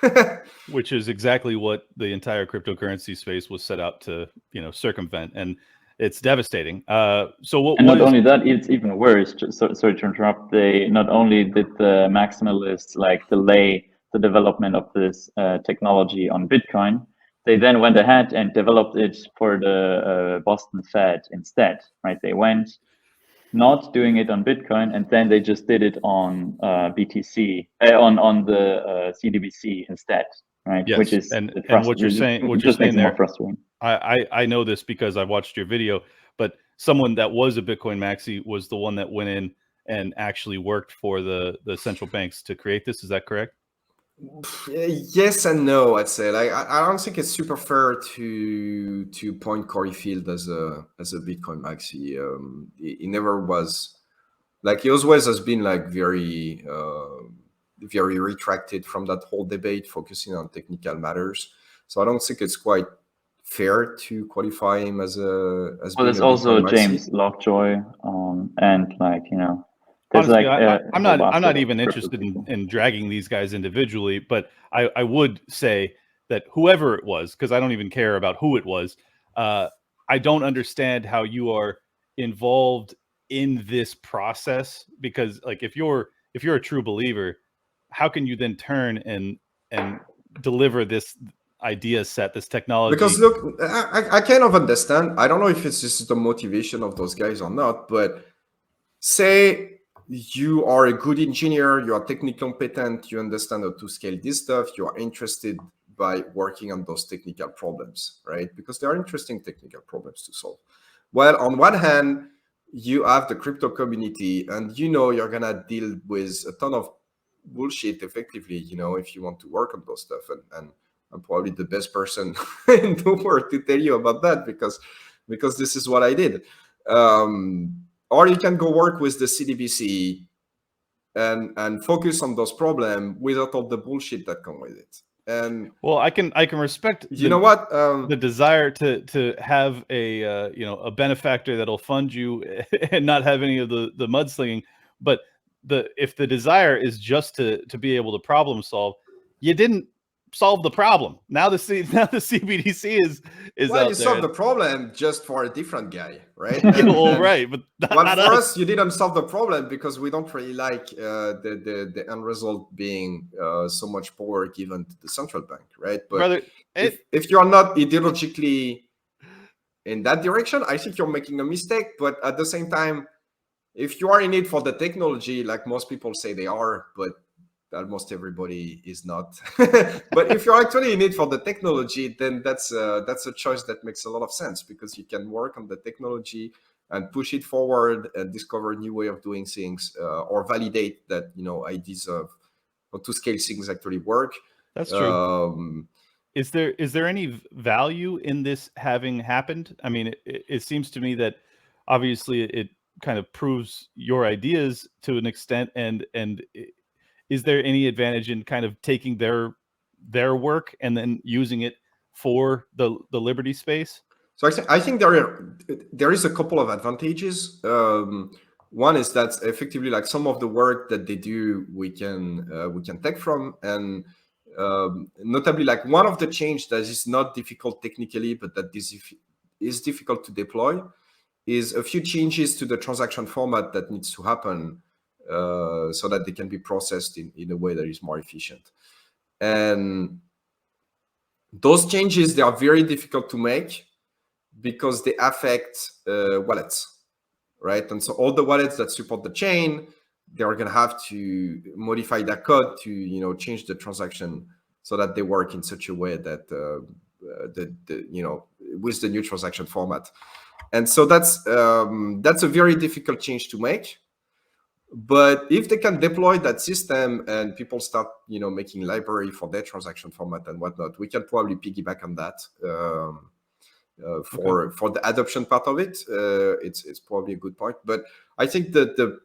which is exactly what the entire cryptocurrency space was set out to circumvent, and it's devastating. So what? And not only that, it's even worse. Sorry to interrupt. They not only did the maximalists like delay the development of this technology on Bitcoin, they then went ahead and developed it for the Boston Fed instead, right? They went not doing it on Bitcoin, and then they just did it on BTC, on the CBDC instead, right? Yes, Which is and what you're saying, more frustrating. I know this because I watched your video, but someone that was a Bitcoin maxi was the one that went in and actually worked for the central banks to create this. Is that correct? Yes and no, I'd say. Like, I don't think it's super fair to point Corey Field as a Bitcoin maxi. He never was. Like, he always has been like very retracted from that whole debate, focusing on technical matters. So I don't think it's quite fair to qualify him as Well, being there's a also Bitcoin James maxi. Lovejoy, and like, you know, there's Honestly, like I'm not even interested in dragging these guys individually, but I would say that whoever it was, because I don't even care about who it was, I don't understand how you are involved in this process, because like if you're a true believer, how can you then turn and deliver this idea set, this technology? Because look, I kind of understand. I don't know if it's just the motivation of those guys or not, but say you are a good engineer, you are technically competent, you understand how to scale this stuff, you are interested by working on those technical problems, right? Because they are interesting technical problems to solve. Well, on one hand, you have the crypto community, and you know you're gonna deal with a ton of bullshit effectively, you know, if you want to work on those stuff. And I'm probably the best person in the world to tell you about that, because this is what I did. Or you can go work with the CBDC and focus on those problems without all the bullshit that come with it. And well, I can respect you know what, the desire to have a you know, a benefactor that'll fund you and not have any of the mudslinging. But if the desire is just to be able to problem solve, you didn't solve the problem. Now the CBDC is well, out you there. solved the problem just for a different guy, right? Well, right, but not for us. us, you didn't solve the problem because we don't really like the end result being so much power given to the central bank, right? But Brother, if you're not ideologically in that direction, I think you're making a mistake. But at the same time, if you are in it for the technology, like most people say they are, but almost everybody is not. But if you're actually in it for the technology, then that's a choice that makes a lot of sense, because you can work on the technology and push it forward and discover a new way of doing things, or validate that, you know, ideas of how to scale things actually work. That's true. Is there any value in this having happened? I mean, it seems to me that obviously it kind of proves your ideas to an extent, and is there any advantage in kind of taking their work and then using it for the liberty space? So I think there is a couple of advantages. One is that effectively, like, some of the work that they do, we can take from, and notably, like, one of the change that is not difficult technically, but that is difficult to deploy, is a few changes to the transaction format that needs to happen, so that they can be processed in a way that is more efficient. And those changes, they are very difficult to make because they affect wallets, right? And so all the wallets that support the chain, they are going to have to modify that code to, you know, change the transaction so that they work in such a way that you know, with the new transaction format. And so that's a very difficult change to make. But if they can deploy that system and people start, you know, making library for their transaction format and whatnot, we can probably piggyback on that. For the adoption part of it, it's probably a good point. But I think that the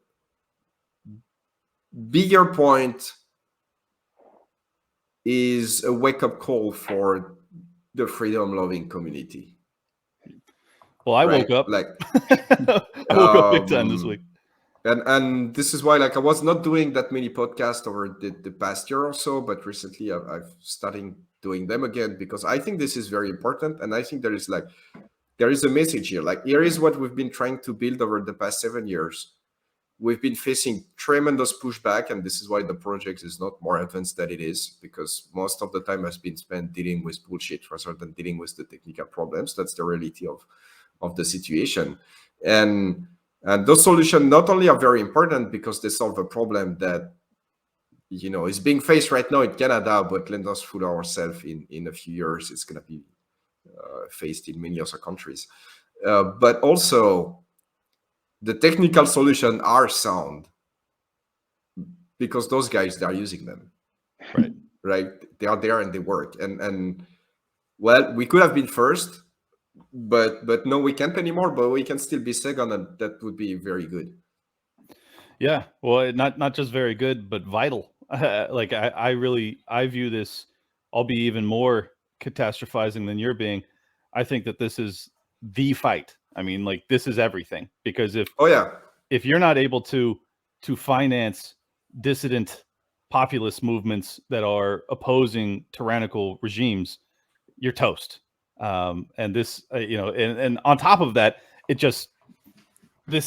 bigger point is a wake-up call for the freedom-loving community. Well, I woke up. Like, I woke up big time this week. And this is why, like, I was not doing that many podcasts over the past year or so, but recently I've started doing them again, because I think this is very important. And I think there is a message here. Like, here is what we've been trying to build over the past 7 years. we've been facing tremendous pushback, and this is why the project is not more advanced than it is, because most of the time has been spent dealing with bullshit rather than dealing with the technical problems. That's the reality of the situation. And those solutions not only are very important because they solve a problem that, you know, is being faced right now in Canada, but let us fool ourselves, in a few years, it's going to be faced in many other countries. But also, the technical solutions are sound because those guys, they are using them. Right. Right? They are there and they work. And well, we could have been first, but no, we can't anymore, but we can still be second, and that would be very good. Yeah. Well, not just very good, but vital. Like I view this, I'll be even more catastrophizing than you're being. I think that this is the fight. I mean, like, this is everything, because if you're not able to finance dissident populist movements that are opposing tyrannical regimes, you're toast. And this, you know, and on top of that, this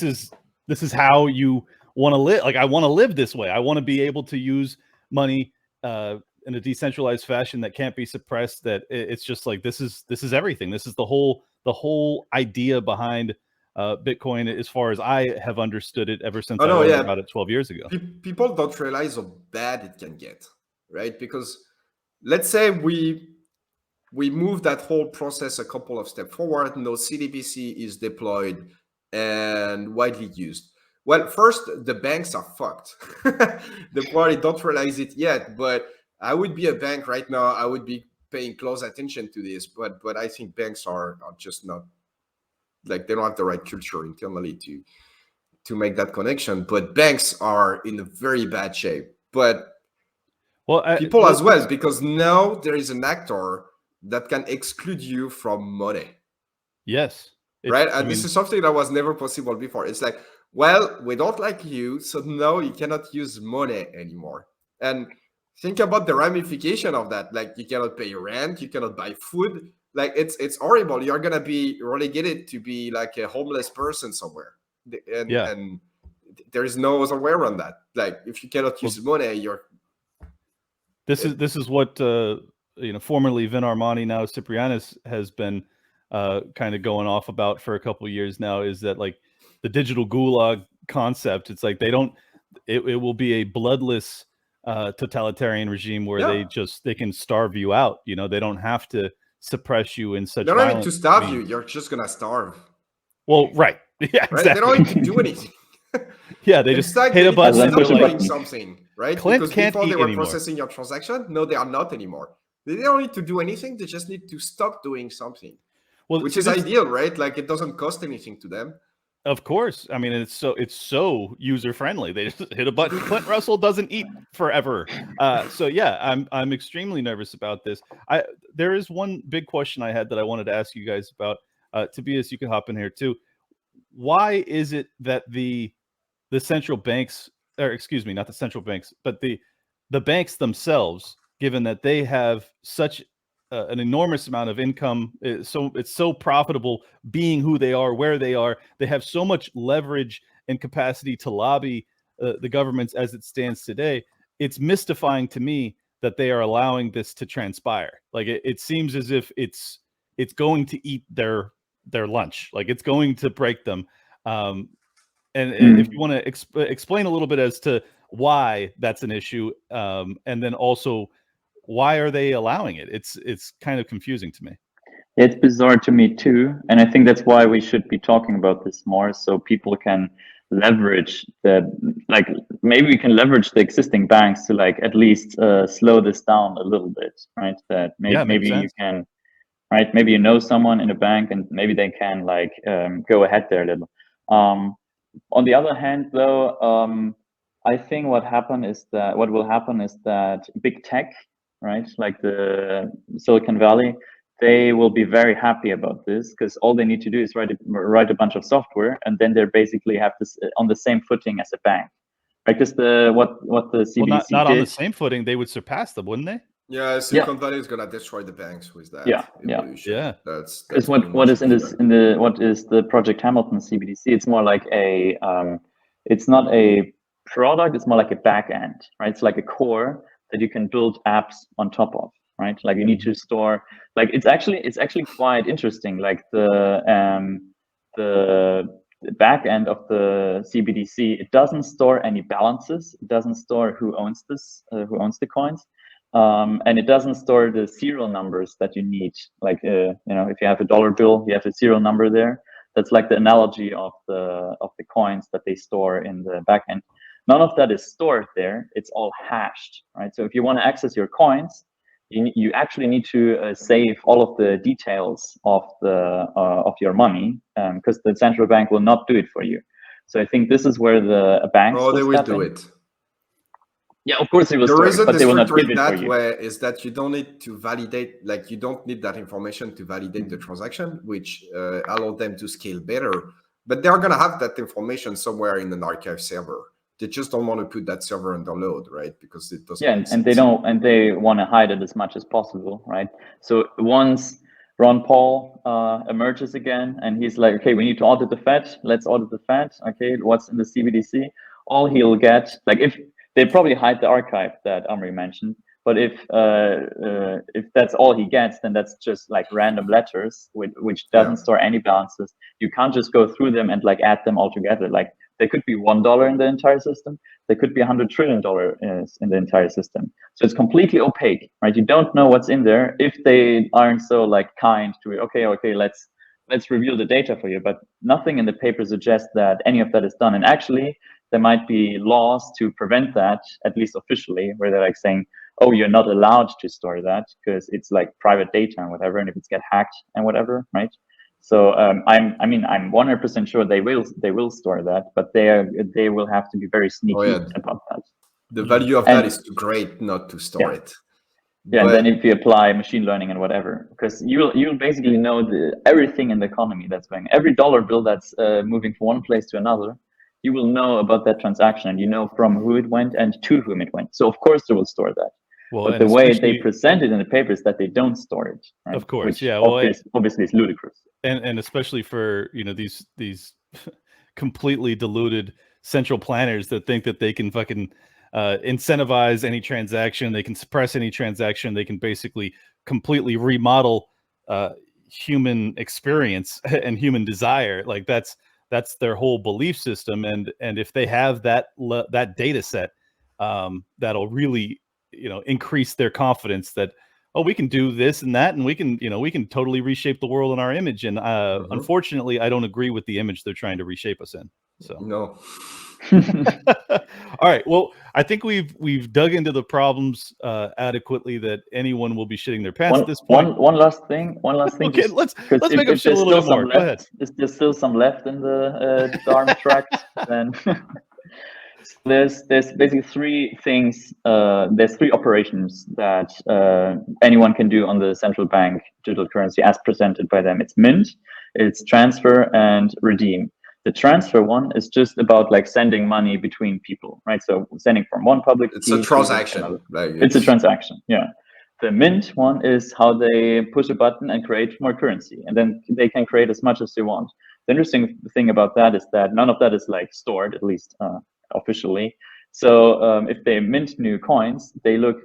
is how you want to live. Like, I want to live this way. I want to be able to use money in a decentralized fashion that can't be suppressed. That it's just like, this is everything. This is the whole idea behind Bitcoin, as far as I have understood it ever since I learned about it 12 years ago. People don't realize how bad it can get, right? Because let's say we move that whole process a couple of steps forward. No, CBDC is deployed and widely used. Well, first, the banks are fucked. They probably don't realize it yet, but I would be a bank right now, I would be paying close attention to this. But I think banks are just not, like, they don't have the right culture internally to make that connection. But banks are in a very bad shape. But people as well, because now there is an actor that can exclude you from money. Yes. Right? And this is something that was never possible before. It's like, well, we don't like you, so now you cannot use money anymore. And think about the ramification of that. Like, you cannot pay rent, you cannot buy food. Like, it's horrible. You're gonna be relegated to be like a homeless person somewhere. And there is no other way around that. Like, if you cannot use money, you're. This is what formerly Vin Armani, now Ciprianus, has been kind of going off about for a couple of years now, is that, like, the digital gulag concept, it's like it will be a bloodless totalitarian regime where they can starve you out. You know, they don't have to suppress you in such. They don't need to starve you. You're just gonna starve. Well, right. Yeah, exactly. Right? They don't need to do anything. Yeah, they just hit a button and they're like, doing something, right? Clint because can't before eat they were anymore. processing your transaction, no, they are not anymore. They don't need to do anything. They just need to stop doing something. Well, which is ideal, right? Like, it doesn't cost anything to them. Of course. I mean, it's so user friendly. They just hit a button. Clint Russell doesn't eat forever. So yeah, I'm extremely nervous about this. There is one big question I had that I wanted to ask you guys about. Tobias, you can hop in here too. Why is it that the central banks, or excuse me, not the central banks, but the banks themselves, given that they have such an enormous amount of income, it's so profitable being who they are, where they are, they have so much leverage and capacity to lobby the governments as it stands today. It's mystifying to me that they are allowing this to transpire. Like, it seems as if it's going to eat their lunch, like it's going to break them. And if you want to explain a little bit as to why that's an issue, and then also, why are they allowing it? It's kind of confusing to me. It's bizarre to me too, and I think that's why we should be talking about this more, so people can leverage that. Like, maybe we can leverage the existing banks to, like, at least slow this down a little bit, right? That maybe you can, right? Maybe you know someone in a bank, and maybe they can, like, go ahead there a little. On the other hand, though, I think what will happen is that big tech, right, like the Silicon Valley, they will be very happy about this, because all they need to do is write a bunch of software, and then they basically have this on the same footing as a bank. Like, this what the CBDC not did. On the same footing, they would surpass them, wouldn't they? Yeah, Silicon Valley is gonna destroy the banks with that evolution. Yeah. That's what is in this what is the Project Hamilton CBDC. It's more like a it's not a product, it's more like a back end, right? It's like a core that you can build apps on top of, right? Like you need to store, like it's actually quite interesting. Like the back end of the CBDC, it doesn't store any balances. It doesn't store who owns the coins. And it doesn't store the serial numbers that you need. Like, if you have a dollar bill, you have a serial number there. That's like the analogy of the coins that they store in the backend. None of that is stored there. It's all hashed, right? So if you want to access your coins, you actually need to save all of the details of your money, because the central bank will not do it for you. So I think this is where the banks they will step do in. it. Yeah, of course they will The store it, reason but they they will not structure give it it for that you. way is that you don't need to validate, like you don't need that information to validate the transaction, which allow them to scale better. But they're going to have that information somewhere in an archive server. They just don't want to put that server under load, right? Because it doesn't make sense. And they want to hide it as much as possible, right? So once Ron Paul emerges again and he's like, okay, we need to audit the Fed. Let's audit the Fed. Okay, what's in the CBDC? All he'll get, like, if they probably hide the archive that Amaury mentioned, but if that's all he gets, then that's just like random letters which doesn't store any balances. You can't just go through them and like add them all together. Like there could be $1 in the entire system. There could be $100 trillion in the entire system. So it's completely opaque, right? You don't know what's in there if they aren't so like kind to, okay, let's reveal the data for you. But nothing in the paper suggests that any of that is done. And actually, there might be laws to prevent that, at least officially, where they're like saying, oh, you're not allowed to store that because it's like private data and whatever, and if it's get hacked and whatever, right? So I'm 100% sure they will store that, but they will have to be very sneaky about that. The value of that is too great not to store it. Yeah, and then if you apply machine learning and whatever, because you'll basically know everything in the economy that's going. Every dollar bill that's moving from one place to another, you will know about that transaction, and you know from who it went and to whom it went. So of course they will store that. Well, but the way they present it in the paper is that they don't store it. Right? Of course, which yeah. Well, obviously is ludicrous. And especially for these completely deluded central planners that think that they can fucking incentivize any transaction, they can suppress any transaction, they can basically completely remodel human experience and human desire. Like that's their whole belief system, and if they have that data set, that'll really increase their confidence that, oh, we can do this and that, and we can totally reshape the world in our image. And unfortunately, I don't agree with the image they're trying to reshape us in. So no. All right. Well, I think we've dug into the problems adequately that anyone will be shitting their pants at this point. One last thing. Okay, let's make them shit a little bit more. Go ahead. If there's still some left in the arm tract, then there's basically three things. There's three operations that anyone can do on the central bank digital currency as presented by them. It's mint, it's transfer, and redeem. The transfer one is just about like sending money between people, right? So sending from one public. It's a transaction. It's a transaction, yeah. The mint one is how they push a button and create more currency, and then they can create as much as they want. The interesting thing about that is that none of that is like stored, at least officially. So if they mint new coins, they look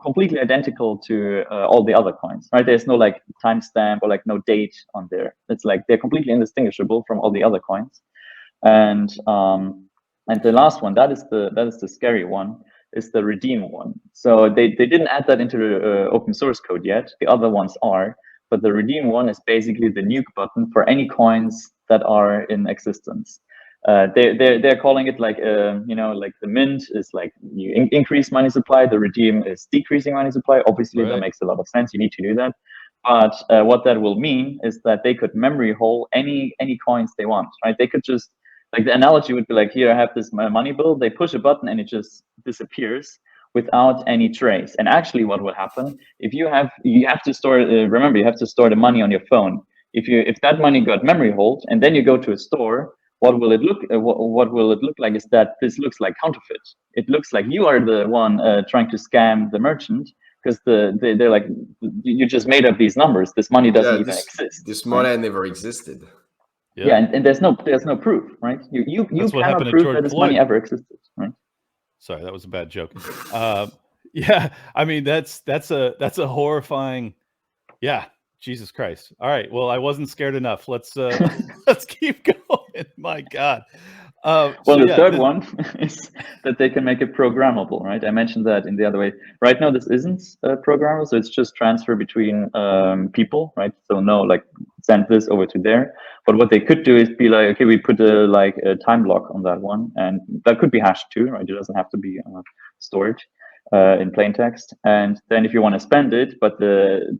completely identical to all the other coins, right? There's no like timestamp or like no date on there. It's like they're completely indistinguishable from all the other coins. And the last one, that is the scary one, is the redeem one. So they didn't add that into the open source code yet. The other ones are, but the redeem one is basically the nuke button for any coins that are in existence. They're calling it like like the mint is like you increase money supply, the redeem is decreasing money supply. Obviously, that makes a lot of sense. You need to do that. But what that will mean is that they could memory hole any coins they want, right? They could just, like, the analogy would be like, here I have this money bill. They push a button and it just disappears without any trace. And actually, what will happen if you have to store? Remember, you have to store the money on your phone. If that money got memory hold and then you go to a store, what will it look like is that this looks like counterfeit. It looks like you are the one trying to scam the merchant, because they're like, you just made up these numbers. This money doesn't even exist. This money never existed. Yeah, and there's no proof, right? You That's what cannot happened to prove George that this Floyd. money ever existed, right? Sorry, that was a bad joke. Yeah, I mean that's a horrifying. Yeah, Jesus Christ. All right, well, I wasn't scared enough. Let's let's keep going. My God. Well, so the yeah, third one is that they can make it programmable, right? I mentioned that in the other way. Right now, this isn't programmable, so it's just transfer between people, right? So no, like send this over to there. But what they could do is be like, okay, we put a time block on that one, and that could be hashed too, right? It doesn't have to be stored in plain text. And then if you want to spend it, but the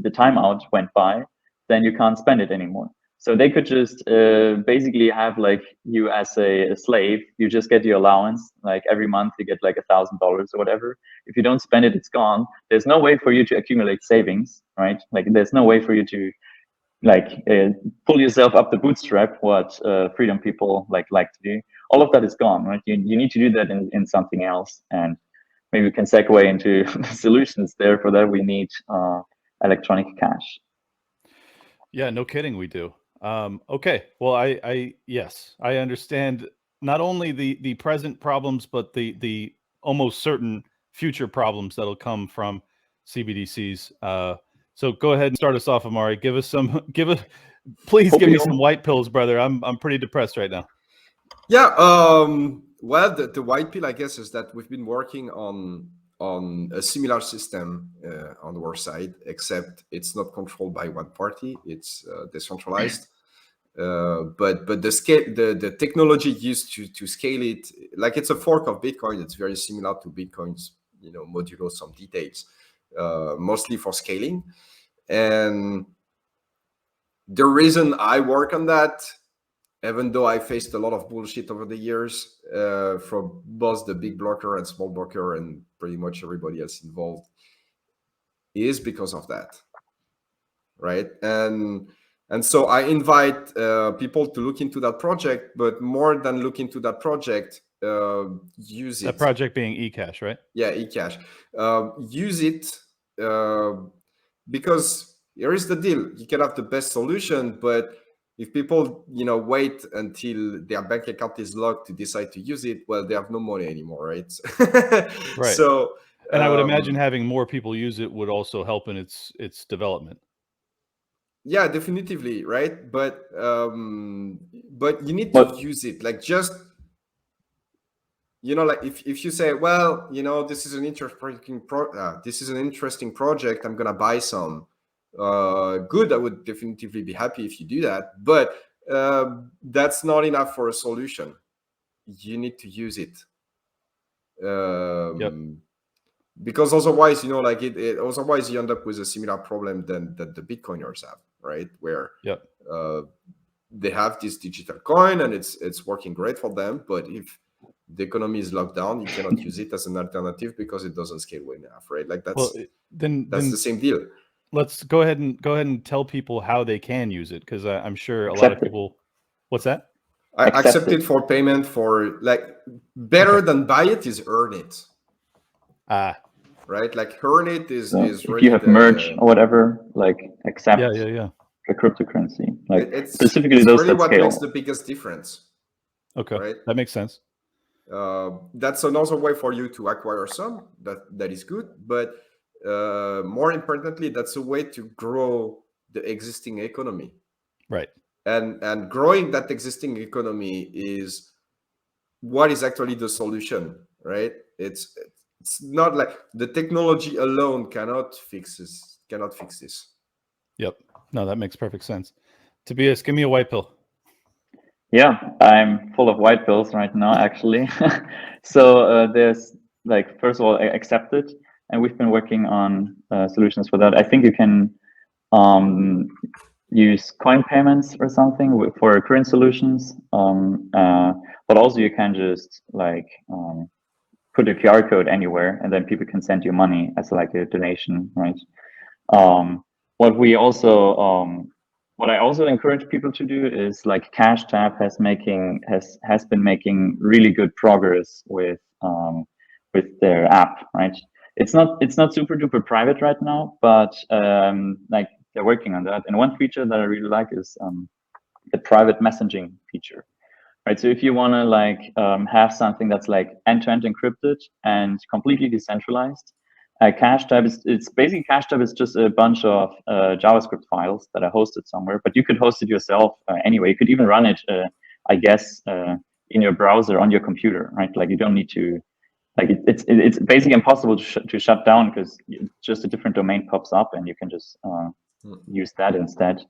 timeout went by, then you can't spend it anymore. So they could just basically have like you as a slave, you just get your allowance, like every month you get like $1,000 or whatever. If you don't spend it, it's gone. There's no way for you to accumulate savings, right? Like there's no way for you to like pull yourself up the bootstrap, what freedom people like to do. All of that is gone, right? You need to do that in something else. And maybe we can segue into the solutions there. For that, we need electronic cash. Yeah, no kidding, we do. Okay, well, yes, I understand not only the present problems, but the almost certain future problems that'll come from CBDCs. So go ahead and start us off, Amaury. Give us some. Please give me some white pills, brother. I'm pretty depressed right now. Yeah. Well, the white pill, I guess, is that we've been working on a similar system on our side, except it's not controlled by one party. It's decentralized. But the scale, the technology used to scale it, like it's a fork of Bitcoin. It's very similar to Bitcoin's, modulo some details, mostly for scaling. And the reason I work on that, even though I faced a lot of bullshit over the years from both the big blocker and small blocker and pretty much everybody else involved, is because of that, right? And so I invite people to look into that project, but more than look into that project, use it. That project being eCash, right? Yeah, eCash. Use it because here is the deal. You can have the best solution, but if people, wait until their bank account is locked to decide to use it, well, they have no money anymore, right? Right. So, and I would imagine having more people use it would also help in its development. Yeah, definitively, right? But you need to use it. Like just, like if you say, well, this is an interesting project, I'm gonna buy some. Good, I would definitively be happy if you do that, but that's not enough for a solution. You need to use it. Yep. Because otherwise, otherwise you end up with a similar problem that the Bitcoiners have, right? Where yep. They have this digital coin and it's working great for them, but if the economy is locked down, you cannot use it as an alternative because it doesn't scale well enough, right? Like that's the same deal. Let's go ahead and tell people how they can use it, because I'm sure a lot of people. What's that? I accept it for payment. For like better than buy it is earn it. Right, like earn it is if really you have merge or whatever, like accept a cryptocurrency, like it's specifically those really that what scale. makes the biggest difference. Okay, right, that makes sense. That's another way for you to acquire some that is good, but more importantly, that's a way to grow the existing economy, right? And growing that existing economy is what is actually the solution, right? It's not like the technology alone cannot fix this. Yep. No, that makes perfect sense. Tobias, give me a white pill. Yeah, I'm full of white pills right now, actually. So there's like, first of all, accept it. And we've been working on solutions for that. I think you can use coin payments or something for current solutions. But also you can just like put a QR code anywhere and then people can send you money as like a donation, right? What I also encourage people to do is like Cash Tap has been making really good progress with their app, right? It's not super duper private right now, but like they're working on that. And one feature that I really like is the private messaging feature, right? So if you want to like have something that's like end-to-end encrypted and completely decentralized, cache type it's basically cache type is just a bunch of JavaScript files that are hosted somewhere, but you could host it yourself anyway. You could even run it, I guess, in your browser on your computer, right? Like you don't need to, like it's basically impossible to shut down because just a different domain pops up and you can just use that instead.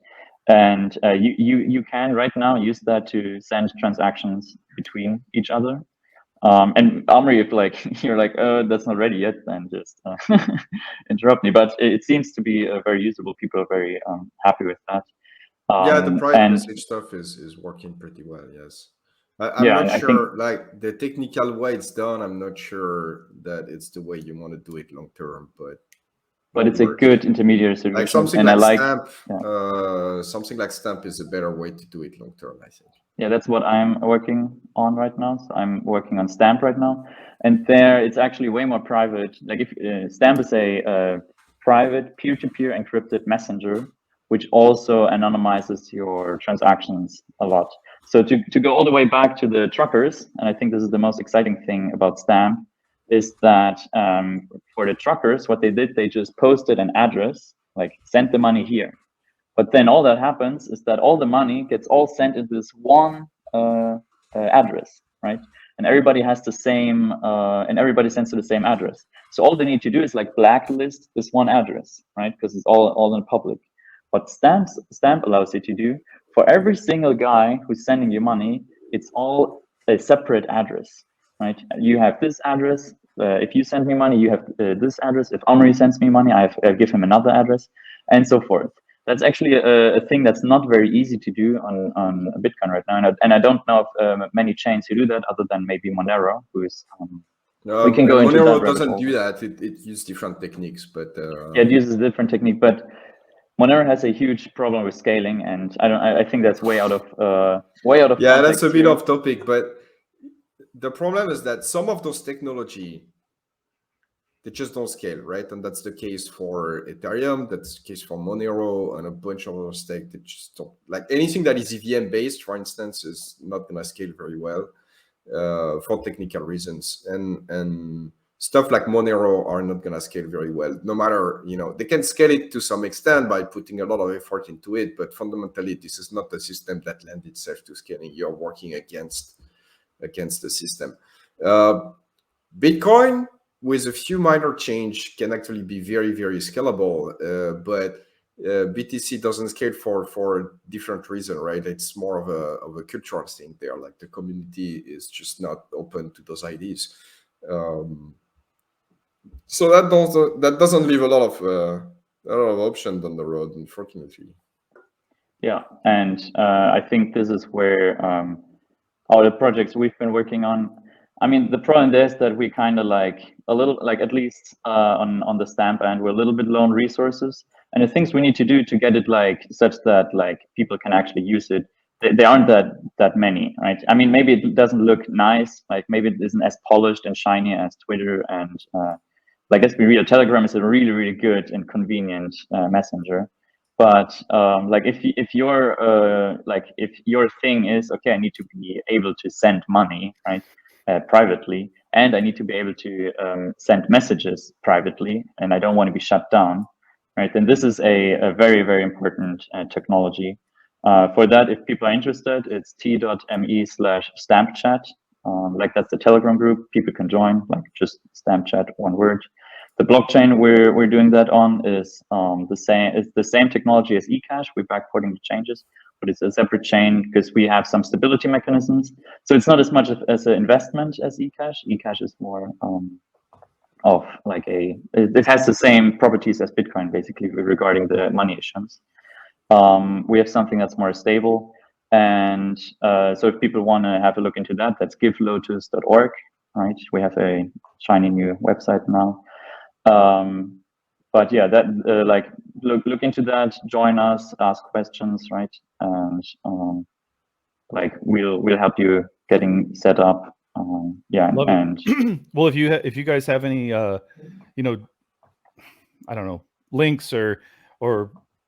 And you can right now use that to send transactions between each other. And Amaury, if like you're like, oh, that's not ready yet, then just interrupt me. But it seems to be very usable. People are very happy with that. Yeah, the private message stuff is working pretty well. Yes, I'm not sure. Like the technical way it's done, I'm not sure that it's the way you want to do it long term. But it's a good intermediary solution. Like something like Stamp, something like Stamp is a better way to do it long term, I think. Yeah, that's what I'm working on right now. So I'm working on Stamp right now, and there it's actually way more private. Like if Stamp is a private peer-to-peer encrypted messenger, which also anonymizes your transactions a lot. So to go all the way back to the truckers, and I think this is the most exciting thing about Stamp, is that for the truckers, what they did, they just posted an address, like send the money here. But then all that happens is that all the money gets all sent into this one address, right? And everybody has the same, and everybody sends to the same address. So all they need to do is like blacklist this one address, right? Because it's all in public. What Stamp allows you to do, for every single guy who's sending you money, it's all a separate address, right? You have this address. If you send me money, you have this address. If Amaury sends me money, I give him another address, and so forth. That's actually a thing that's not very easy to do on Bitcoin right now, and I don't know of many chains who do that, other than maybe Monero, who is. We can go into that. Monero doesn't do that. It uses different techniques, but yeah, it uses a different technique, but Monero has a huge problem with scaling, and I think that's way out of yeah, that's a bit off topic, but the problem is that some of those technology, they just don't scale, right? And that's the case for Ethereum, that's the case for Monero, and a bunch of other stake that just don't, like anything that is EVM based, for instance, is not going to scale very well for technical reasons. And stuff like Monero are not going to scale very well, no matter, they can scale it to some extent by putting a lot of effort into it, but fundamentally, this is not a system that lends itself to scaling. You're working against the system. Bitcoin, with a few minor change, can actually be very, very scalable, but BTC doesn't scale for a different reason, right? It's more of a cultural thing there. Like the community is just not open to those ideas. So that doesn't leave a lot of options on the road, unfortunately. Yeah, and I think this is where all the projects we've been working on. I mean, the problem there is that we kind of like a little, like at least on the Stamp end, we're a little bit low on resources, and the things we need to do to get it like such that like people can actually use it, they aren't that many, right? I mean, maybe it doesn't look nice, like maybe it isn't as polished and shiny as Twitter, and like let's be real, Telegram is a really, really good and convenient messenger. But like if your thing is, okay, I need to be able to send money, right? Privately, and I need to be able to send messages privately, and I don't want to be shut down, right? Then this is a very, very important technology. For that, if people are interested, it's t.me/stampchat. Like that's the Telegram group. People can join, like just Stampchat, one word. The blockchain we're doing that on is the same. It's the same technology as eCash. We're backporting the changes, but it's a separate chain because we have some stability mechanisms. So it's not as much as an investment as eCash. eCash is more of like it has the same properties as Bitcoin, basically, regarding the money issuance. We have something that's more stable. And so if people want to have a look into that, that's givelotus.org, right? We have a shiny new website now. But yeah, that like look into that, join us, ask questions, right? And like we'll help you getting set up. Yeah, Love and well, if you guys have any I don't know, links or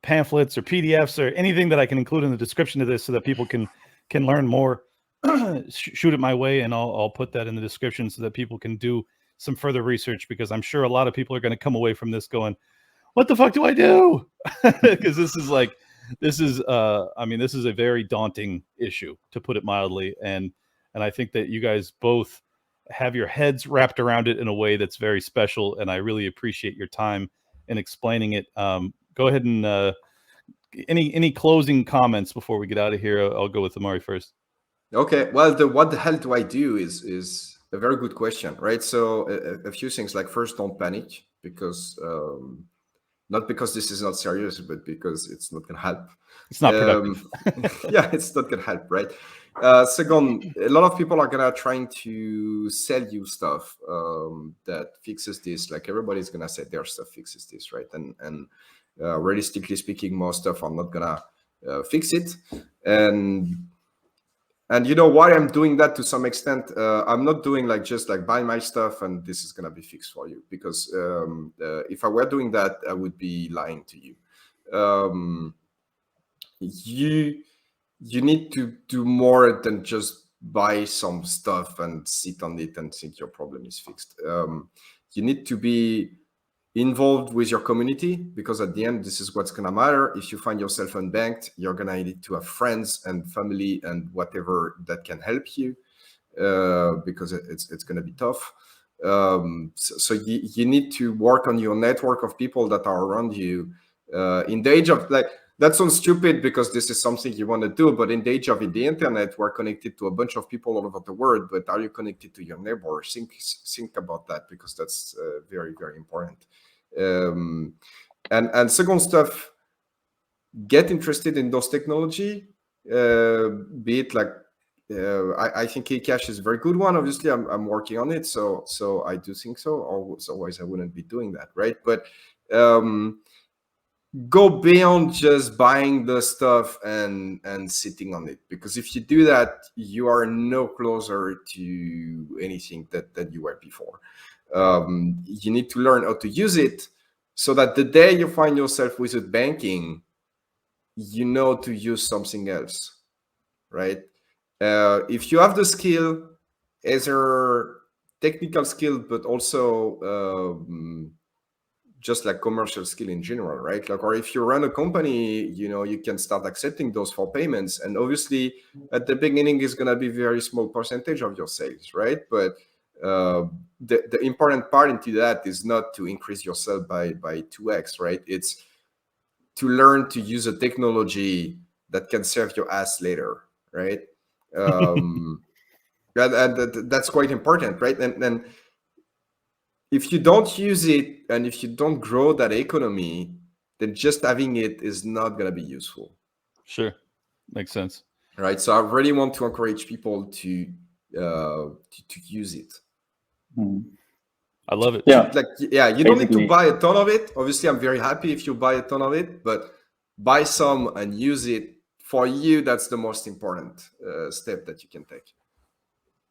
pamphlets or PDFs or anything that I can include in the description of this so that people can learn more, shoot it my way, and I'll put that in the description so that people can do some further research, because I'm sure a lot of people are going to come away from this going, what the fuck do I do? Because this is I mean, this is a very daunting issue, to put it mildly, and I think that you guys both have your heads wrapped around it in a way that's very special, and I really appreciate your time in explaining it. Go ahead and any closing comments before we get out of here? I'll go with Amaury first. Okay, well, what the hell do I do is a very good question, right? So a few things. Like, first, don't panic, because not because this is not serious, but because it's not going to help. It's not productive. Yeah, it's not going to help, right? Second, a lot of people are going to trying to sell you stuff that fixes this. Like, everybody's going to say their stuff fixes this, right? And realistically speaking, most stuff are not going to fix it. And you know why I'm doing that to some extent? I'm not doing like just like buy my stuff and this is going to be fixed for you, because if I were doing that, I would be lying to you. You need to do more than just buy some stuff and sit on it and think your problem is fixed. You need to be involved with your community, because at the end, this is what's going to matter. If you find yourself unbanked, you're going to need to have friends and family and whatever that can help you, because it's going to be tough. So you need to work on your network of people that are around you. In the age of, like, that sounds stupid because this is something you want to do, but in the age of the internet, we're connected to a bunch of people all over the world. But are you connected to your neighbor? Think about that, because that's very, very important. And second stuff, get interested in those technology. Be it like, I think eCash is a very good one. Obviously, I'm working on it, so I do think so. Or otherwise, I wouldn't be doing that, right? But go beyond just buying the stuff and sitting on it, because if you do that, you are no closer to anything that you were before. You need to learn how to use it, so that the day you find yourself without banking, you know to use something else, right? If you have the skill, either technical skill, but also just like commercial skill in general, right? Like, or if you run a company, you know, you can start accepting those for payments. And obviously, at the beginning, is going to be a very small percentage of your sales, right? But the important part into that is not to increase yourself by 2x, right? It's to learn to use a technology that can serve your ass later, right? And that's quite important, right? And if you don't use it and if you don't grow that economy, then just having it is not going to be useful. Sure, makes sense. Right. So I really want to encourage people to use it. I love it. Yeah. Like, yeah, you don't need to buy a ton of it. Obviously, I'm very happy if you buy a ton of it, but buy some and use it for you. That's the most important step that you can take.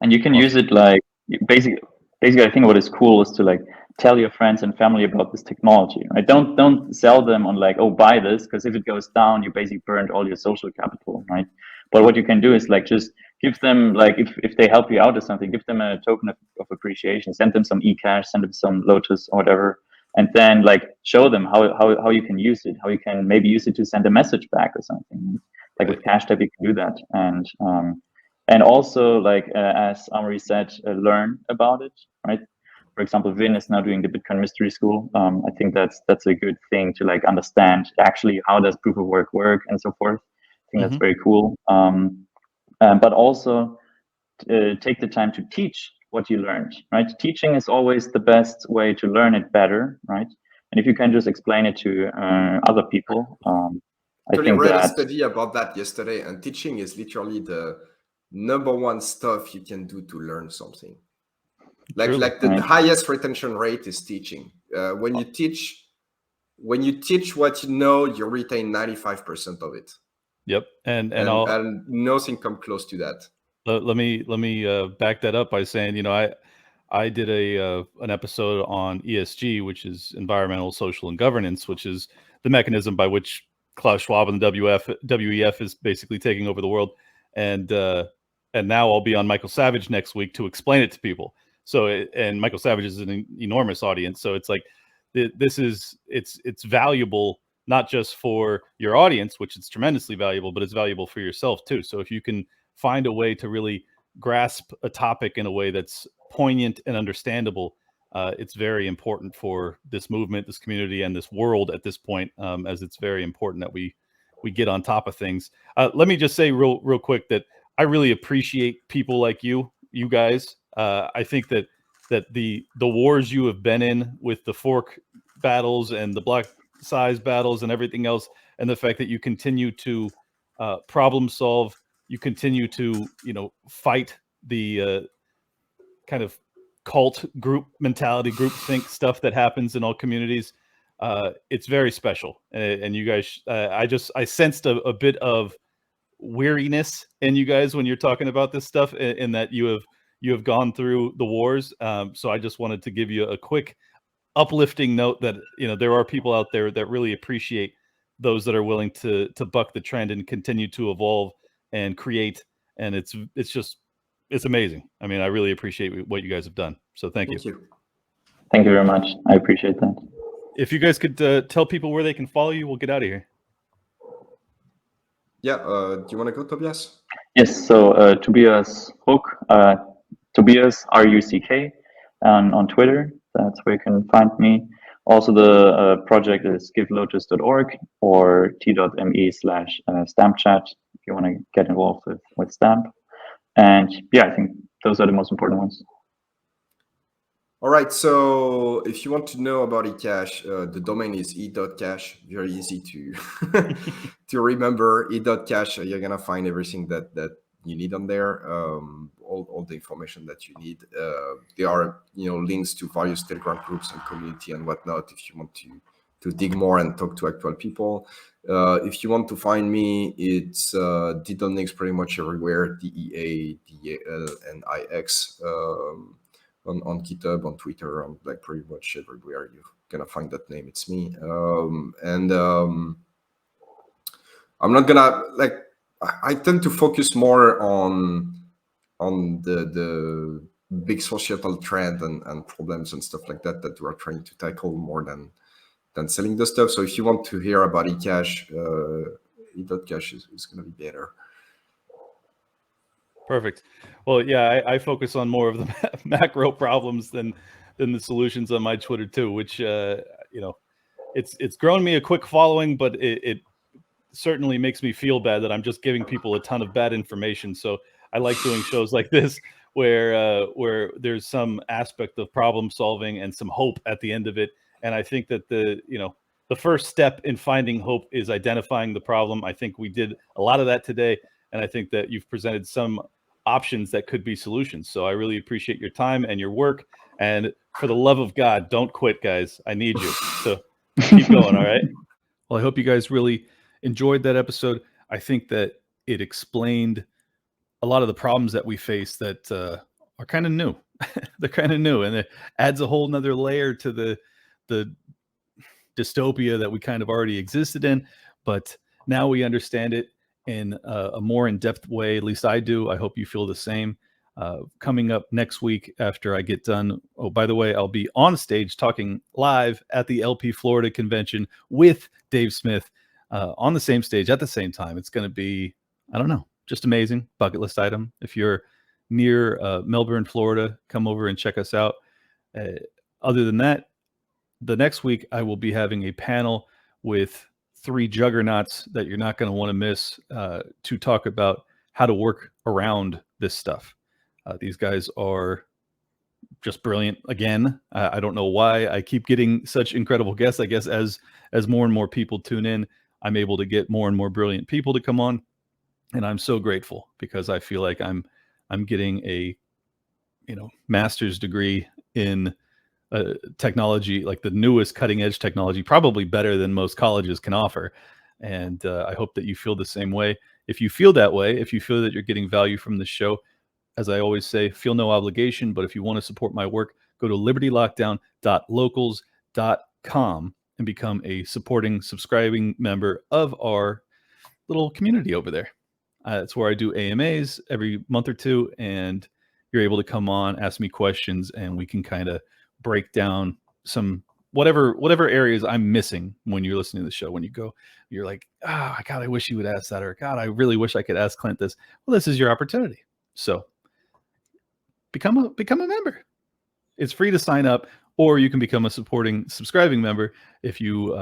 And you can use it like basically, I think what is cool is to like tell your friends and family about this technology, right? Don't sell them on like, oh, buy this, because if it goes down, you basically burned all your social capital, right? But what you can do is like just give them, like, if they help you out or something, give them a token of appreciation, send them some eCash, send them some Lotus or whatever, and then like show them how you can use it, how you can maybe use it to send a message back or something. Like with Cash Tab, you can do that. And also, like, as Amaury said, learn about it, right? For example, Vin is now doing the Bitcoin Mystery School. I think that's a good thing to like understand actually how does proof of work and so forth. I think that's very cool. But also take the time to teach what you learned, right? Teaching is always the best way to learn it better, right? And if you can just explain it to other people, I think read that a study about that yesterday, and teaching is literally the number one stuff you can do to learn something. Like the highest retention rate is teaching. When you teach what you know, you retain 95% of it. Yep, and nothing comes close to that. Let me back that up by saying, you know, I did an episode on ESG, which is environmental, social, and governance, which is the mechanism by which Klaus Schwab and the WEF is basically taking over the world, and now I'll be on Michael Savage next week to explain it to people. So and Michael Savage is an enormous audience, so it's like it's valuable not just for your audience, which is tremendously valuable, but it's valuable for yourself too. So if you can find a way to really grasp a topic in a way that's poignant and understandable, it's very important for this movement, this community, and this world at this point, as it's very important that we get on top of things. Let me just say real quick that I really appreciate people like you guys. I think that the wars you have been in with the fork battles and the block size battles and everything else, and the fact that you continue to problem solve, you continue to fight the kind of cult group mentality, group think stuff that happens in all communities. It's very special, and you guys, I sensed a bit of weariness in you guys when you're talking about this stuff, in that you have gone through the wars. So I just wanted to give you a quick uplifting note that there are people out there that really appreciate those that are willing to buck the trend and continue to evolve and create, and it's amazing. I mean, I really appreciate what you guys have done, so thank you. Thank you very much. I appreciate that. If you guys could tell people where they can follow you, we'll get out of here. Yeah, do you want to go, Tobias? Yes, so Tobias Ruck, Tobias Ruck, on Twitter. That's where you can find me. Also, the project is givelotus.org or t.me/stampchat if you want to get involved with Stamp. And yeah, I think those are the most important ones. All right, so if you want to know about eCash, the domain is e.cash. Very easy to to remember. E.cash. You're gonna find everything that you need on there. All the information that you need. There are links to various Telegram groups and community and whatnot if you want to dig more and talk to actual people. If you want to find me, it's DiddleNix pretty much everywhere. DEADALNIX. On GitHub, on Twitter, on like pretty much everywhere you're gonna find that name. It's me. I'm not gonna I tend to focus more on the big societal trend and problems and stuff like that we're trying to tackle more than selling the stuff. So if you want to hear about eCash, e.cash is gonna be better. Perfect. Well, yeah, I focus on more of the macro problems than the solutions on my Twitter too, which it's grown me a quick following, but it certainly makes me feel bad that I'm just giving people a ton of bad information. So I like doing shows like this where there's some aspect of problem solving and some hope at the end of it. And I think that the first step in finding hope is identifying the problem. I think we did a lot of that today. And I think that you've presented some options that could be solutions. So I really appreciate your time and your work. And for the love of God, don't quit, guys. I need you. So keep going, all right? Well, I hope you guys really enjoyed that episode. I think that it explained a lot of the problems that we face that are kind of new. They're kind of new, and it adds a whole nother layer to the dystopia that we kind of already existed in. But now we understand it in a more in-depth way. At least I do. I hope you feel the same. Coming up next week after I get done. Oh, by the way, I'll be on stage talking live at the LP Florida convention with Dave Smith on the same stage at the same time. It's going to be, I don't know, just amazing. Bucket list item. If you're near Melbourne, Florida, come over and check us out. Other than that, the next week I will be having a panel with 3 juggernauts that you're not going to want to miss to talk about how to work around this stuff. These guys are just brilliant. Again, I don't know why I keep getting such incredible guests. I guess as more and more people tune in, I'm able to get more and more brilliant people to come on, and I'm so grateful because I feel like I'm getting a master's degree in technology, like the newest cutting edge technology, probably better than most colleges can offer. And I hope that you feel the same way. If you feel that way, if you feel that you're getting value from the show, as I always say, feel no obligation. But if you want to support my work, go to libertylockdown.locals.com and become a subscribing member of our little community over there. It's where I do AMAs every month or two, and you're able to come on, ask me questions, and we can kind of break down some whatever areas I'm missing when you're listening to the show. When you're like, oh, God, I wish you would ask that, or God, I really wish I could ask Clint this. Well, this is your opportunity. So become a member. It's free to sign up, or you can become a subscribing member if you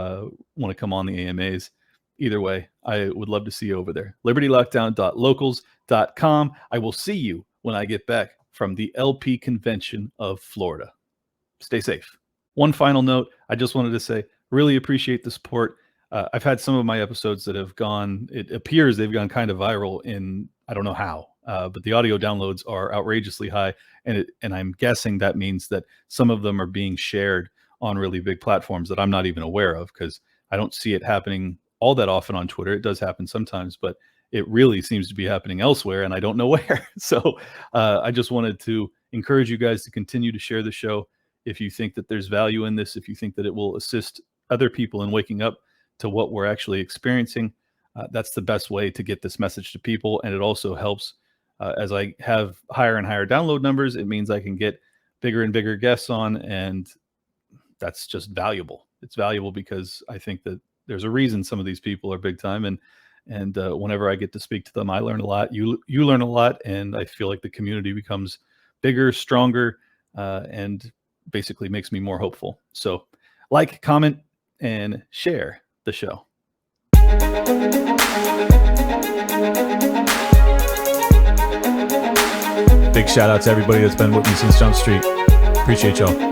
want to come on the AMAs. Either way, I would love to see you over there. libertylockdown.locals.com. I will see you when I get back from the LP convention of Florida. Stay safe. One final note, I just wanted to say, really appreciate the support. I've had some of my episodes that have gone, it appears they've gone kind of viral in, I don't know how, but the audio downloads are outrageously high. And I'm guessing that means that some of them are being shared on really big platforms that I'm not even aware of, because I don't see it happening all that often on Twitter. It does happen sometimes, but it really seems to be happening elsewhere, and I don't know where. So I just wanted to encourage you guys to continue to share the show. If you think that there's value in this, if you think that it will assist other people in waking up to what we're actually experiencing, that's the best way to get this message to people. And it also helps as I have higher and higher download numbers. It means I can get bigger and bigger guests on, and that's just valuable. It's valuable because I think that there's a reason some of these people are big time, and whenever I get to speak to them, I learn a lot. You learn a lot, and I feel like the community becomes bigger, stronger, and basically makes me more hopeful. So like, comment, and share the show. Big shout out to everybody that's been with me since Jump Street. Appreciate y'all.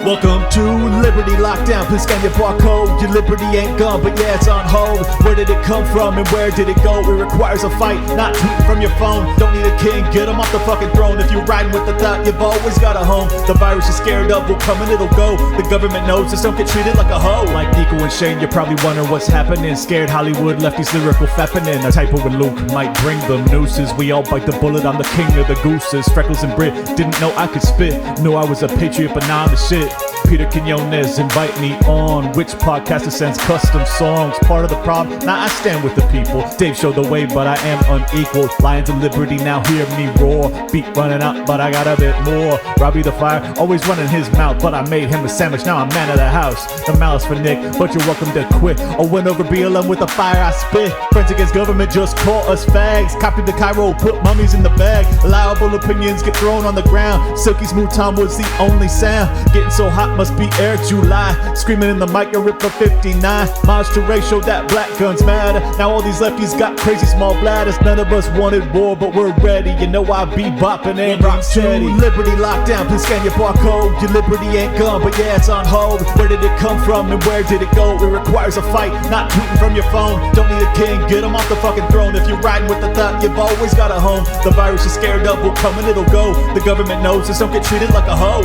Welcome to Liberty Lockdown. Please scan your barcode. Your liberty ain't gone, but yeah, it's on hold. Where did it come from and where did it go? It requires a fight, not tweeting from your phone. Don't need a king, get him off the fucking throne. If you're riding with the thought, you've always got a home. The virus you're scared of will come and it'll go. The government knows, just don't get treated like a hoe. Like Nico and Shane, you're probably wondering what's happening. Scared Hollywood lefties lyrical fappening. A typo with Luke might bring them nooses. We all bite the bullet, I'm the king of the gooses. Freckles and Brit didn't know I could spit. Knew I was a patriot, but now I'm the shit. Peter Quinones, invite me on. Which podcaster sends custom songs? Part of the problem, now I stand with the people. Dave showed the way, but I am unequal. Lions of Liberty, now hear me roar. Beat running out, but I got a bit more. Robbie the Fire, always running his mouth, but I made him a sandwich, now I'm man of the house. The malice for Nick, but you're welcome to quit. I went over BLM with the fire I spit. Friends against government just call us fags. Copied the Cairo, put mummies in the bag. Allowable opinions get thrown on the ground. Silky smooth Tom was the only sound. Getting so hot must be Air July. Screaming in the mic, you're Ripper 59. March to ratio that black guns matter. Now all these lefties got crazy small bladders. None of us wanted war, but we're ready. You know I be bopping and rock steady. Liberty Lockdown, please scan your barcode. Your liberty ain't gone, but yeah, it's on hold. Where did it come from and where did it go? It requires a fight, not tweeting from your phone. Don't need a king, get him off the fucking throne. If you're riding with the thought, you've always got a home. The virus you're scared of will come and it'll go. The government knows, just don't get treated like a hoe.